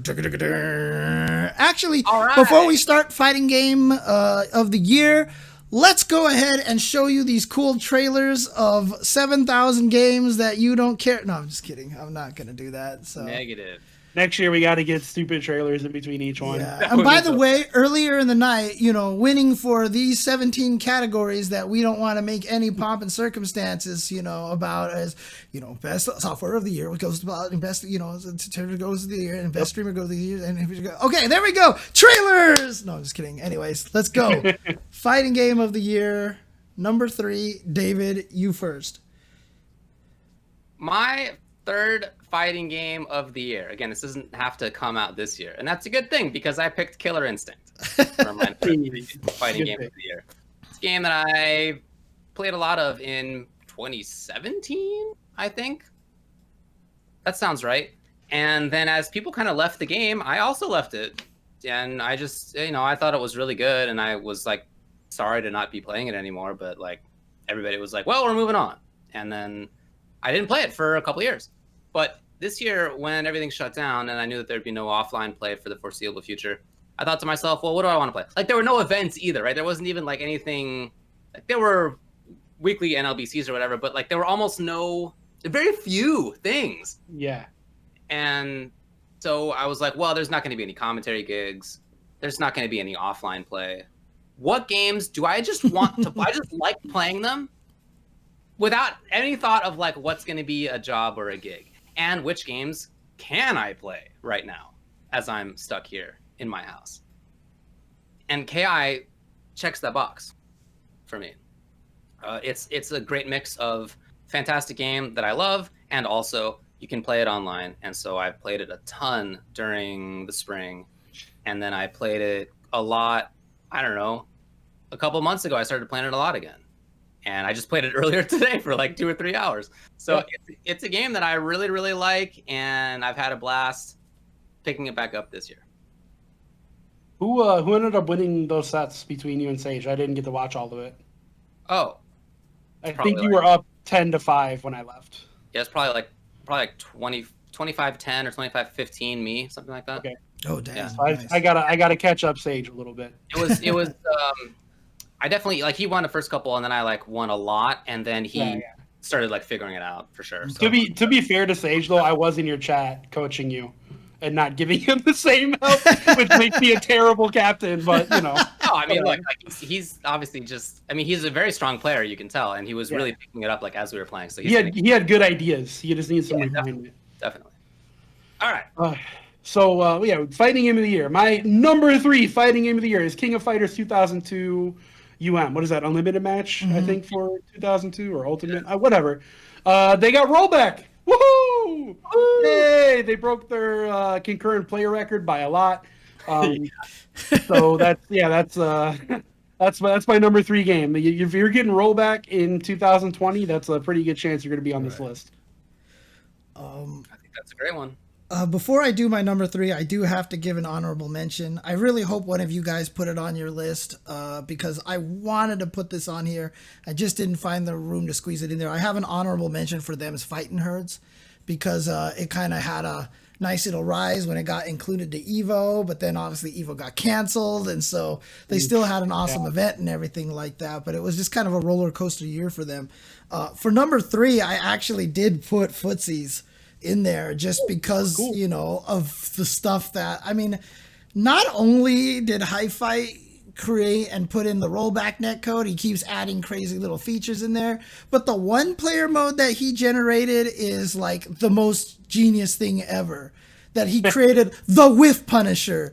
Actually, before we start fighting game of the year, let's go ahead and show you these cool trailers of 7,000 games that you don't care. No, I'm just kidding. I'm not going to do that. So Negative. Next year, we got to get stupid trailers in between each one. Yeah. And by the way, earlier in the night, winning for these 17 categories that we don't want to make any pomp and circumstances, about as, best software of the year, which goes about best, goes of the year, and best streamer goes of the year. And okay, there we go. Trailers. No, I'm just kidding. Anyways, let's go. Fighting game of the year, number 3. David, you first. My third fighting game of the year. Again, this doesn't have to come out this year, and that's a good thing because I picked Killer Instinct for my fighting game of the year. It's a game that I played a lot of in 2017, I think. That sounds right. And then as people kind of left the game, I also left it, and I just, I thought it was really good, and I was like, sorry to not be playing it anymore, but like everybody was like, well, we're moving on, and then I didn't play it for a couple years. But this year, when everything shut down and I knew that there'd be no offline play for the foreseeable future, I thought to myself, well, what do I want to play? Like, there were no events either, right? There wasn't even like anything, like there were weekly NLBCs or whatever, but like there were almost very few things. Yeah. And so I was like, well, there's not going to be any commentary gigs. There's not going to be any offline play. what games do I just want to I just like playing them without any thought of like what's going to be a job or a gig, and which games can I play right now as I'm stuck here in my house. And KI checks that box for me. It's a great mix of fantastic game that I love, and also you can play it online. And so I played it a ton during the spring, and then I played it a lot, I don't know, a couple months ago I started playing it a lot again. And I just played it earlier today for like 2 or 3 hours. So it's a game that I really, really like, and I've had a blast picking it back up this year. Who ended up winning those sets between you and Sage? I didn't get to watch all of it. Oh, I think you were up 10-5 when I left. Yeah, it's probably like 25-10 or 25-15 me, something like that. Okay. Oh damn! Yeah, so nice. I gotta catch up Sage a little bit. It was. I definitely like he won the first couple, and then I like won a lot, and then he started like figuring it out for sure. So. To be fair to Sage though, I was in your chat coaching you and not giving him the same help, which makes me a terrible captain. But you know, no, I mean, look, like, he's obviously just. I mean, he's a very strong player, you can tell, and he was really picking it up like as we were playing. So he had good ideas. He just needs some refinement. Definitely. All right. So fighting game of the year. My number 3 fighting game of the year is King of Fighters 2002 UM. What is that? Unlimited match, I think, for 2002 or Ultimate, whatever. They got rollback. Woohoo! Yay! They broke their concurrent player record by a lot. So that's my number 3 game. If you're getting rollback in 2020, that's a pretty good chance you're going to be on this list. I think that's a great one. Before I do my number 3, I do have to give an honorable mention. I really hope one of you guys put it on your list because I wanted to put this on here. I just didn't find the room to squeeze it in there. I have an honorable mention for them as Fightin' Herds because it kind of had a nice little rise when it got included to EVO, but then obviously EVO got canceled, and so they still had an awesome event and everything like that, but it was just kind of a roller coaster year for them. For number 3, I actually did put Footsies in there just because, you know, of the stuff that, I mean, not only did Hi-Fi create and put in the rollback netcode, he keeps adding crazy little features in there, but the one player mode that he generated is like the most genius thing ever. That he created the Whiff Punisher,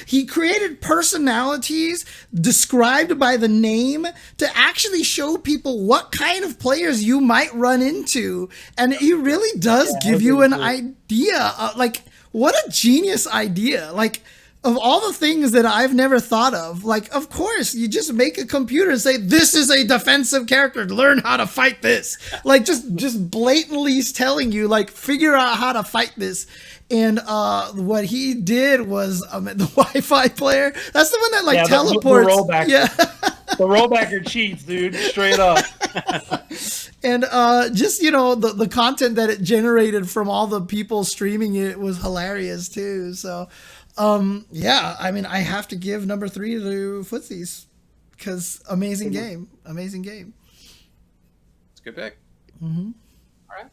he created personalities described by the name to actually show people what kind of players you might run into, and he really does give you an idea. Like, what a genius idea! Like, of all the things that I've never thought of, like, of course, you just make a computer and say, this is a defensive character, learn how to fight this. Like, just blatantly telling you, like, figure out how to fight this. And what he did was, the Wi-Fi player, that's the one that, like, teleports. The rollback. Yeah. The rollbacker cheats, dude, straight up. And just, you know, the content that it generated from all the people streaming it was hilarious, too, so... I mean, I have to give number 3 to Footsies because amazing game. It's a good pick. Mm-hmm. All right.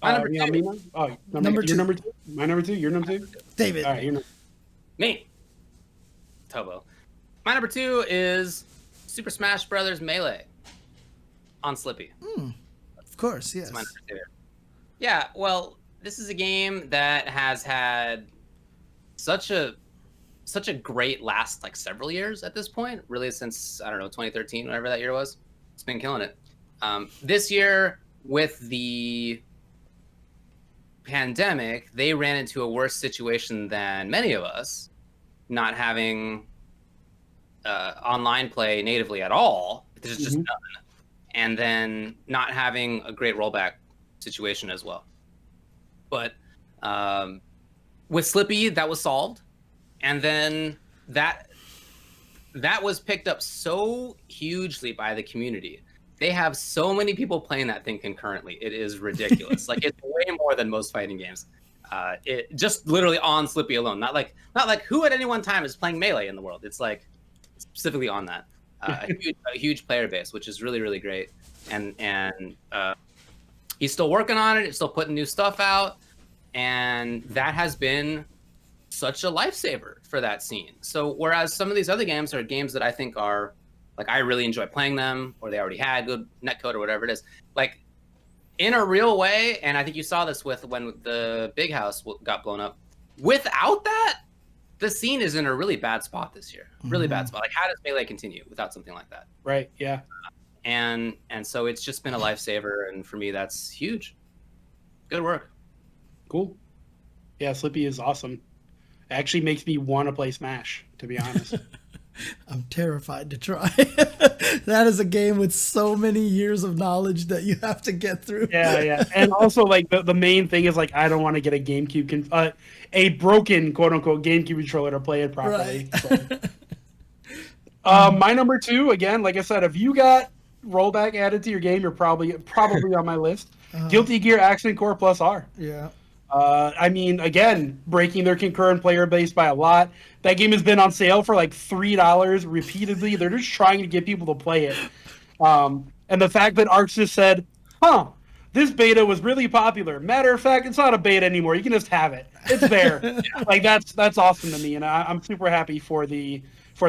My number 2. Number 2. You're number 2. My number 2. You're number 2. David. All right, you're number. Me. Tobo. My number 2 is Super Smash Brothers Melee on Slippy. Of course, yes. That's my number 2. Yeah, well, this is a game that has had such a great last like several years at this point, really since, I don't know, 2013, whatever that year was. It's been killing it. This year with the pandemic, they ran into a worse situation than many of us, not having online play natively at all. There's just none. And then not having a great rollback situation as well. But with Slippy, that was solved, and then that was picked up so hugely by the community. They have so many people playing that thing concurrently. It is ridiculous. Like, it's way more than most fighting games. It just literally on Slippy alone. Not like who at any one time is playing Melee in the world. It's like specifically on that. A huge player base, which is really, really great. And he's still working on it. He's still putting new stuff out. And that has been such a lifesaver for that scene. So whereas some of these other games are games that I think are like, I really enjoy playing them, or they already had good netcode or whatever it is, like in a real way. And I think you saw this with when the big house got blown up. Without that, the scene is in a really bad spot this year. Really bad spot. Like, how does Melee continue without something like that? Right. Yeah. And so it's just been a lifesaver, and for me, that's huge. Good work. Cool. Yeah, Slippy is awesome. It actually makes me want to play Smash, to be honest. I'm terrified to try. That is a game with so many years of knowledge that you have to get through. Yeah. And also, like, the main thing is, like, I don't want to get a GameCube, a broken, quote-unquote, GameCube controller to play it properly. Right. So. My number 2, again, like I said, if you got rollback added to your game, you're probably on my list. Guilty Gear Accent Core Plus R. Yeah. I mean, again, breaking their concurrent player base by a lot. That game has been on sale for like $3 repeatedly. They're just trying to get people to play it. And the fact that Arx just said, this beta was really popular. Matter of fact, it's not a beta anymore. You can just have it. It's there. Like, that's awesome to me. And I'm super happy for the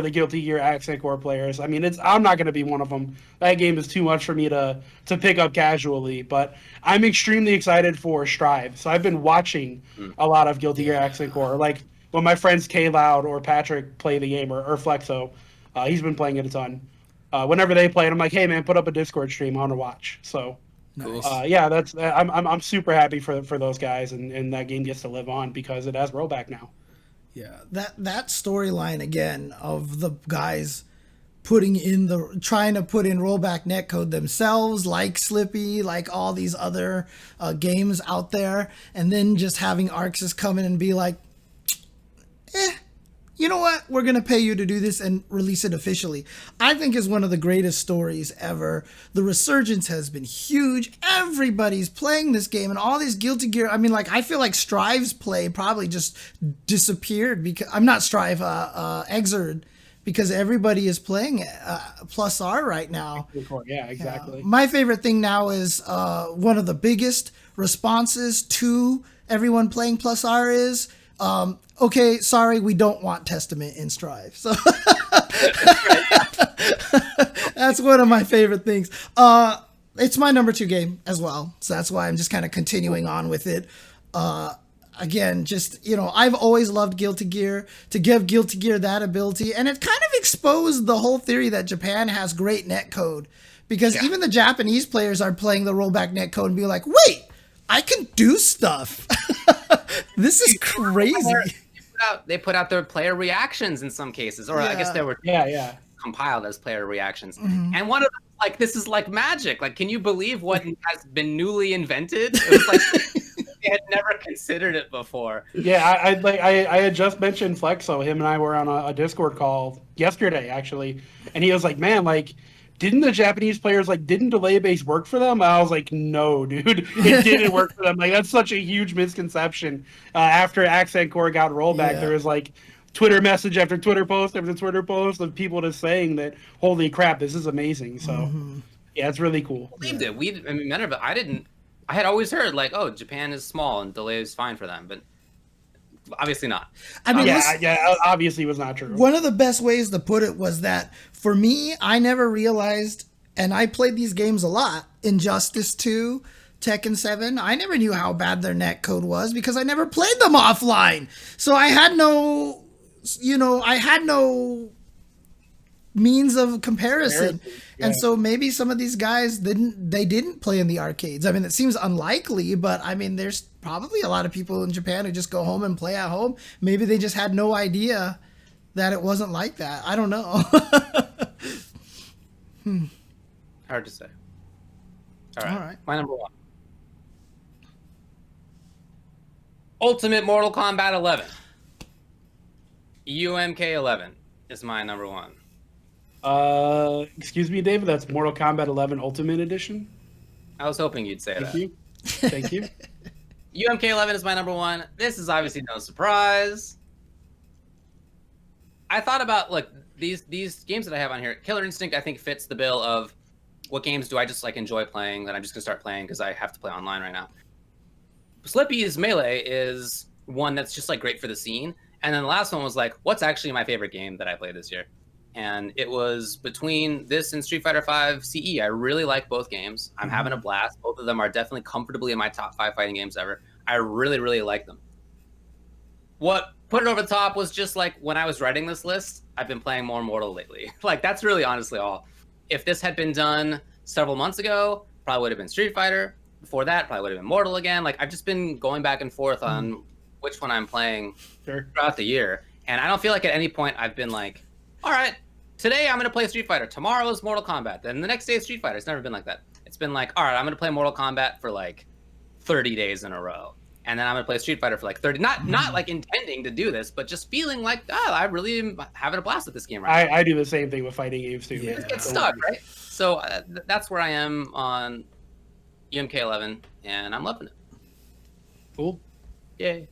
Guilty Gear Accent Core players. I mean, I'm not going to be one of them. That game is too much for me to pick up casually, but I'm extremely excited for Strive. So I've been watching a lot of Guilty Gear Accent Core. Like, when my friends K Loud or Patrick play the game, or Flexo, he's been playing it a ton. Whenever they play it, I'm like, hey man, put up a Discord stream, I want to watch. So, Nice. I'm super happy for those guys, and that game gets to live on because it has rollback now. Yeah, that storyline again of the guys trying to put in rollback netcode themselves, like Slippy, like all these other games out there, and then just having Arxis come in and be like, you know what? We're going to pay you to do this and release it officially. I think is one of the greatest stories ever. The resurgence has been huge. Everybody's playing this game, and all these Guilty Gear. I mean, like, I feel like Strive's play probably just disappeared because I'm not Strive, Exerd, because everybody is playing Plus R right now. Yeah, exactly. My favorite thing now is one of the biggest responses to everyone playing Plus R is, okay, sorry, we don't want Testament in Strive. So that's one of my favorite things. It's my number 2 game as well. So that's why I'm just kind of continuing on with it. Again, just, I've always loved Guilty Gear. To give Guilty Gear that ability, and it kind of exposed the whole theory that Japan has great netcode, because even the Japanese players are playing the rollback netcode and be like, wait, I can do stuff. This is crazy. They put out their player reactions in some cases, or I guess they were compiled as player reactions. And one of them, like, this is like magic. Like, can you believe what has been newly invented? It was like they had never considered it before. Yeah, I had just mentioned Flexo. Him and I were on a Discord call yesterday, actually, and he was like, man, like, didn't the Japanese players, like, didn't delay base work for them? I was like, no, dude, it didn't work for them. Like, that's such a huge misconception. After Accent Core got rollback, there was, like, Twitter message after Twitter post after Twitter post of people just saying that, holy crap, this is amazing. So, yeah, it's really cool. I believed it. I had always heard, like, oh, Japan is small and delay is fine for them, but obviously not. I mean, obviously it was not true. One of the best ways to put it was that for me, I never realized, and I played these games a lot, Injustice 2, Tekken 7, I never knew how bad their netcode was because I never played them offline. So I had no, means of comparison. And so maybe some of these guys didn't play in the arcades. I mean, it seems unlikely, but I mean, there's probably a lot of people in Japan who just go home and play at home. Maybe they just had no idea that it wasn't like that. I don't know. Hard to say. All right. My number 1. Ultimate Mortal Kombat 11. UMK 11 is my number 1. Excuse me, David, that's Mortal Kombat 11 Ultimate Edition? I was hoping you'd say that. Thank you. UMK 11 is my number 1. This is obviously no surprise. I thought about, like, these games that I have on here. Killer Instinct, I think, fits the bill of what games do I just, like, enjoy playing that I'm just going to start playing because I have to play online right now. Slippy's Melee is one that's just, like, great for the scene. And then the last one was like, what's actually my favorite game that I played this year? And it was between this and Street Fighter V CE. I really like both games. I'm having a blast. Both of them are definitely comfortably in my top 5 fighting games ever. I really, really like them. What put it over the top was just like when I was writing this list, I've been playing more Mortal lately. Like, that's really honestly all. If this had been done several months ago, probably would have been Street Fighter. Before that, probably would have been Mortal again. Like, I've just been going back and forth on which one I'm playing throughout the year. And I don't feel like at any point I've been like, all right, today I'm going to play Street Fighter. Tomorrow is Mortal Kombat. Then the next day is Street Fighter. It's never been like that. It's been like, all right, I'm going to play Mortal Kombat for like 30 days in a row. And then I'm going to play Street Fighter for like 30. Not like intending to do this, but just feeling like, oh, I really am having a blast with this game right now. I do the same thing with fighting games too. Yeah. It gets stuck, right? So that's where I am on UMK11, and I'm loving it. Cool. Yay.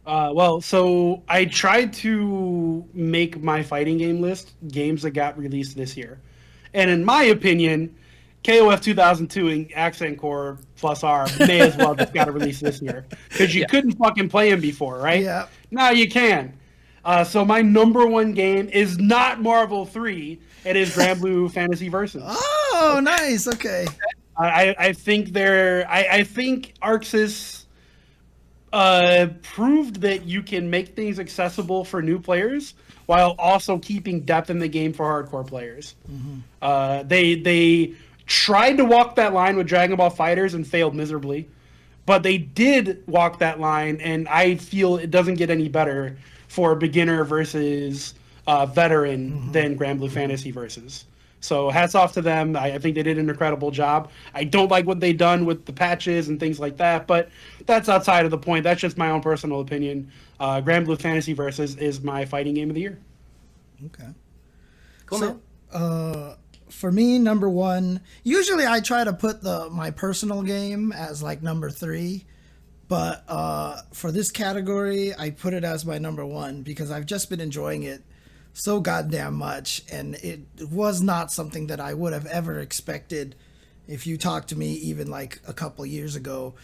Well, so I tried to make my fighting game list games that got released this year. And in my opinion, KOF 2002 and Accent Core Plus R may as well just got to release this year. Because you couldn't fucking play them before, right? Yeah. Now you can. So my number one game is not Marvel 3. It is Grand Blue Fantasy Versus. Oh, nice. Okay. I think I think ArcSys proved that you can make things accessible for new players while also keeping depth in the game for hardcore players. They tried to walk that line with Dragon Ball FighterZ and failed miserably, but they did walk that line, and I feel it doesn't get any better for beginner versus veteran than Grand Blue Fantasy Versus. So hats off to them. I think they did an incredible job. I don't like what they've done with the patches and things like that, but that's outside of the point. That's just my own personal opinion. Grand Blue Fantasy Versus is my fighting game of the year. Okay. Cool. So, for me, number one, usually I try to put my personal game as like number 3, but for this category, I put it as my number 1 because I've just been enjoying it so goddamn much, and it was not something that I would have ever expected if you talked to me even like a couple years ago.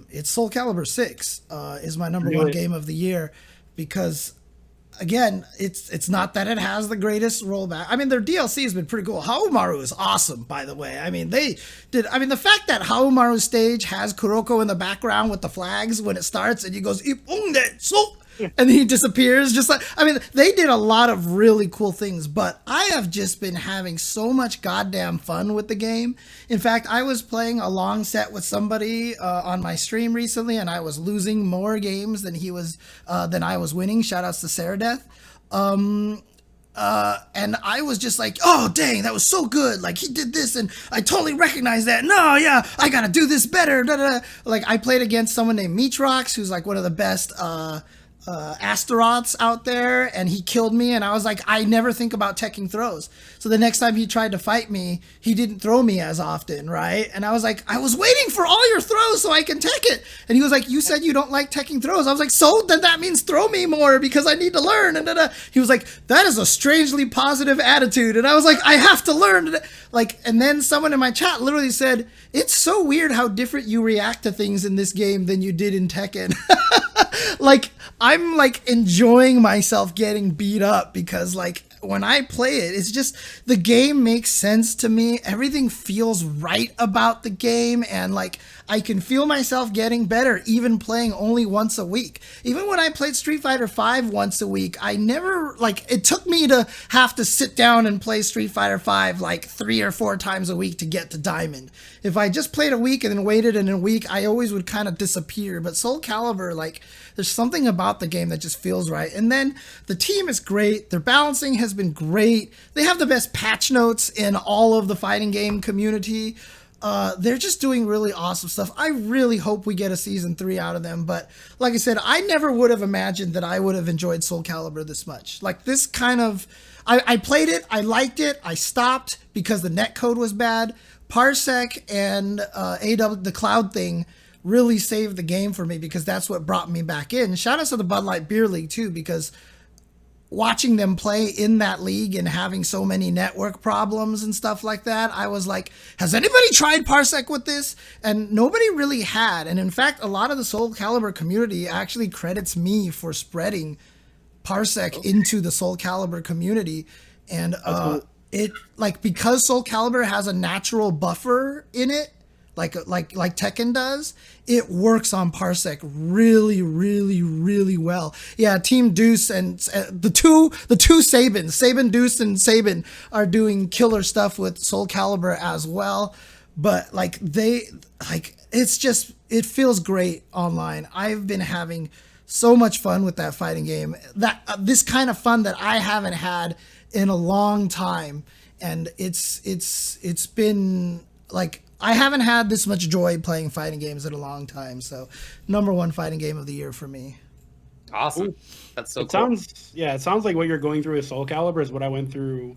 It's Soul Calibur 6 is my number 1 game of the year because, again, it's not that it has the greatest rollback. I mean, their DLC has been pretty cool. Haomaru is awesome, by the way. I mean, the fact that Haomaru's stage has Kuroko in the background with the flags when it starts and he goes, "Ipunde, so," and he disappears, just like, I mean, they did a lot of really cool things, but I have just been having so much goddamn fun with the game. In fact, I was playing a long set with somebody on my stream recently, and I was losing more games than I was winning. Shout outs to Saradeth. And I was just like, oh, dang, that was so good. Like, he did this, and I totally recognize that. No, yeah, I gotta do this better. Da, da, da. Like, I played against someone named Meatrox, who's like one of the best Astaroths out there, and he killed me, and I was like, I never think about teching throws. So the next time he tried to fight me, he didn't throw me as often, right? And I was like, I was waiting for all your throws so I can tech it. And he was like, you said you don't like teching throws. I was like, so then that means throw me more because I need to learn. And he was like, that is a strangely positive attitude. And I was like, I have to learn. Like, and then someone in my chat literally said, it's so weird how different you react to things in this game than you did in Tekken. Like, I'm like enjoying myself getting beat up because like when I play it, it's just the game makes sense to me. Everything feels right about the game, and like I can feel myself getting better even playing only once a week. Even when I played Street Fighter V once a week, I never, like, it took me to have to sit down and play Street Fighter V like 3 or 4 times a week to get to Diamond. If I just played a week and then waited in a week, I always would kind of disappear. But Soul Calibur, like, there's something about the game that just feels right. And then the team is great. Their balancing has been great. They have the best patch notes in all of the fighting game community. They're just doing really awesome stuff. I really hope we get a season 3 out of them. But like I said, I never would have imagined that I would have enjoyed Soul Calibur this much. Like this kind of, I played it, I liked it, I stopped because the netcode was bad. Parsec and the cloud thing really saved the game for me because that's what brought me back in. Shout out to the Bud Light Beer League too, because watching them play in that league and having so many network problems and stuff like that, I was like, has anybody tried Parsec with this? And nobody really had. And in fact, a lot of the Soul Calibur community actually credits me for spreading Parsec into the Soul Calibur community. And it, like, because Soul Calibur has a natural buffer in it, like Tekken does, it works on Parsec really, really, really well. Yeah, Team Deuce and the two Sabin Deuce and Sabin are doing killer stuff with Soul Calibur as well. But like it feels great online. I've been having so much fun with that fighting game. That this kind of fun that I haven't had in a long time, and it's been like, I haven't had this much joy playing fighting games in a long time. So, #1 fighting game of the year for me. Awesome. That's so cool. It sounds like what you're going through with Soul Calibur is what I went through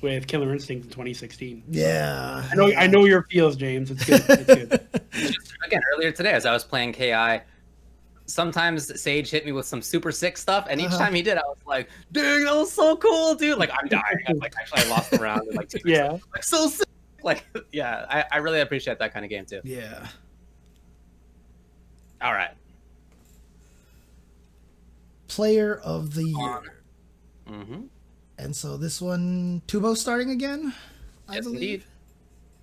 with Killer Instinct in 2016. Yeah. I know your feels, James. It's good. It's good. Just, again, earlier today, as I was playing KI, sometimes Sage hit me with some super sick stuff, and each time he did, I was like, "Dang, that was so cool, dude!" Like, I'm dying. I lost the round in like 2 minutes. Like, so sick. Like, yeah, I really appreciate that kind of game too. Yeah. All right. Player of the year. Mm-hmm. And so this one, Tubo starting again, I believe. Indeed.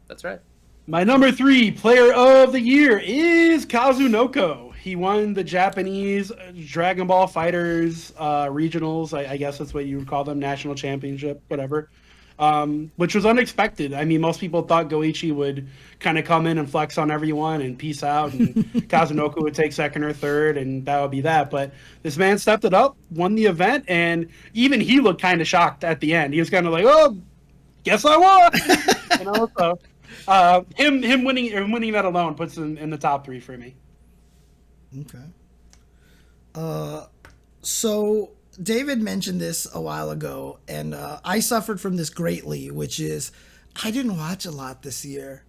That's right. My #3 player of the year is Kazunoko. He won the Japanese Dragon Ball Fighters regionals. I guess that's what you would call them, national championship, whatever. Which was unexpected. I mean, most people thought Goichi would kind of come in and flex on everyone and peace out, and Kazunoko would take second or third, and that would be that. But this man stepped it up, won the event, and even he looked kind of shocked at the end. He was kind of like, "Oh, guess I won." You know, so him winning that alone puts him in the top 3 for me. Okay. So David mentioned this a while ago, and I suffered from this greatly, which is I didn't watch a lot this year.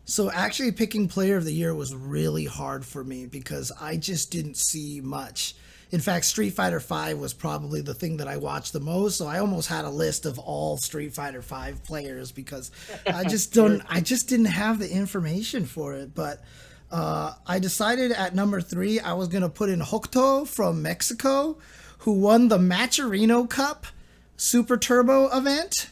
So actually picking player of the year was really hard for me because I just didn't see much. In fact, Street Fighter V was probably the thing that I watched the most, so I almost had a list of all Street Fighter V players because I just didn't have the information for it. But I decided at #3 I was going to put in Hokuto from Mexico, who won the Macherino Cup Super Turbo event.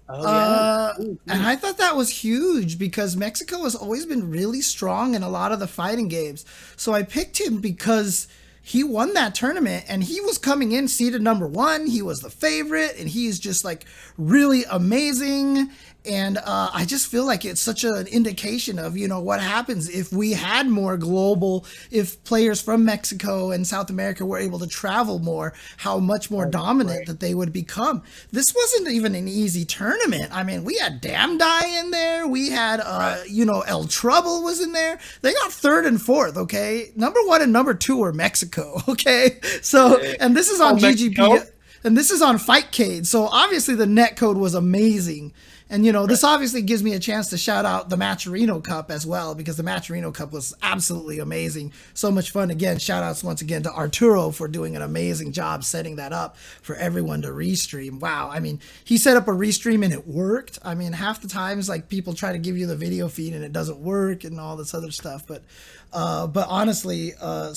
And I thought that was huge because Mexico has always been really strong in a lot of the fighting games. So I picked him because he won that tournament and he was coming in seeded #1. He was the favorite and he is just like really amazing. And I just feel like it's such an indication of, you know, what happens if we had more global, if players from Mexico and South America were able to travel more, how much more dominant that they would become. This wasn't even an easy tournament. I mean, we had Damdai in there. We had, you know, El Trouble was in there. They got 3rd and 4th, okay? #1 and #2 were Mexico, okay? So, and this is on GGP. Mexico? And this is on Fightcade. So obviously the net code was amazing. And, you know, this obviously gives me a chance to shout out the Macherino Cup as well, because the Macherino Cup was absolutely amazing. So much fun. Again, shout outs once again to Arturo for doing an amazing job setting that up for everyone to restream. Wow. I mean, he set up a restream and it worked. I mean, half the times, like, people try to give you the video feed and it doesn't work and all this other stuff. But honestly, winning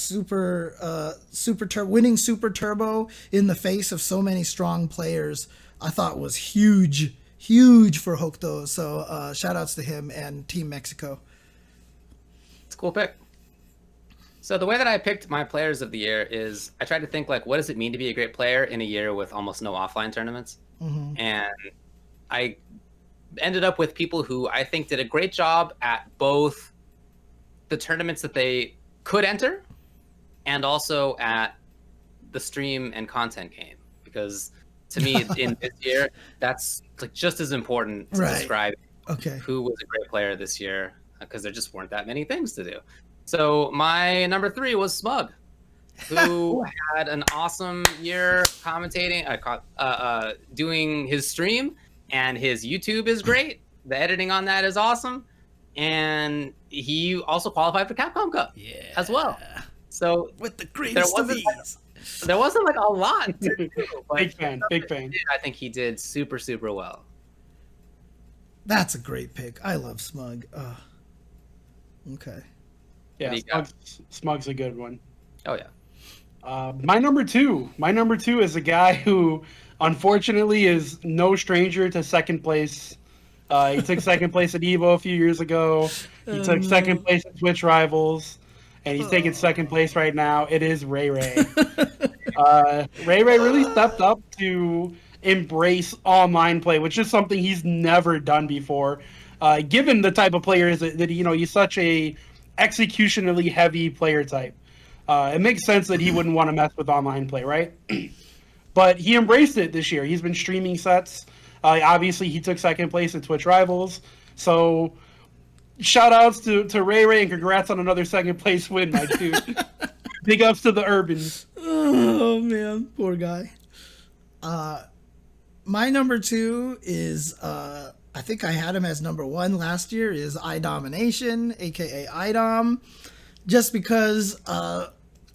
Super Turbo in the face of so many strong players, I thought was huge for Hokuto. So shout outs to him and Team Mexico. It's a cool pick. So the way that I picked my players of the year is I tried to think, like, what does it mean to be a great player in a year with almost no offline tournaments? Mm-hmm. And I ended up with people who I think did a great job at both the tournaments that they could enter and also at the stream and content game. Because to me, in this year, that's like just as important to describe who was a great player this year, because there just weren't that many things to do. So my #3 was Smug, who had an awesome year commentating, doing his stream, and his YouTube is great. The editing on that is awesome, and he also qualified for Capcom Cup as well. So with the greatest of ease. There wasn't like a lot to do, but Big fan. I think he did super, super well. That's a great pick. I love Smug. Okay. Yeah, Smug's a good one. Oh yeah. My number two is a guy who, unfortunately, is no stranger to second place. He took second place at EVO a few years ago. He took second place at Twitch Rivals, and he's taking second place right now. It is Ray Ray. Ray really stepped up to embrace online play, which is something he's never done before. Given the type of players that he's such a executionally heavy player type. It makes sense that he wouldn't want to mess with online play, right? But he embraced it this year. He's been streaming sets. Obviously, he took second place at Twitch Rivals. So, shout outs to Ray and congrats on another second place win, my dude. Big ups to the Urbans. Oh, man. Poor guy. My number two is, I think I had him as number one last year, is iDomination, a.k.a. iDom. Just because,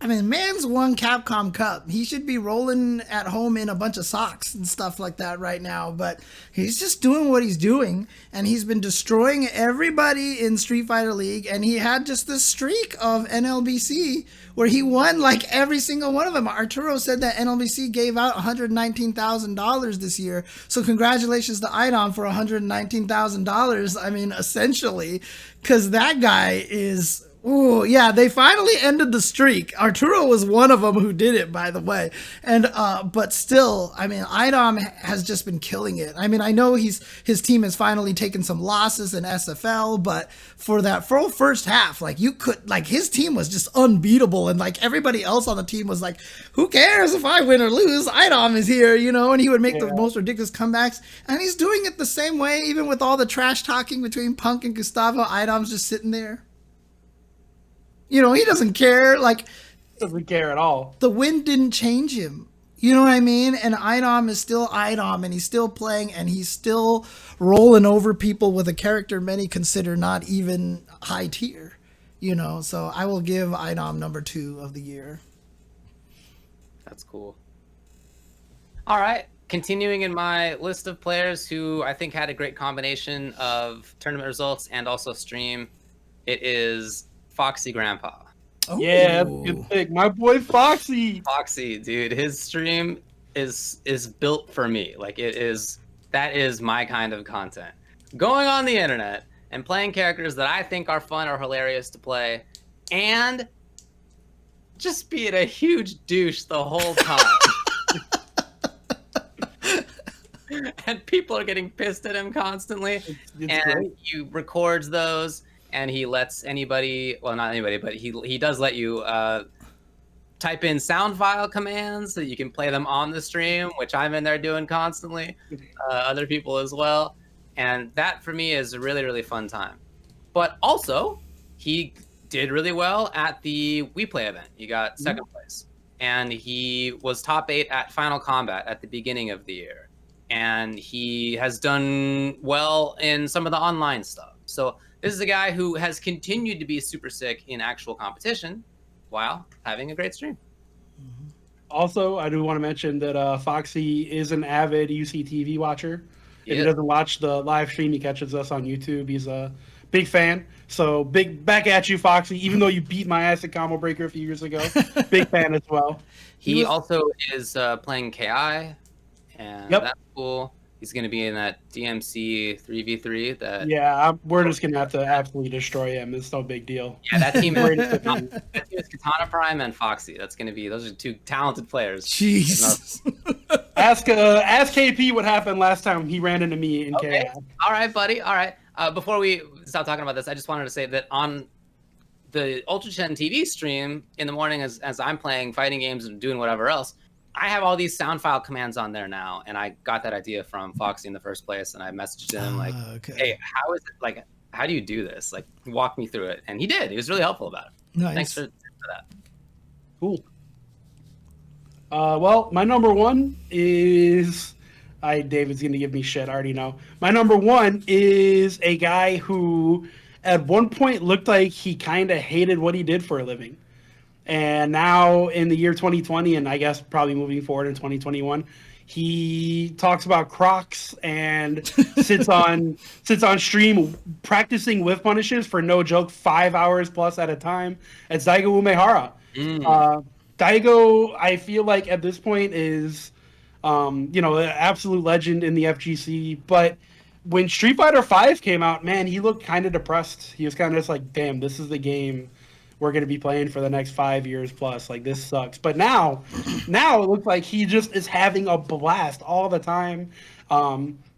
man's won Capcom Cup. He should be rolling at home in a bunch of socks and stuff like that right now. But he's just doing what he's doing. And he's been destroying everybody in Street Fighter League. And he had just this streak of NLBC where he won like every single one of them. Arturo said that NLBC gave out $119,000 this year. So congratulations to iDom for $119,000. Essentially, because that guy is... Ooh, yeah, they finally ended the streak. Arturo was one of them who did it, by the way. And but still, iDom has just been killing it. I know his team has finally taken some losses in SFL, but for that full first half, his team was just unbeatable, and everybody else on the team was like, who cares if I win or lose? iDom is here, and he would make the most ridiculous comebacks. And he's doing it the same way, even with all the trash talking between Punk and Gustavo. iDom's just sitting there. He doesn't care. Doesn't care at all. The win didn't change him. You know what I mean? And iDom is still iDom, and he's still playing, and he's still rolling over people with a character many consider not even high tier. So I will give iDom number 2 of the year. That's cool. All right. Continuing in my list of players who I think had a great combination of tournament results and also stream, it is Foxy Grandpa. Oh. Yeah, good pick. My boy Foxy. Foxy, dude, his stream is built for me. That is my kind of content. Going on the internet and playing characters that I think are fun or hilarious to play, and just being a huge douche the whole time. And people are getting pissed at him constantly. It's great. He records those. And he lets anybody, well, not anybody, but he does let you type in sound file commands so that you can play them on the stream, which I'm in there doing constantly, other people as well. And that, for me, is a really, really fun time. But also, he did really well at the We Play event. He got second place. And he was top 8 at Final Combat at the beginning of the year. And he has done well in some of the online stuff. So this is a guy who has continued to be super sick in actual competition while having a great stream. Also, I do want to mention that Foxy is an avid UCTV watcher. If he doesn't watch the live stream, he catches us on YouTube. He's a big fan. So big back at you, Foxy, even though you beat my ass at Combo Breaker a few years ago. Big fan as well. He also is playing KI, and that's cool. He's going to be in that DMC 3v3. We're just going to have to absolutely destroy him. It's no big deal. Yeah, that team is Katana Prime and Foxy. Those are 2 talented players. Jeez. Ask KP what happened last time he ran into me in KI. All right, buddy. All right. Before we stop talking about this, I just wanted to say that on the UltraChenTV stream in the morning, as I'm playing fighting games and doing whatever else, I have all these sound file commands on there now, and I got that idea from Foxy in the first place, and I messaged him hey, how is it, how do you do this? Walk me through it. And he did. He was really helpful about it. Nice. Thanks for that. Cool. Well, my number 1 is... David's going to give me shit, I already know. My number 1 is a guy who at one point looked like he kind of hated what he did for a living. And now in the year 2020, and I guess probably moving forward in 2021, he talks about Crocs and sits on stream practicing whiff punishes for no joke 5 hours plus at a time. It's Daigo Umehara. Daigo, I feel like at this point is, an absolute legend in the FGC. But when Street Fighter V came out, man, he looked kind of depressed. He was kind of just like, damn, this is the game we're going to be playing for the next 5 years plus. Like, this sucks. But now it looks like he just is having a blast all the time.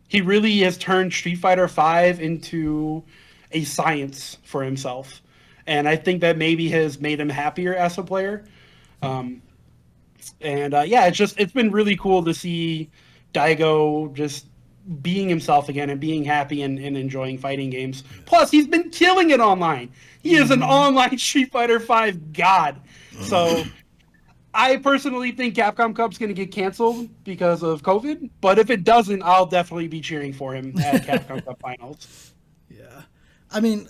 He really has turned Street Fighter V into a science for himself. And I think that maybe has made him happier as a player. It's been really cool to see Daigo just being himself again and being happy and enjoying fighting games. Plus, he's been killing it online. He is an online Street Fighter V god. So I personally think Capcom Cup's going to get canceled because of COVID. But if it doesn't, I'll definitely be cheering for him at Capcom Cup Finals. Yeah. I mean,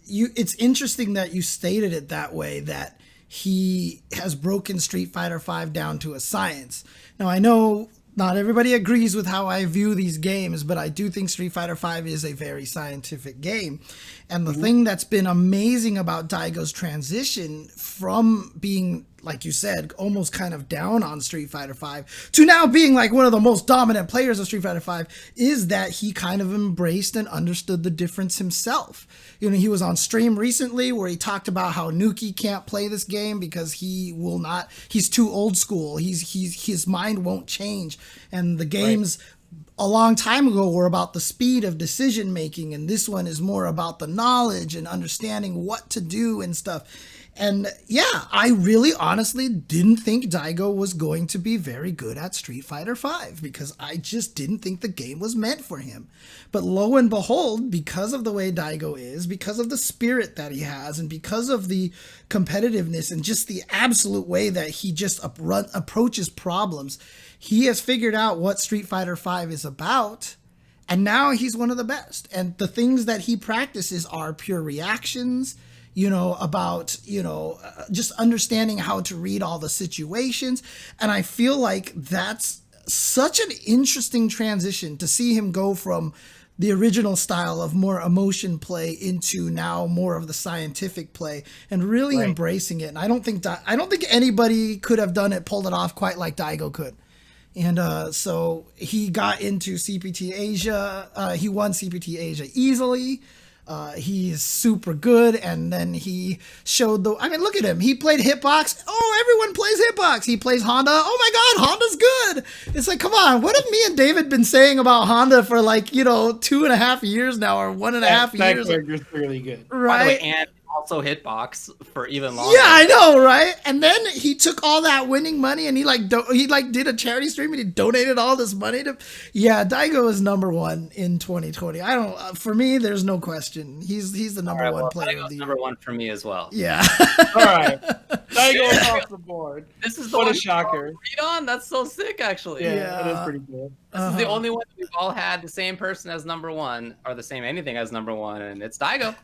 it's interesting that you stated it that way, that he has broken Street Fighter V down to a science. Now, I know not everybody agrees with how I view these games, but I do think Street Fighter V is a very scientific game. And the thing that's been amazing about Daigo's transition from being, like you said, almost kind of down on Street Fighter V to now being like one of the most dominant players of Street Fighter V is that he kind of embraced and understood the difference himself. You know, he was on stream recently where he talked about how Nuki can't play this game because he's too old school. His mind won't change. And the games a long time ago were about the speed of decision making, and this one is more about the knowledge and understanding what to do and stuff. And yeah, I really honestly didn't think Daigo was going to be very good at Street Fighter V because I just didn't think the game was meant for him. But lo and behold, because of the way Daigo is, because of the spirit that he has, and because of the competitiveness and just the absolute way that he just approaches problems, he has figured out what Street Fighter V is about. And now he's one of the best. And the things that he practices are pure reactions, just understanding how to read all the situations. And I feel like that's such an interesting transition to see him go from the original style of more emotion play into now more of the scientific play and really embracing it. And I don't think anybody could have pulled it off quite like Daigo could. And so he got into CPT Asia. He won CPT Asia easily. He's super good, and then he showed look at him. He played Hitbox. Oh, everyone plays Hitbox. He plays Honda. Oh my God, Honda's good. It's like, come on, what have me and David been saying about Honda for 2.5 years now, or 1.5 years? That character's really good. Right. By the way, and also Hitbox for even longer. Yeah, I know, right? And then he took all that winning money and he did a charity stream and he donated all this money to. Yeah, Daigo is number one in 2020. For me, there's no question. He's the number one player of the year. Number one for me as well. Yeah. All right, Daigo across the board. This is what a shocker. Read on. That's so sick, actually. Yeah, it is pretty cool. This is the only one that we've all had the same person as number one, or the same anything as number one, and it's Daigo.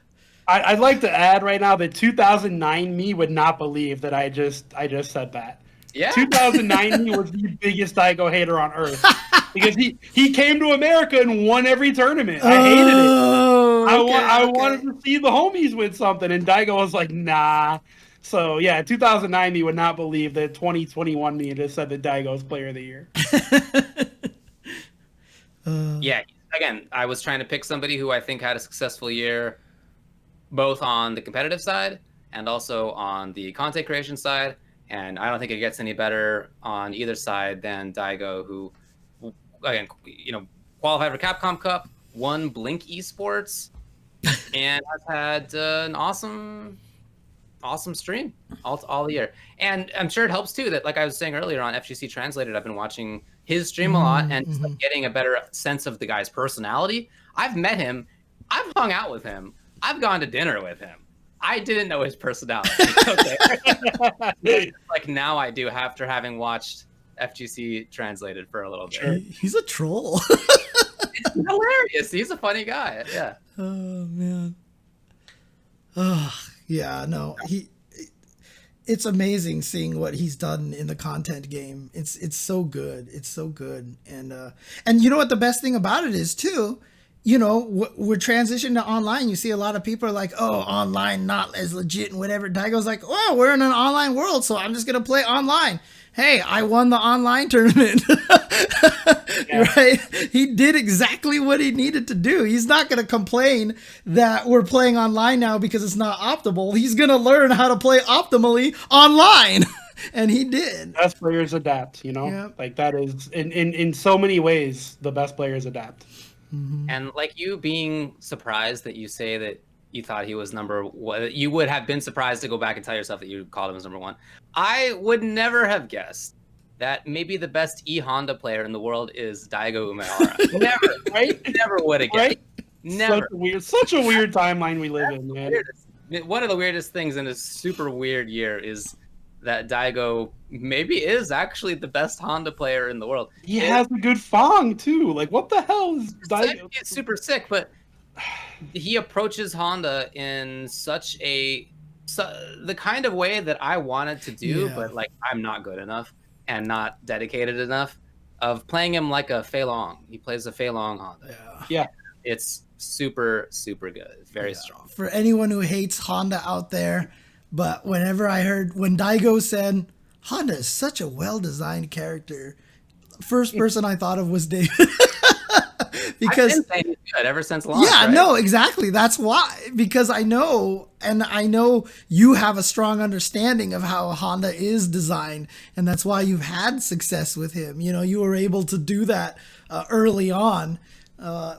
I'd like to add right now that 2009 me would not believe that I just said that. Yeah. 2009 me was the biggest Daigo hater on earth because he came to America and won every tournament. I hated it. I wanted to see the homies win something, and Daigo was like, nah. So yeah, 2009 me would not believe that 2021 me just said that Daigo's player of the year. Yeah. Again, I was trying to pick somebody who I think had a successful year, both on the competitive side and also on the content creation side. And I don't think it gets any better on either side than Daigo, who, again, qualified for Capcom Cup, won Blink Esports, and has had an awesome stream all the year. And I'm sure it helps too that, like I was saying earlier on FGC Translated, I've been watching his stream a lot and just getting a better sense of the guy's personality. I've met him. I've hung out with him. I've gone to dinner with him. I didn't know his personality. Okay. Like now I do after having watched FGC Translated for a little bit. He's a troll. It's hilarious. He's a funny guy. Yeah. Oh man. Oh yeah. No. it's amazing seeing what he's done in the content game. It's so good. It's so good. And you know what the best thing about it is too, you know, we're transitioning to online. You see a lot of people are like, oh, online not as legit and whatever. Daigo's like, oh, we're in an online world, so I'm just gonna play online. Hey, I won the online tournament. Right? He did exactly what he needed to do. He's not going to complain that we're playing online now because it's not optimal. He's going to learn how to play optimally online. And he did. Best players adapt, you know? Yep. Like that is, in so many ways, the best players adapt. Mm-hmm. And like you being surprised that you say that you thought he was number one, you would have been surprised to go back and tell yourself that you called him as number one. I would never have guessed that maybe the best Honda player in the world is Daigo Umehara. Never, right? Never would have guessed. Right? Never. Such a weird timeline we live in, man. One of the weirdest things in this super weird year is that Daigo maybe is actually the best Honda player in the world. He has a good Fong too. Like, what the hell is Daigo? It's super sick, but he approaches Honda in such the kind of way that I wanted to do, but like I'm not good enough and not dedicated enough of playing him like a Fei Long. He plays a Fei Long Honda. Yeah. It's super, super good. It's very strong. For anyone who hates Honda out there, but whenever I heard when Daigo said Honda is such a well-designed character, first person I thought of was David. Because I've been saying he's good ever since launch. Yeah, right? no, exactly. That's why. Because I know you have a strong understanding of how Honda is designed, and that's why you've had success with him. You know, you were able to do that early on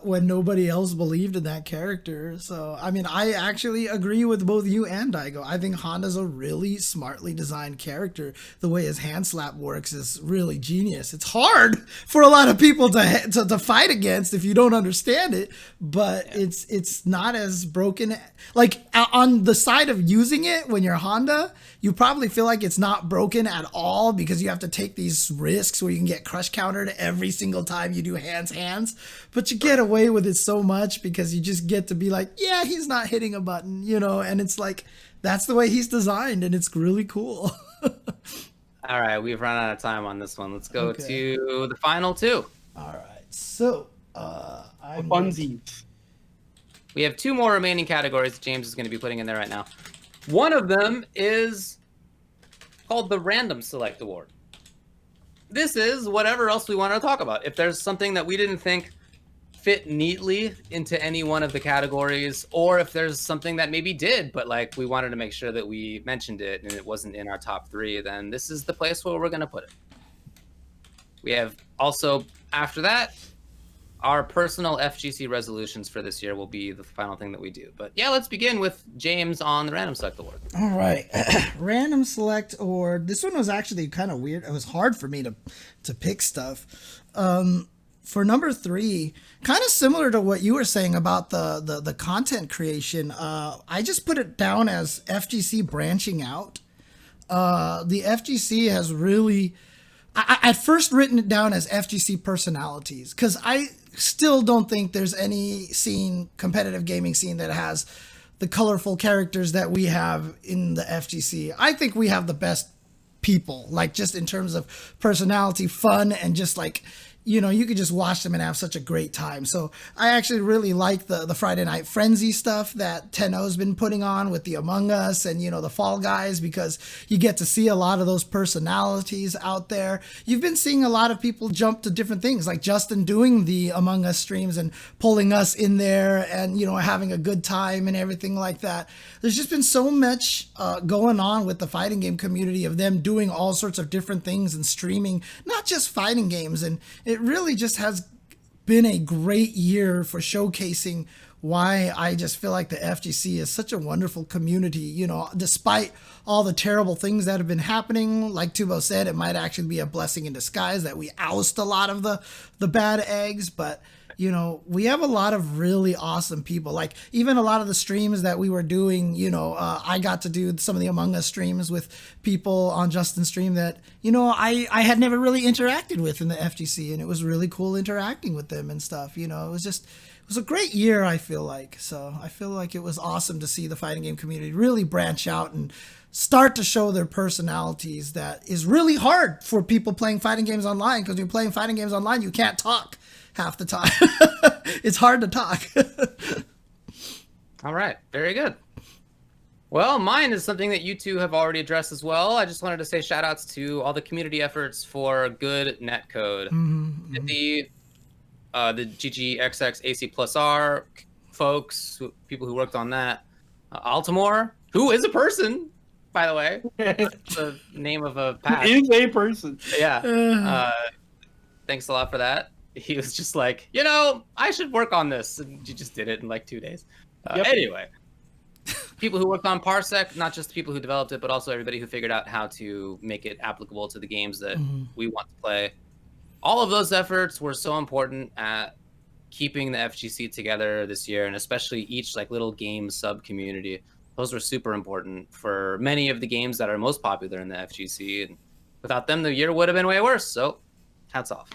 when nobody else believed in that character. So, I mean, I actually agree with both you and Daigo. I think Honda's a really smartly designed character. The way his hand slap works is really genius. It's hard for a lot of people to fight against if you don't understand it, but it's not as broken. Like, on the side of using it when you're Honda, you probably feel like it's not broken at all because you have to take these risks where you can get crush countered every single time you do hands. But you get away with it so much because you just get to be like, yeah, he's not hitting a button, you know, and it's like, that's the way he's designed, and it's really cool. All right, we've run out of time on this one. Let's go to the final two. All right, so funsies. We have two more remaining categories James is going to be putting in there right now. One of them is called the Random Select Award. This is whatever else we want to talk about. If there's something that we didn't think fit neatly into any one of the categories, or if there's something that maybe did, but like we wanted to make sure that we mentioned it and it wasn't in our top three, then this is the place where we're going to put it. We have also, after that, our personal FGC resolutions for this year will be the final thing that we do. But yeah, let's begin with James on the Random Select Award. All right. Random Select Award. This one was actually kind of weird. It was hard for me to pick stuff. For number 3, kind of similar to what you were saying about the content creation, I just put it down as FGC branching out. The FGC has really... I first written it down as FGC personalities because I still don't think there's any competitive gaming scene that has the colorful characters that we have in the FGC. I think we have the best people, like just in terms of personality, fun, and just like, you know, you could just watch them and have such a great time. So I actually really like the Friday Night Frenzy stuff that Tenno's been putting on with the Among Us and, you know, the Fall Guys, because you get to see a lot of those personalities out there. You've been seeing a lot of people jump to different things, like Justin doing the Among Us streams and pulling us in there and, you know, having a good time and everything like that. There's just been so much going on with the fighting game community of them doing all sorts of different things and streaming, not just fighting games. And it really just has been a great year for showcasing why I just feel like the FGC is such a wonderful community. You know, despite all the terrible things that have been happening, like Tubo said, it might actually be a blessing in disguise that we oust a lot of the bad eggs. But, you know, we have a lot of really awesome people. Like even a lot of the streams that we were doing, you know, I got to do some of the Among Us streams with people on Justin's stream that, you know, I had never really interacted with in the FGC, and it was really cool interacting with them and stuff. You know, it was a great year, I feel like. So I feel like it was awesome to see the fighting game community really branch out and start to show their personalities. That is really hard for people playing fighting games online, because when you're playing fighting games online, you can't talk half the time. It's hard to talk. All right, very good. Well, mine is something that you two have already addressed as well. I just wanted to say shout outs to all the community efforts for good netcode. The GGXX AC+R folks, people who worked on that. Altamore, who is a person, by the way. The name of a patch. Is a person. Yeah. Thanks a lot for that. He was just like, I should work on this. And you just did it in like 2 days. Anyway. People who worked on Parsec, not just the people who developed it, but also everybody who figured out how to make it applicable to the games that we want to play. All of those efforts were so important at keeping the FGC together this year, and especially each like little game sub-community. Those were super important for many of the games that are most popular in the FGC, and without them, the year would have been way worse. So, hats off.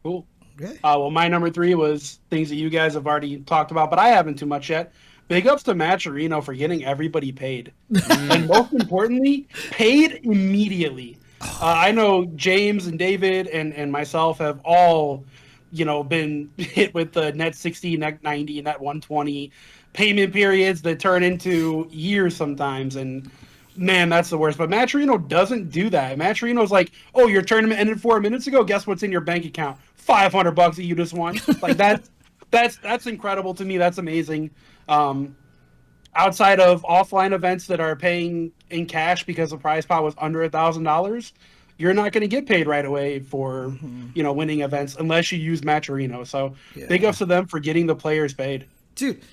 Cool. Okay. Well, my number 3 was things that you guys have already talked about, but I haven't too much yet. Big ups to Matcherino for getting everybody paid. And most importantly, paid immediately. I know James and David and myself have all, been hit with the net 60, net 90, net 120 payment periods that turn into years sometimes. And man, that's the worst. But Matcherino doesn't do that. Matcherino's like, oh, your tournament ended 4 minutes ago. Guess what's in your bank account? $500 that you just won. Like that's incredible to me. That's amazing. Outside of offline events that are paying in cash because the prize pot was under $1,000, you're not going to get paid right away for winning events unless you use Matcherino. So big ups to them for getting the players paid. Dude,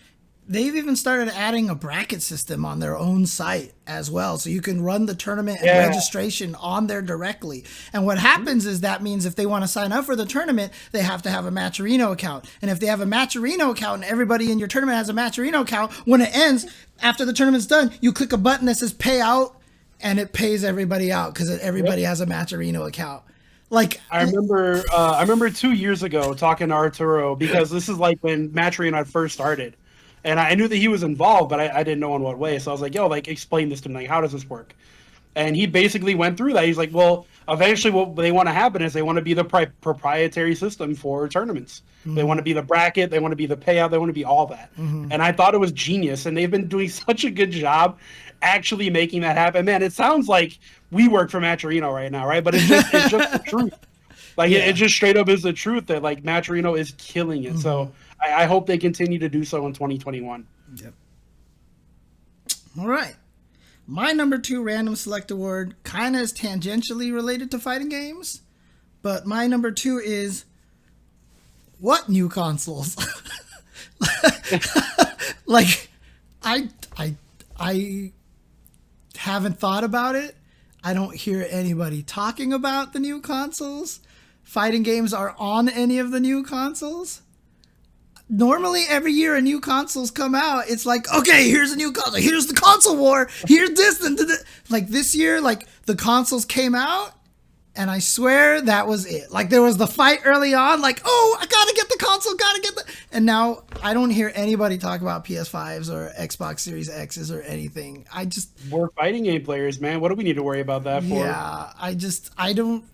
they've even started adding a bracket system on their own site as well, so you can run the tournament and registration on there directly. And what happens is that means if they want to sign up for the tournament, they have to have a Matcherino account. And if they have a Matcherino account and everybody in your tournament has a Matcherino account, when it ends, after the tournament's done, you click a button that says pay out, and it pays everybody out because everybody has a Matcherino account. Like I remember 2 years ago talking to Arturo, because this is like when Matcherino had first started. And I knew that he was involved, but I didn't know in what way. So I was like, explain this to me. Like, how does this work? And he basically went through that. He's like, well, eventually what they want to happen is they want to be the proprietary system for tournaments. They want to be the bracket. They want to be the payout. They want to be all that. And I thought it was genius. And they've been doing such a good job actually making that happen. Man, it sounds like we work for Matcherino right now, right? But it's just the truth. Like, it just straight up is the truth that, like, Matcherino is killing it. So I hope they continue to do so in 2021. Yep. All right. My number 2 random select award kind of is tangentially related to fighting games, but my number 2 is what new consoles? Like, I haven't thought about it. I don't hear anybody talking about the new consoles. Fighting games are on any of the new consoles. Normally, every year a new consoles come out, it's like, okay, here's a new console. Here's the console war. Here's this. And like this year, like the consoles came out, and I swear that was it. Like there was the fight early on, like, oh, I gotta get the console, and now I don't hear anybody talk about PS5s or Xbox Series X's or anything. We're fighting game players, man. What do we need to worry about that for? Yeah, I don't.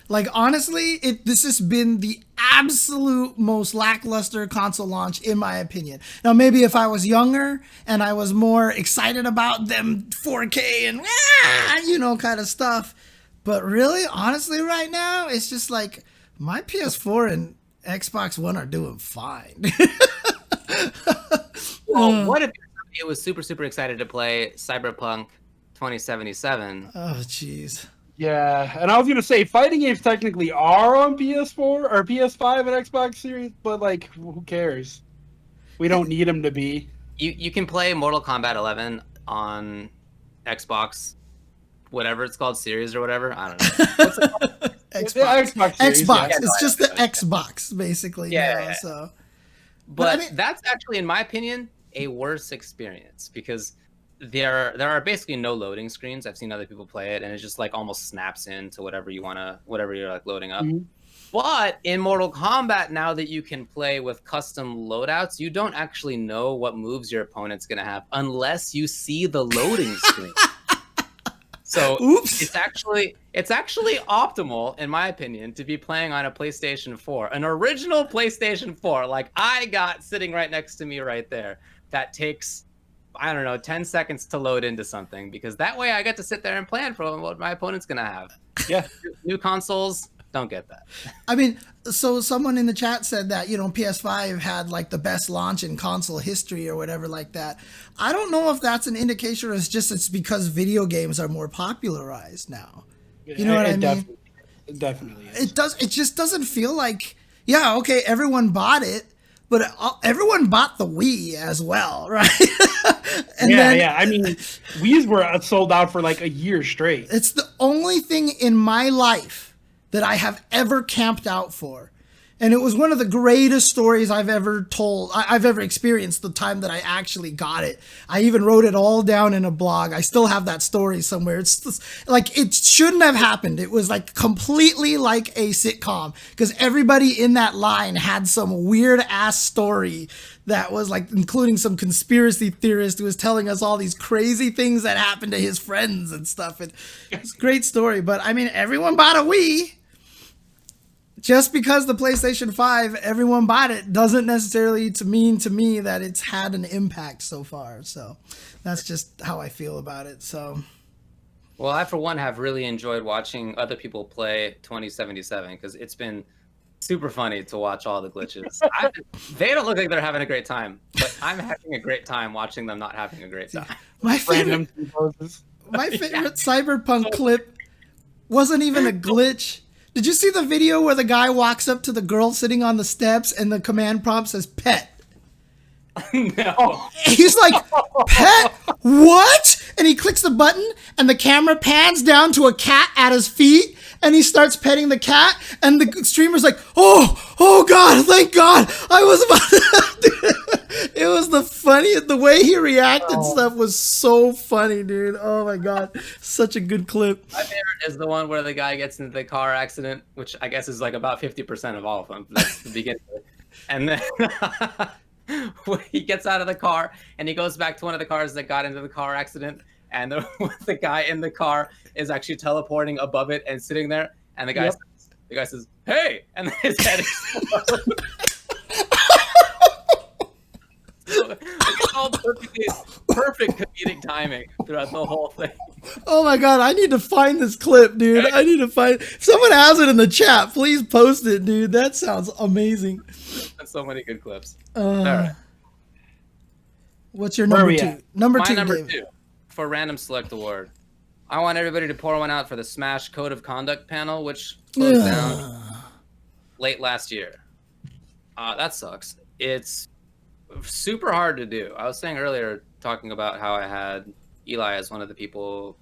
Like, honestly, this has been the absolute most lackluster console launch, in my opinion. Now, maybe if I was younger and I was more excited about them 4K and, kind of stuff. But really, honestly, right now, it's just like my PS4 and Xbox One are doing fine. Well, what if somebody was super, super excited to play Cyberpunk 2077? Oh, jeez. Yeah, and I was gonna say fighting games technically are on PS4 or PS5 and Xbox Series, but like, who cares? We don't need them to be. You can play Mortal Kombat 11 on Xbox, whatever it's called, Series or whatever. I don't know. What's it called? Xbox. Yeah, Xbox Series, Xbox. yeah. It's just the Xbox, basically. Yeah. So, but I mean, that's actually, in my opinion, a worse experience because there are basically no loading screens. I've seen other people play it, and it just like almost snaps into whatever you're like loading up. But in Mortal Kombat, now that you can play with custom loadouts, you don't actually know what moves your opponent's going to have unless you see the loading screen. So Oops. it's actually optimal, in my opinion, to be playing on a PlayStation 4, an original PlayStation 4, like I got sitting right next to me right there, that takes, I don't know, 10 seconds to load into something, because that way I get to sit there and plan for what my opponent's going to have. Yeah. New consoles don't get that. I mean, so someone in the chat said that, you know, PS5 had like the best launch in console history or whatever like that. I don't know if that's an indication or it's because video games are more popularized now. You know what I mean? It definitely is. It just doesn't feel like, yeah, okay, everyone bought it, but everyone bought the Wii as well, right? Yeah. I mean, Wii's were sold out for like a year straight. It's the only thing in my life that I have ever camped out for. And it was one of the greatest stories I've ever told, I've ever experienced, the time that I actually got it. I even wrote it all down in a blog. I still have that story somewhere. It's just, like, it shouldn't have happened. It was like completely like a sitcom, because everybody in that line had some weird ass story that was like, including some conspiracy theorist who was telling us all these crazy things that happened to his friends and stuff. It's a great story. But I mean, everyone bought a Wii. Just because the PlayStation 5, everyone bought it, doesn't necessarily mean to me that it's had an impact so far. So that's just how I feel about it. So, well, I for one have really enjoyed watching other people play 2077, because it's been super funny to watch all the glitches. They don't look like they're having a great time, but I'm having a great time watching them not having a great time. My favorite Cyberpunk clip wasn't even a glitch. Did you see the video where the guy walks up to the girl sitting on the steps and the command prompt says pet? No. He's like, pet? What? And he clicks the button and the camera pans down to a cat at his feet and he starts petting the cat and the streamer's like, oh God, thank God. I was about to... It was the funniest. The way he reacted stuff was so funny, dude. Oh my God. Such a good clip. My favorite is the one where the guy gets into the car accident, which I guess is like about 50% of all of them. That's the beginning of it. And then when he gets out of the car and he goes back to one of the cars that got into the car accident, and the guy in the car is actually teleporting above it and sitting there, and the guy says, "Hey," and then his head explodes. So, it's all perfect comedic timing throughout the whole thing. Oh my God, I need to find this clip, dude. I need to find. If someone has it in the chat, please post it, dude. That sounds amazing. That's so many good clips. All right. What's your number two? Number two for Random Select Award. I want everybody to pour one out for the Smash Code of Conduct panel, which closed down late last year. That sucks. It's super hard to do. I was saying earlier, talking about how I had Eli as one of the people,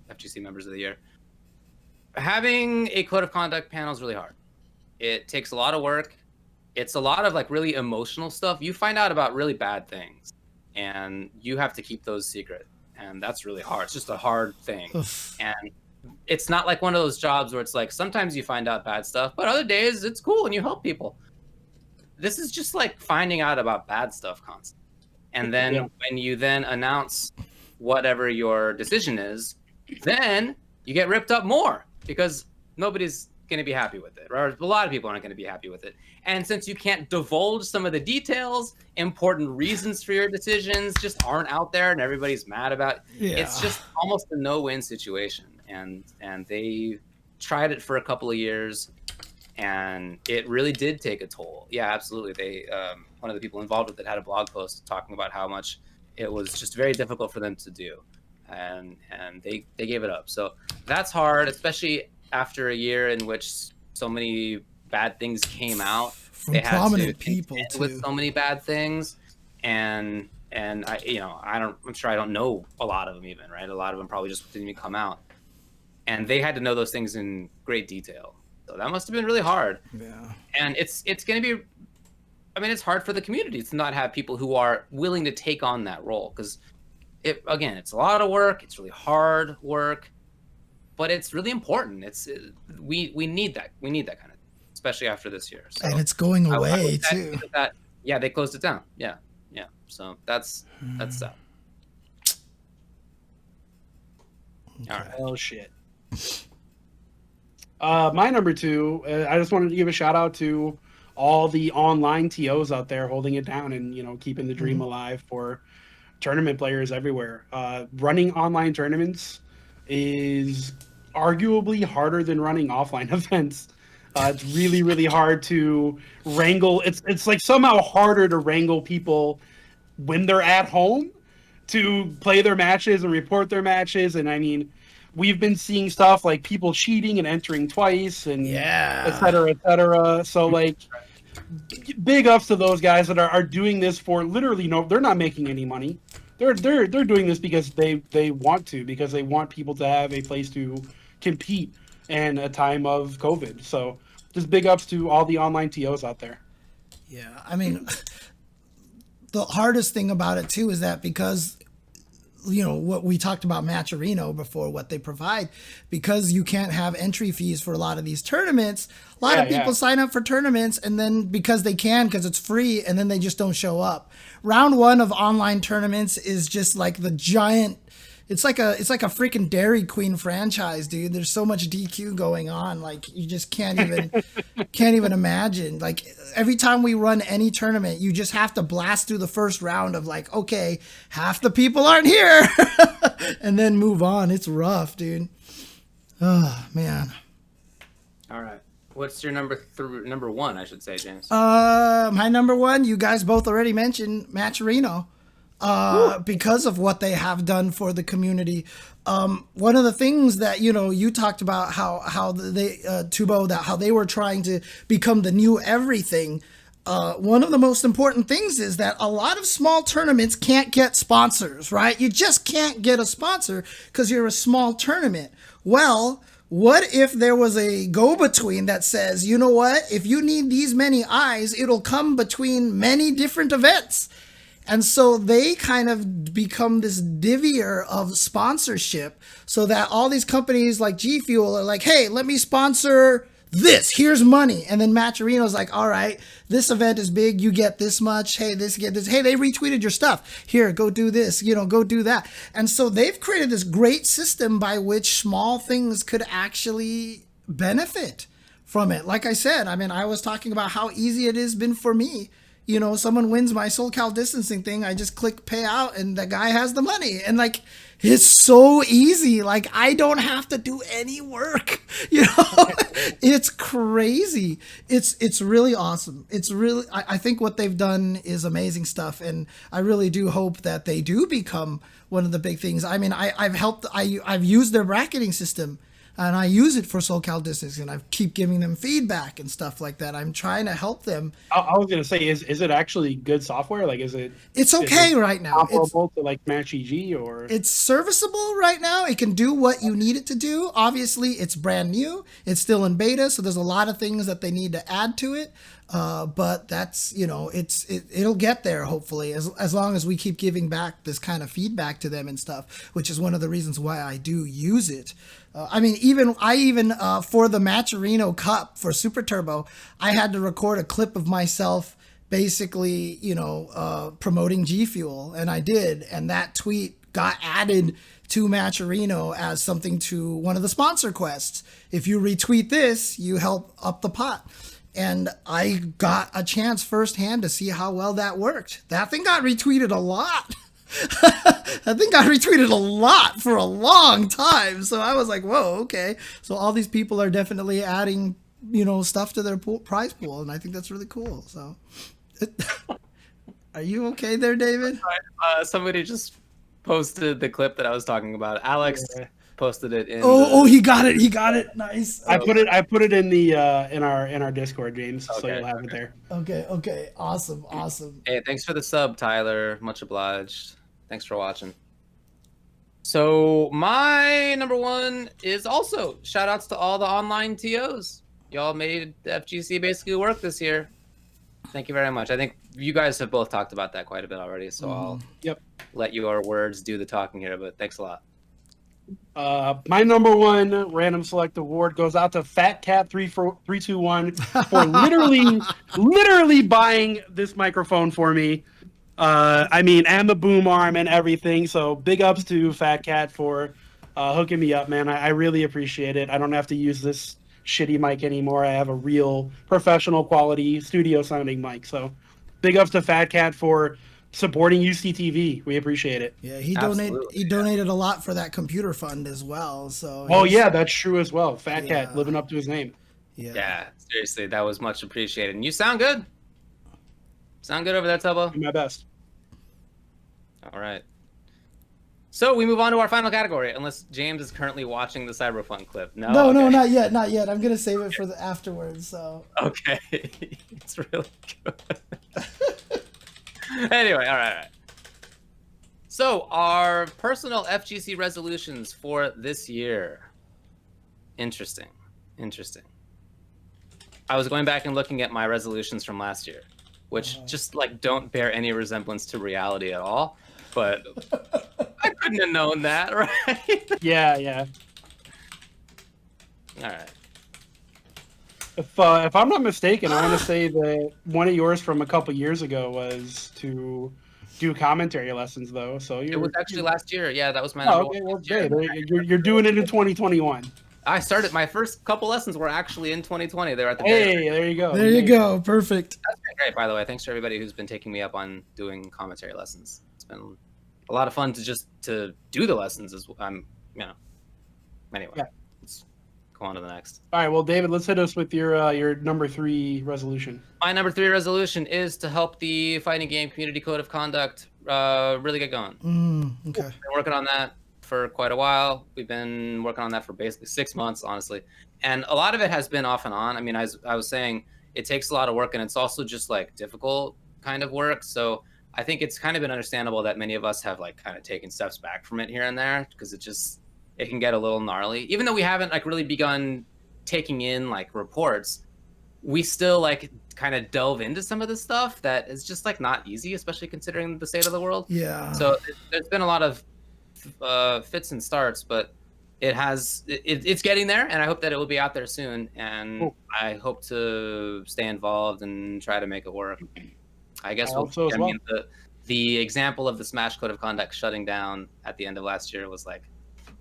FGC Members of the Year. Having a Code of Conduct panel is really hard. It takes a lot of work. It's a lot of like really emotional stuff. You find out about really bad things, and you have to keep those secret. And that's really hard. It's just a hard thing. And it's not like one of those jobs where it's like, sometimes you find out bad stuff, but other days it's cool and you help people. This is just like finding out about bad stuff constantly. And then when you then announce whatever your decision is, then you get ripped up more because nobody's going to be happy with it, or a lot of people aren't going to be happy with it. And since you can't divulge some of the details, important reasons for your decisions just aren't out there, and everybody's mad about it. It's just almost a no-win situation. And they tried it for a couple of years, and it really did take a toll. Yeah, absolutely. They one of the people involved with it had a blog post talking about how much it was just very difficult for them to do, and they gave it up. So that's hard, especially after a year in which so many bad things came out. From prominent people too. With so many bad things, and I'm sure I don't know a lot of them even, right? A lot of them probably just didn't even come out, and they had to know those things in great detail. So that must have been really hard. Yeah. And it's going to be, I mean, it's hard for the community to not have people who are willing to take on that role, because it's a lot of work. It's really hard work, but it's really important. We need that. We need that kind of thing. especially after this year. So and it's going away I too. Yeah, they closed it down. Yeah. So that's that. Okay. All right. Oh shit. My number 2, I just wanted to give a shout out to all the online TOs out there holding it down and, you know, keeping the dream alive for tournament players everywhere. Running online tournaments is arguably harder than running offline events. It's really, really hard to wrangle. It's like somehow harder to wrangle people when they're at home to play their matches and report their matches. And I mean, we've been seeing stuff like people cheating and entering twice and et cetera, et cetera. So like big ups to those guys that are doing this for literally they're not making any money. They're doing this because they want to, because they want people to have a place to compete in a time of COVID. So just big ups to all the online TOs out there. Yeah, I mean, the hardest thing about it too is that because, you know, what we talked about Matcherino before, what they provide, because you can't have entry fees for a lot of these tournaments, a lot of people sign up for tournaments and then because they can, because it's free, and then they just don't show up. Round 1 of online tournaments is just like the giant, it's like a freaking Dairy Queen franchise, dude. There's so much DQ going on, like you just can't even imagine. Like every time we run any tournament, you just have to blast through the first round of like, okay, half the people aren't here, and then move on. It's rough, dude. Oh man. All right. What's your number 1, I should say, James? My number 1, you guys both already mentioned Matcherino. Because of what they have done for the community. One of the things that, you know, you talked about how they, Tubo, that how they were trying to become the new everything. One of the most important things is that a lot of small tournaments can't get sponsors, right? You just can't get a sponsor because you're a small tournament. Well, what if there was a go-between that says, you know what, if you need these many eyes, it'll come between many different events. And so they kind of become this divvier of sponsorship so that all these companies like G Fuel are like, hey, let me sponsor this. Here's money. And then Matcherino's like, all right, this event is big. You get this much. Hey, this, get this. Hey, they retweeted your stuff. Here, go do this. You know, go do that. And so they've created this great system by which small things could actually benefit from it. Like I said, I mean, I was talking about how easy it has been for me. You know, someone wins my SoCal distancing thing, I just click pay out and the guy has the money. And like, it's so easy. Like, I don't have to do any work. You know, it's crazy. It's really awesome. It's really, I think what they've done is amazing stuff. And I really do hope that they do become one of the big things. I mean, I've used their bracketing system. And I use it for SoCal distancing, and I keep giving them feedback and stuff like that. I'm trying to help them. I was gonna say, is it actually good software? Like, is it? It's okay right now. Comparable to like Match EG, or it's serviceable right now. It can do what you need it to do. Obviously, it's brand new. It's still in beta, so there's a lot of things that they need to add to it. But that's, you know, it'll get there hopefully as long as we keep giving back this kind of feedback to them and stuff, which is one of the reasons why I do use it. I mean, even for the Matcherino Cup for Super Turbo, I had to record a clip of myself basically, you know, promoting G Fuel, and I did, and that tweet got added to Matcherino as something to one of the sponsor quests. If you retweet this, you help up the pot. And I got a chance firsthand to see how well that worked. That thing got retweeted a lot. That thing got retweeted a lot for a long time. So I was like, whoa, okay. So all these people are definitely adding, you know, stuff to their prize pool. And I think that's really cool. So are you okay there, David? Somebody just posted the clip that I was talking about. Alex posted it in he got it. Nice. I put it in the in our Discord, James, so you'll have it there. Okay. Awesome. Hey, thanks for the sub, Tyler. Much obliged. Thanks for watching. So my number 1 is also shout outs to all the online TOs. Y'all made the FGC basically work this year. Thank you very much. I think you guys have both talked about that quite a bit already, so I'll let your words do the talking here, but thanks a lot. My number one random select award goes out to Fat Cat 321 for literally buying this microphone for me. And the boom arm and everything. So big ups to Fat Cat for hooking me up, man. I really appreciate it. I don't have to use this shitty mic anymore. I have a real professional quality studio sounding mic. So big ups to Fat Cat for supporting UCTV. We appreciate it. Yeah, he donated a lot for that computer fund as well. So yeah, that's true as well. Fat Cat living up to his name. Yeah, seriously, that was much appreciated. And you sound good. Sound good over there, Tubbo? Do my best. All right. So we move on to our final category, unless James is currently watching the Cyberpunk clip. No, no, not yet. I'm gonna save it for the afterwards. So okay, it's really good. Anyway, all right. So our personal FGC resolutions for this year. Interesting. I was going back and looking at my resolutions from last year, which just like don't bear any resemblance to reality at all. But I couldn't have known that, right? Yeah. All right. If I'm not mistaken, I want to say that one of yours from a couple years ago was to do commentary lessons, though. So it was actually last year. Yeah, that was my. Okay, well, you're doing it in 2021. I started my first couple lessons were actually in 2020. They were at the. Hey, there you go. There you go. Perfect. That's been great, by the way. Thanks to everybody who's been taking me up on doing commentary lessons. It's been a lot of fun to do the lessons. Anyway, let's go on to the next. All right, well, David, let's hit us with your number 3 resolution. My number 3 resolution is to help the fighting game community code of conduct really get going. Okay. We've been working on that for quite a while. We've been working on that for basically 6 months, honestly. And a lot of it has been off and on. I mean, as I was saying, it takes a lot of work, and it's also just like difficult kind of work. So I think it's kind of been understandable that many of us have like kind of taken steps back from it here and there, because it can get a little gnarly. Even though we haven't like really begun taking in like reports, we still like kind of delve into some of this stuff that is just like not easy, especially considering the state of the world. Yeah. So there's been a lot of fits and starts, but it's getting there, and I hope that it will be out there soon. And cool. I hope to stay involved and try to make it work. I guess the example of the Smash Code of Conduct shutting down at the end of last year was like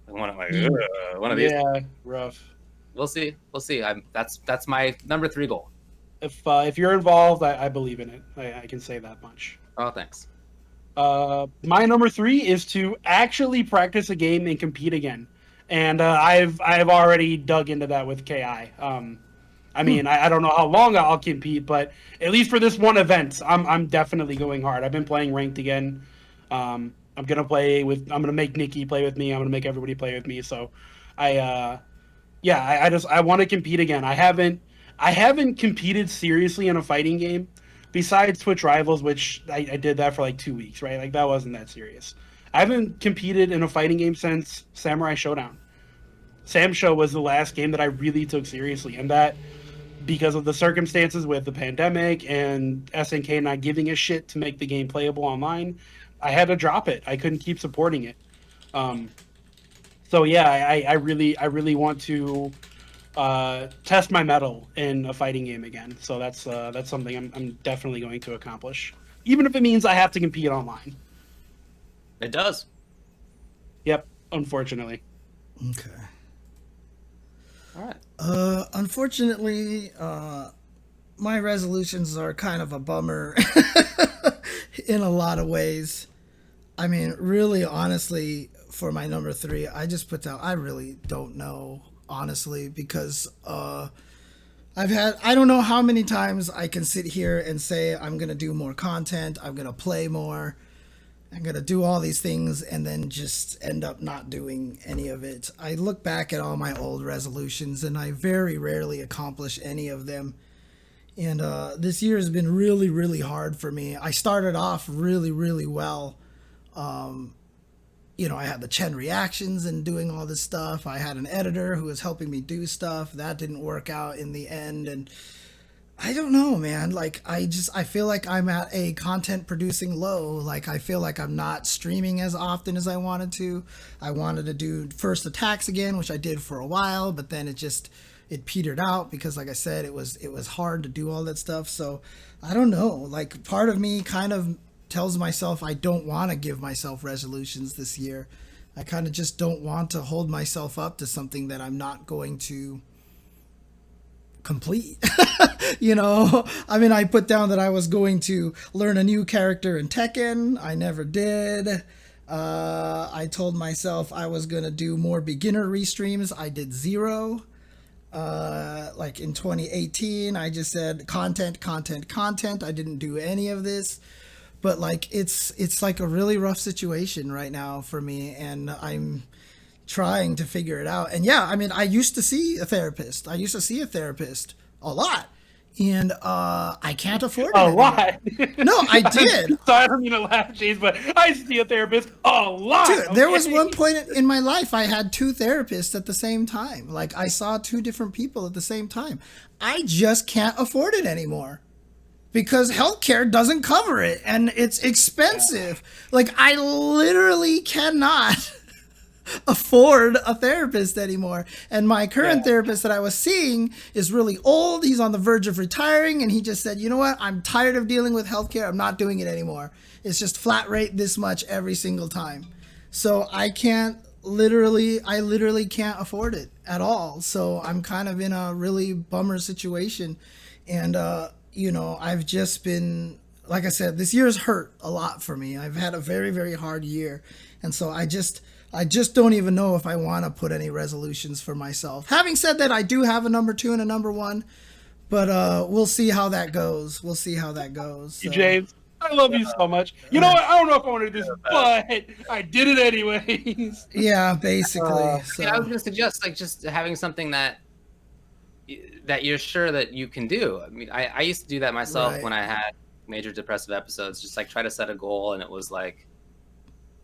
one of these. Yeah, rough. We'll see. That's my number 3 goal. If you're involved, I believe in it. I can say that much. Oh, thanks. My number 3 is to actually practice a game and compete again. And I've already dug into that with KI. I mean, I don't know how long I'll compete, but at least for this one event, I'm definitely going hard. I've been playing ranked again. I'm gonna make Nikki play with me. I'm gonna make everybody play with me. So, I want to compete again. I haven't competed seriously in a fighting game, besides Twitch Rivals, which I did that for like 2 weeks, right? Like that wasn't that serious. I haven't competed in a fighting game since Samurai Showdown. Sam Show was the last game that I really took seriously, and that because of the circumstances with the pandemic and SNK not giving a shit to make the game playable online, I had to drop it. I couldn't keep supporting it. So yeah, I really want to test my mettle in a fighting game again. So that's something I'm definitely going to accomplish, even if it means I have to compete online. It does. Yep, unfortunately. Okay. All right. Unfortunately, my resolutions are kind of a bummer in a lot of ways. I mean, really, honestly, for my number 3, I just put down, I really don't know, honestly, because I don't know how many times I can sit here and say I'm going to do more content, I'm going to play more, I'm going to do all these things, and then just end up not doing any of it. I look back at all my old resolutions, and I very rarely accomplish any of them. And this year has been really, really hard for me. I started off really, really well. I had the Chen reactions and doing all this stuff. I had an editor who was helping me do stuff. That didn't work out in the end. And I don't know, man. Like, I feel like I'm at a content producing low. Like, I feel like I'm not streaming as often as I wanted to. I wanted to do first attacks again, which I did for a while, but then it petered out because, like I said, it was hard to do all that stuff. So I don't know. Like, part of me kind of tells myself I don't want to give myself resolutions this year. I kind of just don't want to hold myself up to something that I'm not going to complete. You know, I mean, I put down that I was going to learn a new character in Tekken. I never did. I told myself I was going to do more beginner restreams. I did 0. Like in 2018, I just said content. I didn't do any of this. But like, it's like a really rough situation right now for me, and I'm trying to figure it out. And yeah, I mean, I used to see a therapist. A lot. And I can't afford it a anymore. lot. No, I did. So I don't mean to laugh, James, but I see a therapist a lot. Dude, there was one point in my life I had 2 therapists at the same time. Like, I saw 2 different people at the same time. I just can't afford it anymore because healthcare doesn't cover it, and it's expensive. Like, I literally cannot afford a therapist anymore. And my current therapist that I was seeing is really old. He's on the verge of retiring, and he just said, you know what? I'm tired of dealing with healthcare. I'm not doing it anymore. It's just flat rate this much every single time. So I literally can't afford it at all. So I'm kind of in a really bummer situation. And, you know, I've just been, like I said, this year's hurt a lot for me. I've had a very, very hard year. And so I just don't even know if I want to put any resolutions for myself. Having said that, I do have a number 2 and a number 1, but we'll see how that goes. So. James, I love you so much. You know what? I don't know if I want to do this, but I did it anyways. Yeah, basically. So. Yeah, I was going to suggest like just having something that you're sure that you can do. I mean, I used to do that myself when I had major depressive episodes. Just like try to set a goal, and it was like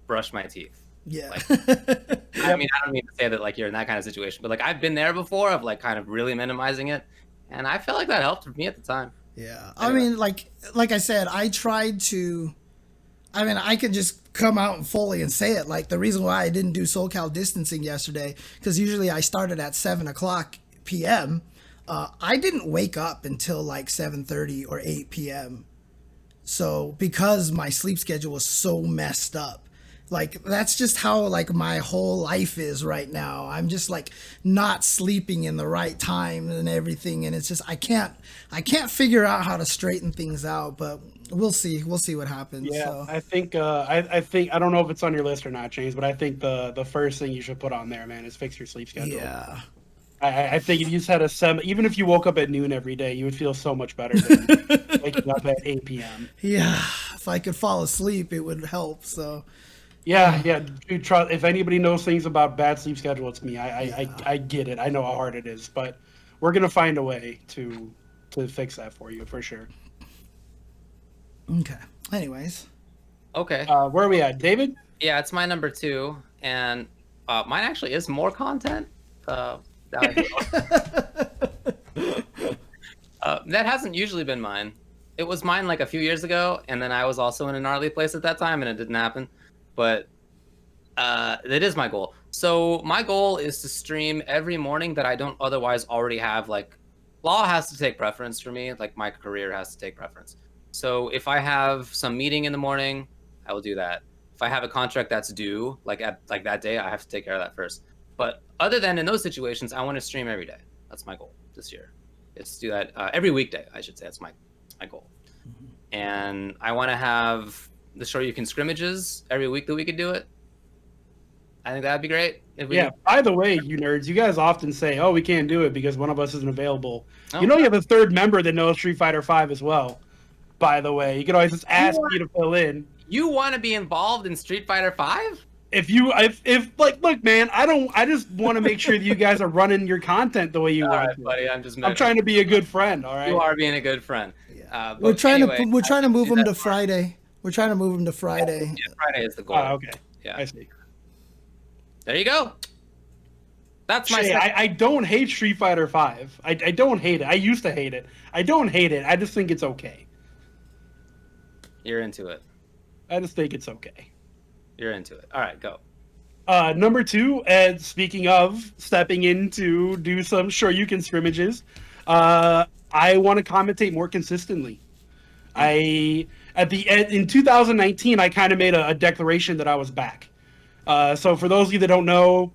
brush my teeth. Yeah. Like, I mean, I don't mean to say that like you're in that kind of situation, but like I've been there before of like kind of really minimizing it, and I felt like that helped me at the time. Yeah. Anyway. I mean, like I said, I tried to. I mean, I could just come out and fully and say it. Like, the reason why I didn't do SoCal distancing yesterday, because usually I started at 7:00 p.m. I didn't wake up until like 7:30 or 8 p.m. So because my sleep schedule was so messed up, like that's just how like my whole life is right now. I'm just like not sleeping in the right time and everything, and it's just I can't figure out how to straighten things out. But we'll see what happens. Yeah, so. I think I don't know if it's on your list or not, James, but I think the first thing you should put on there, man, is fix your sleep schedule. Yeah. I think if you just had even if you woke up at noon every day, you would feel so much better than waking up at 8 p.m. Yeah, if I could fall asleep, it would help. So. Yeah. Dude, if anybody knows things about bad sleep schedule, it's me. I get it. I know how hard it is, but we're gonna find a way to fix that for you for sure. Okay. Anyways. Okay. Where are we at, David? Yeah, it's my number 2, and mine actually is more content. That hasn't usually been mine. It was mine like a few years ago, and then I was also in a gnarly place at that time, and it didn't happen. But that is my goal. So my goal is to stream every morning that I don't otherwise already have. Like, law has to take preference for me. Like, my career has to take preference. So if I have some meeting in the morning, I will do that. If I have a contract that's due, like at like that day, I have to take care of that first. But other than in those situations, I want to stream every day. That's my goal this year. It's to do that every weekday, I should say. That's my goal. Mm-hmm. And I want to have the Show You Can scrimmages every week that we could do it. I think that'd be great. By the way, you nerds, you guys often say, oh, we can't do it because one of us isn't available. Oh, you know, you have a third member that knows Street Fighter V as well, by the way. You can always just ask me to fill in. You want to be involved in Street Fighter V? If look, man, I just want to make sure that you guys are running your content the way you want to. Buddy, I'm trying to be a good friend, all right? You are being a good friend. We're trying to move him to Friday. We're trying to move him to Friday. Yeah, Friday is the goal. Oh, okay. Yeah. I see. There you go. That's my. I don't hate Street Fighter V. I don't hate it. I used to hate it. I don't hate it. I just think it's okay. You're into it. I just think it's okay. You're into it. All right, go. Number 2, and speaking of stepping in to do some Shoryuken scrimmages, I want to commentate more consistently. In 2019, I kind of made a declaration that I was back. So for those of you that don't know,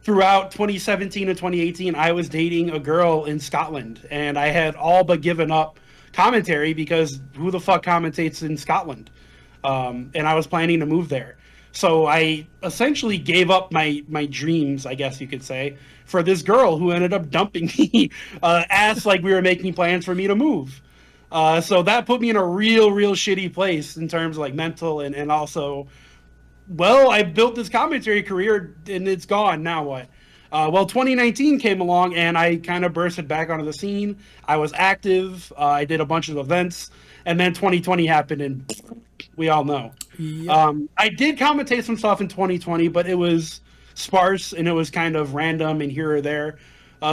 throughout 2017 and 2018, I was dating a girl in Scotland, and I had all but given up commentary because who the fuck commentates in Scotland? And I was planning to move there. So I essentially gave up my dreams, I guess you could say, for this girl who ended up dumping me as like we were making plans for me to move. So that put me in a real shitty place in terms of like mental and also, well, I built this commentary career and it's gone. Now what? 2019 came along and I kind of bursted back onto the scene. I was active. I did a bunch of events, and then 2020 happened and we all know. Yeah. I did commentate some stuff in 2020, but it was sparse and it was kind of random and here or there.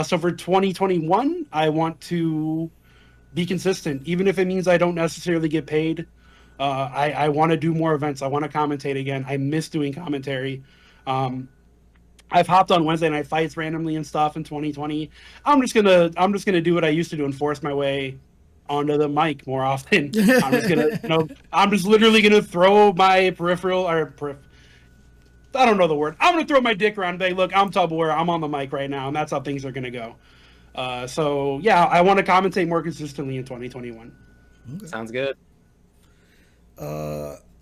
So for 2021, I want to be consistent, even if it means I don't necessarily get paid. I want to do more events. I want to commentate again. I miss doing commentary. I've hopped on Wednesday night fights randomly and stuff in 2020. I'm just gonna do what I used to do and force my way onto the mic more often. I'm just literally gonna throw my I don't know the word. I'm gonna throw my dick around and say, look, I'm Tubware. I'm on the mic right now, and that's how things are gonna go. So yeah, I want to commentate more consistently in 2021. Okay. Sounds good.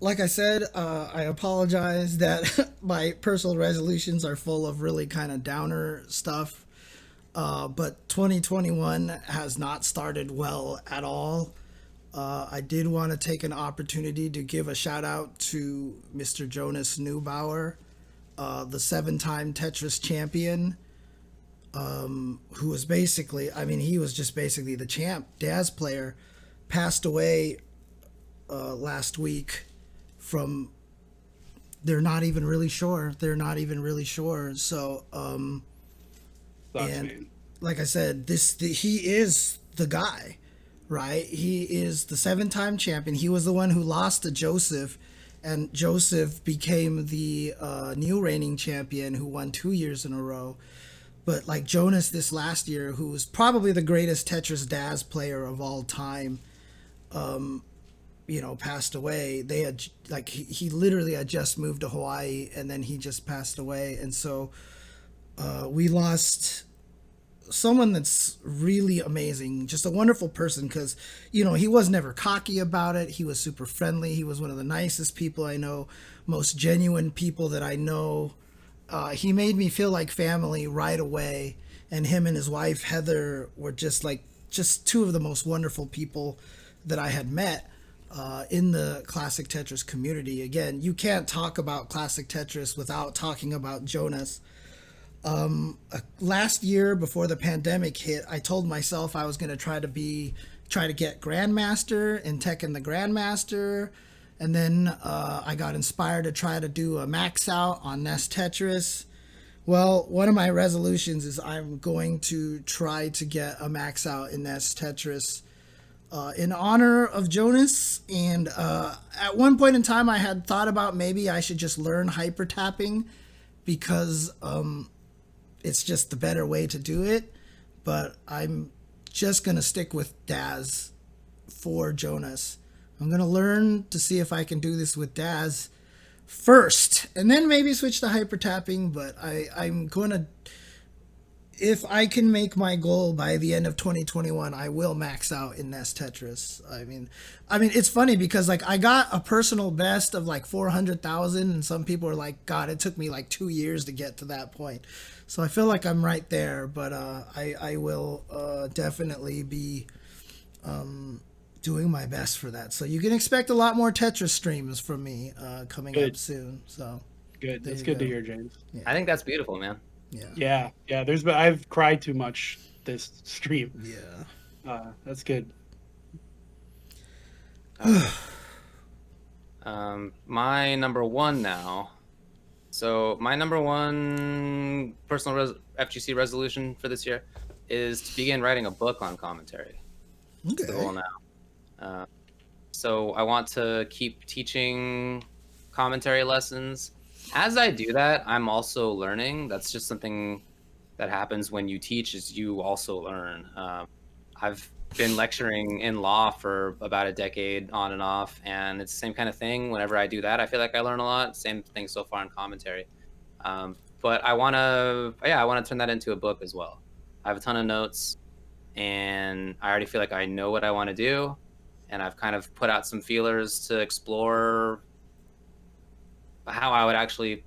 Like I said, I apologize that my personal resolutions are full of really kind of downer stuff. But 2021 has not started well at all. I did want to take an opportunity to give a shout out to Mr. Jonas Neubauer, the 7-time Tetris champion, who was basically, he was just basically the champ. Daz player passed away last week from, they're not even really sure. So, and like I said, he is the guy, right? He is the 7-time champion. He was the one who lost to Joseph, and Joseph became the new reigning champion who won 2 years in a row. But like Jonas this last year, who was probably the greatest Tetris Daz player of all time, passed away. They had he literally had just moved to Hawaii, and then he just passed away. And so we lost someone that's really amazing, just a wonderful person, because he was never cocky about it. He was super friendly. He was one of the nicest people I know, most genuine people that I know. He made me feel like family right away, and him and his wife Heather were just two of the most wonderful people that I had met in the classic Tetris community. Again, you can't talk about classic Tetris without talking about Jonas. Last year, before the pandemic hit, I told myself I was going to try to get Grandmaster in Tekken the Grandmaster, and then I got inspired to try to do a max out on NES Tetris. Well, one of my resolutions is I'm going to try to get a max out in NES Tetris in honor of Jonas. And at one point in time, I had thought about maybe I should just learn hyper tapping, because it's just the better way to do it. But I'm just going to stick with Daz for Jonas. I'm going to learn to see if I can do this with Daz first, and then maybe switch to hyper tapping. But I'm going to, if I can make my goal by the end of 2021, I will max out in NES Tetris. I mean, it's funny because I got a personal best of 400,000, and some people are like, God, it took me 2 years to get to that point. So I feel like I'm right there, but I will definitely be doing my best for that. So you can expect a lot more Tetris streams from me coming up soon. So good. That's good to hear, James. Yeah. I think that's beautiful, man. Yeah. I've cried too much this stream. Yeah. That's good. My number one now. So my number one personal FGC resolution for this year is to begin writing a book on commentary. Okay. That's the goal now. So I want to keep teaching commentary lessons. As I do that, I'm also learning. That's just something that happens when you teach, is you also learn. I've been lecturing in law for about a decade on and off, and it's the same kind of thing. Whenever I do that, I feel like I learn a lot. Same thing so far in commentary. But I want to turn that into a book as well. I have a ton of notes, and I already feel like I know what I want to do, and I've kind of put out some feelers to explore how I would actually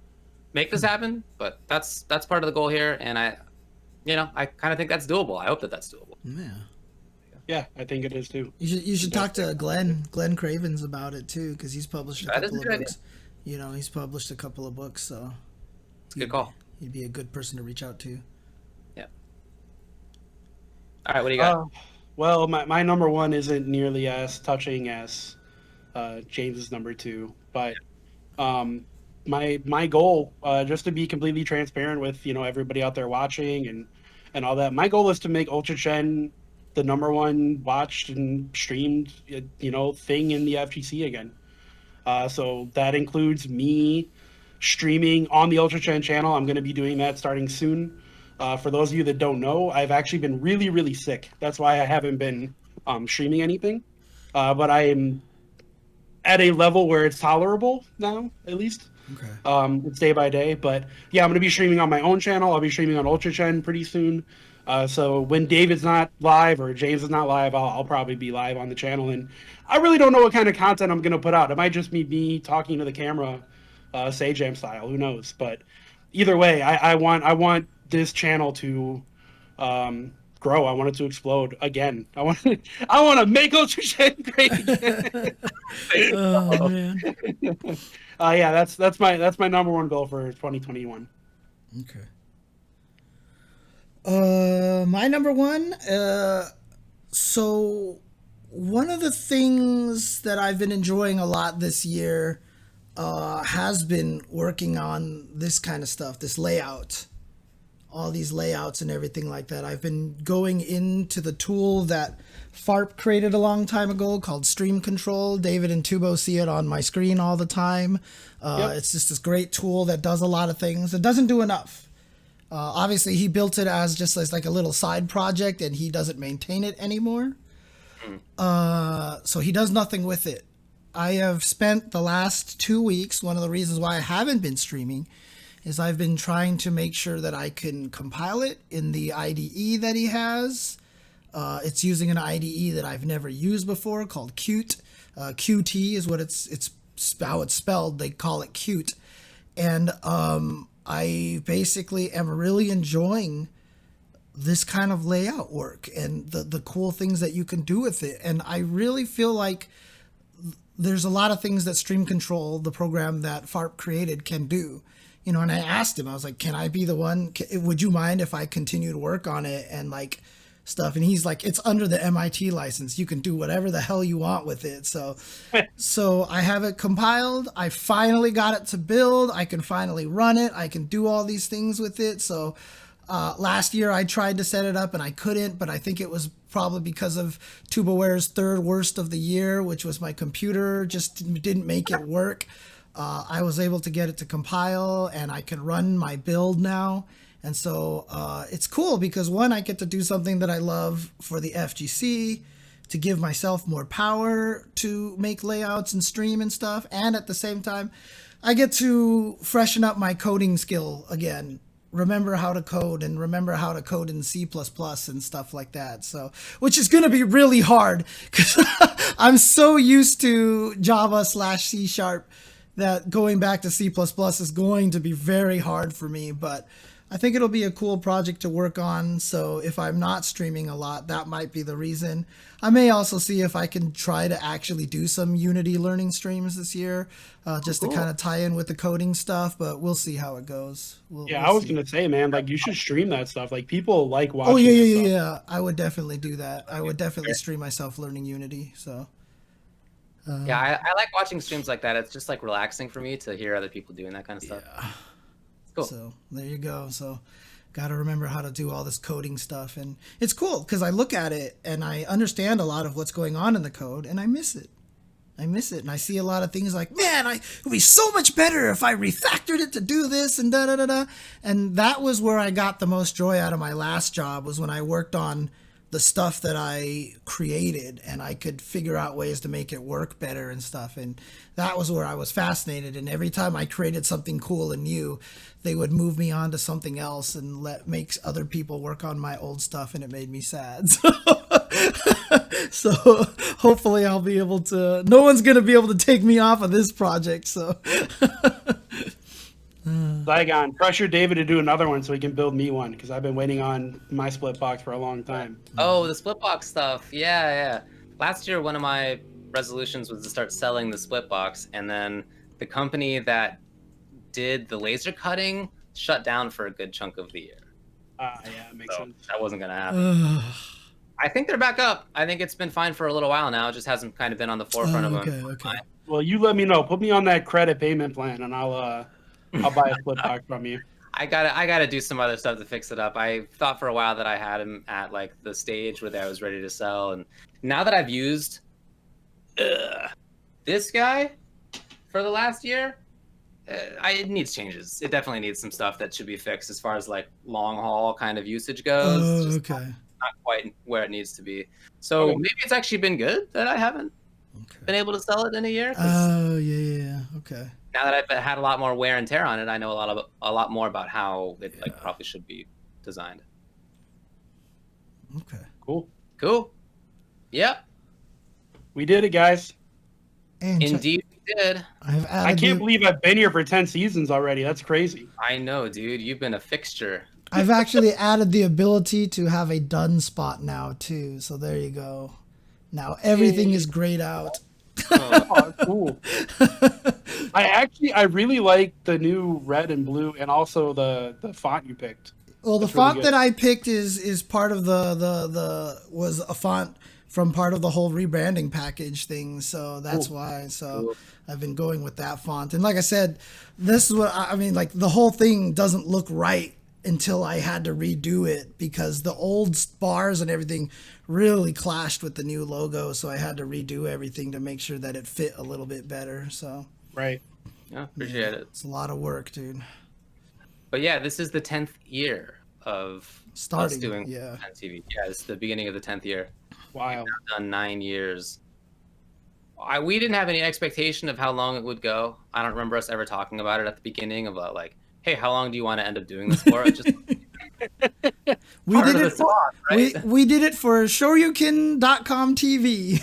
make this happen. But that's part of the goal here, and I kind of think that's doable. I hope that that's doable. Yeah, I think it is too. You should talk to Glenn Cravens about it too, because he's published a couple of books. He's published a couple of books, so it's a good call. He'd be a good person to reach out to. Yeah. All right, what do you got? Well, my number one isn't nearly as touching as James's number two, but my goal, just to be completely transparent with everybody out there watching and all that, my goal is to make UltraChen the number one watched and streamed thing in the FGC again. So that includes me streaming on the UltraChen channel. I'm going to be doing that starting soon. For those of you that don't know, I've actually been really, really sick. That's why I haven't been streaming anything. But I am at a level where it's tolerable now, at least. Okay. It's day by day. But yeah, I'm going to be streaming on my own channel. I'll be streaming on UltraChen pretty soon. So when David's not live or James is not live, I'll probably be live on the channel. And I really don't know what kind of content I'm going to put out. It might just be me talking to the camera, Jam style. Who knows? But either way, I want this channel to grow. I want it to explode again. I want to make UltraChen great again. Oh man. Yeah, that's my number one goal for 2021. Okay. My number one, so one of the things that I've been enjoying a lot this year has been working on this kind of stuff, this layout, all these layouts and everything like that. I've been going into the tool that FARP created a long time ago called Stream Control. David and Tubo see it on my screen all the time. It's just this great tool that does a lot of things. It doesn't do enough. Obviously, he built it as like a little side project, and he doesn't maintain it anymore. So he does nothing with it. I have spent the last 2 weeks, one of the reasons why I haven't been streaming, is I've been trying to make sure that I can compile it in the IDE that he has. It's using an IDE that I've never used before called Qt. Qt is what it's how it's spelled. They call it Qt. And I basically am really enjoying this kind of layout work and the cool things that you can do with it. And I really feel like there's a lot of things that Stream Control, the program that FARP created, can do. And I asked him, I was like, can I be the one? Would you mind if I continue to work on it and like stuff? And he's like, it's under the MIT license. You can do whatever the hell you want with it. So I have it compiled. I finally got it to build. I can finally run it. I can do all these things with it. So last year I tried to set it up and I couldn't, but I think it was probably because of TubeAware's third worst of the year, which was my computer just didn't make it work. I was able to get it to compile and I can run my build now. And so it's cool because one, I get to do something that I love for the FGC, to give myself more power to make layouts and stream and stuff. And at the same time, I get to freshen up my coding skill again. Remember how to code and remember how to code in C++ and stuff like that. So, which is going to be really hard because I'm so used to Java/C# that going back to C++ is going to be very hard for me, but I think it'll be a cool project to work on. So if I'm not streaming a lot, that might be the reason. I may also see if I can try to actually do some Unity learning streams this year, just to kind of tie in with the coding stuff, but we'll see how it goes. We'll I was going to say, man, like you should stream that stuff. Like people like watching. Oh yeah. I would definitely do that. I would definitely stream myself learning Unity. So. I like watching streams like that. It's just like relaxing for me to hear other people doing that kind of stuff. Yeah. Cool. So there you go. So got to remember how to do all this coding stuff. And it's cool because I look at it and I understand a lot of what's going on in the code, and I miss it. And I see a lot of things like, man, it would be so much better if I refactored it to do this and da-da-da-da. And that was where I got the most joy out of my last job, was when I worked on the stuff that I created and I could figure out ways to make it work better and stuff. And that was where I was fascinated. And every time I created something cool and new, they would move me on to something else and make other people work on my old stuff, and it made me sad. So hopefully I'll be able to, no one's going to be able to take me off of this project. So Zygon, pressure David to do another one so he can build me one, because I've been waiting on my split box for a long time. Oh, the split box stuff. Yeah. Last year, one of my resolutions was to start selling the split box, and then the company that did the laser cutting shut down for a good chunk of the year. Yeah, it makes sense. That wasn't going to happen. I think they're back up. I think it's been fine for a little while now. It just hasn't kind of been on the forefront of them. Okay. Well, you let me know. Put me on that credit payment plan, and I'll buy a split box from you. I gotta do some other stuff to fix it up. I thought for a while that I had him at like the stage where I was ready to sell, and now that I've used this guy for the last year, it needs changes. It definitely needs some stuff that should be fixed as far as like long haul kind of usage goes. Oh, okay. Not quite where it needs to be. So maybe it's actually been good that I haven't been able to sell it in a year. Oh, yeah. Okay. Now that I've had a lot more wear and tear on it, I know a lot more about how it probably should be designed. Okay. Cool. Yep. We did it, guys. And Indeed, we did. I can't believe I've been here for 10 seasons already. That's crazy. I know, dude. You've been a fixture. I've actually added the ability to have a done spot now too. So there you go. Now everything is grayed out. Oh, cool. I really like the new red and blue, and also the font you picked. Well, the font that I picked is part of was a font from part of the whole rebranding package thing. So that's why. So I've been going with that font. And like I said, this is what I mean, like the whole thing doesn't look right until I had to redo it, because the old bars and everything really clashed with the new logo. So I had to redo everything to make sure that it fit a little bit better. So right. Yeah, appreciate it. It's a lot of work, dude. But yeah, this is the 10th year of us doing UltraChenTV. Yeah, it's the beginning of the 10th year. Wow. We've done 9 years. We didn't have any expectation of how long it would go. I don't remember us ever talking about it at the beginning of like, hey, how long do you want to end up doing this for? It just we did it for Shoryuken.com TV.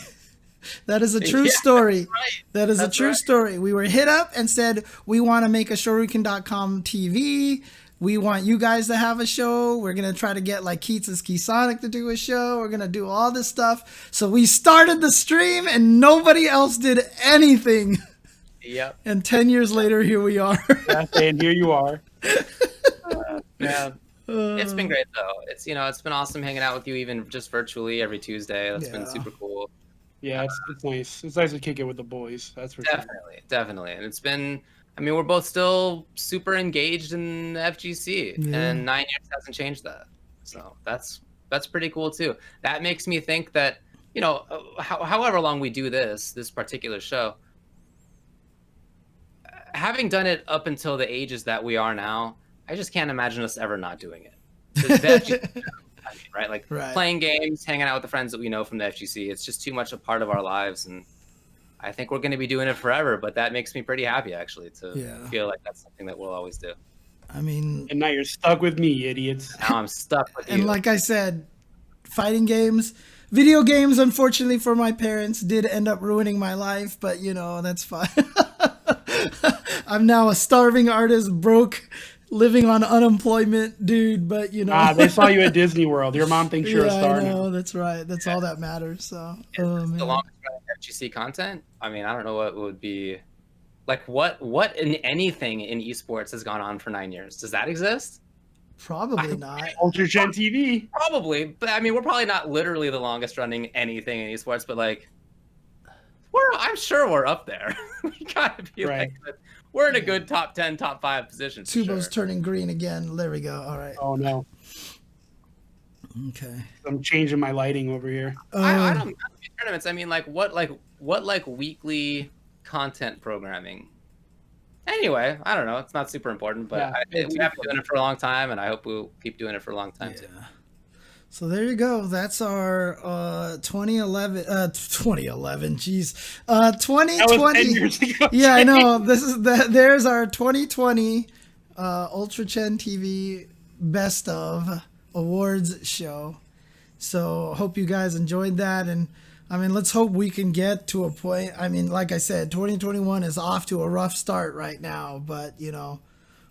That is a true story. Right. That is a true story. We were hit up and said, we want to make a Shoryuken.com TV. We want you guys to have a show. We're going to try to get like Keats' Keysonic to do a show. We're going to do all this stuff. So we started the stream and nobody else did anything. Yep. And 10 years later, here we are. And here you are. Yeah. It's been great though. It's it's been awesome hanging out with you, even just virtually every Tuesday. That's been super cool. Yeah, it's nice. It's nice to kick it with the boys. That's for sure. Definitely. And it's been, I mean, we're both still super engaged in FGC, and 9 years hasn't changed that. So that's pretty cool too. That makes me think that, however long we do this particular show, having done it up until the ages that we are now, I just can't imagine us ever not doing it. Right? Like playing games, hanging out with the friends that we know from the FGC. It's just too much a part of our lives, and I think we're going to be doing it forever. But that makes me pretty happy, actually, to feel like that's something that we'll always do. I mean, and now you're stuck with me, idiots. Now I'm stuck with you. And like I said, fighting games, video games, unfortunately for my parents, did end up ruining my life. But that's fine. I'm now a starving artist, broke, living on unemployment, dude. But they saw you at Disney World. Your mom thinks you're a star now. That's right. That's all that matters. So the longest running FGC content. I mean, I don't know what would be like. What in anything in esports has gone on for 9 years? Does that exist? Probably not. UltraChenTV. Probably, but I mean, we're probably not literally the longest running anything in esports, but like, I'm sure we're up there. We gotta be like we're in a good top 10, top 5 position. Tubo's sure. turning green again. There we go. All right. Oh no. Okay. I'm changing my lighting over here. I don't tournaments. I mean, what weekly content programming. Anyway, I don't know. It's not super important, but we have been doing it for a long time, and I hope we'll keep doing it for a long time too. So there you go. That's our 2011. 2011. Jeez. 2020. That was 10 years ago. Yeah, I know. There's our 2020 UltraChenTV Best of Awards show. So hope you guys enjoyed that, and I mean, let's hope we can get to a point. I mean, like I said, 2021 is off to a rough start right now, but you know,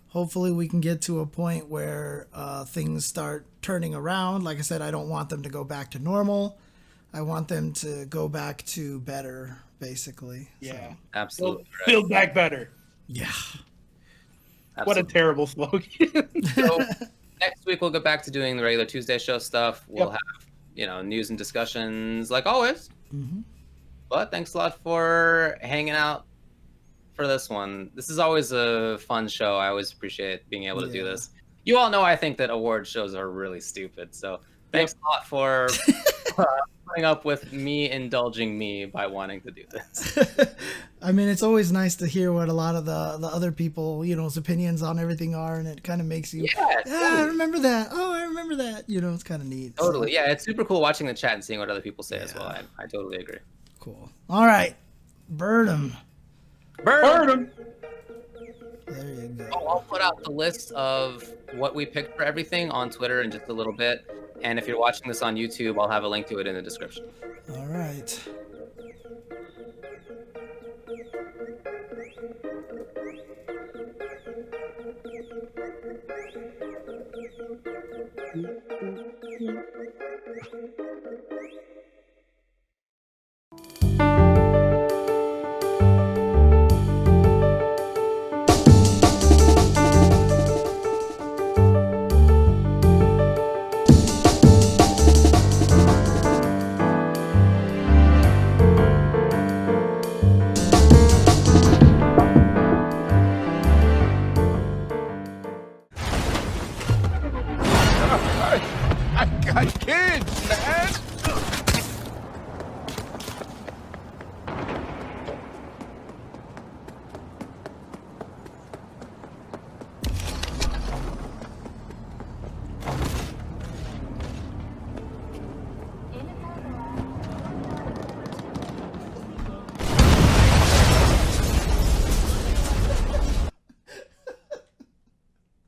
hopefully we can get to a point where things start turning around. Like I said, I don't want them to go back to normal. I want them to go back to better, basically. Yeah, so. Absolutely. Build back better. Yeah. Absolutely. What a terrible slogan. So next week we'll get back to doing the regular Tuesday show stuff. We'll have, you know, news and discussions like always. Mm-hmm. But thanks a lot for hanging out for this one. This is always a fun show. I always appreciate being able to do this. You all know I think that award shows are really stupid. So thanks a lot for putting up with me indulging me by wanting to do this. I mean, it's always nice to hear what a lot of the other people, you know's opinions on everything are, and it kind of makes you, I remember that. Oh, I remember that. You know, it's kind of neat. Totally. So. Yeah, it's super cool watching the chat and seeing what other people say as well. I totally agree. Cool. All right. Bird 'em. Bird 'em. There you go. Oh, I'll put out the list of what we picked for everything on Twitter in just a little bit. And if you're watching this on YouTube, I'll have a link to it in the description. All right. I got kids, man.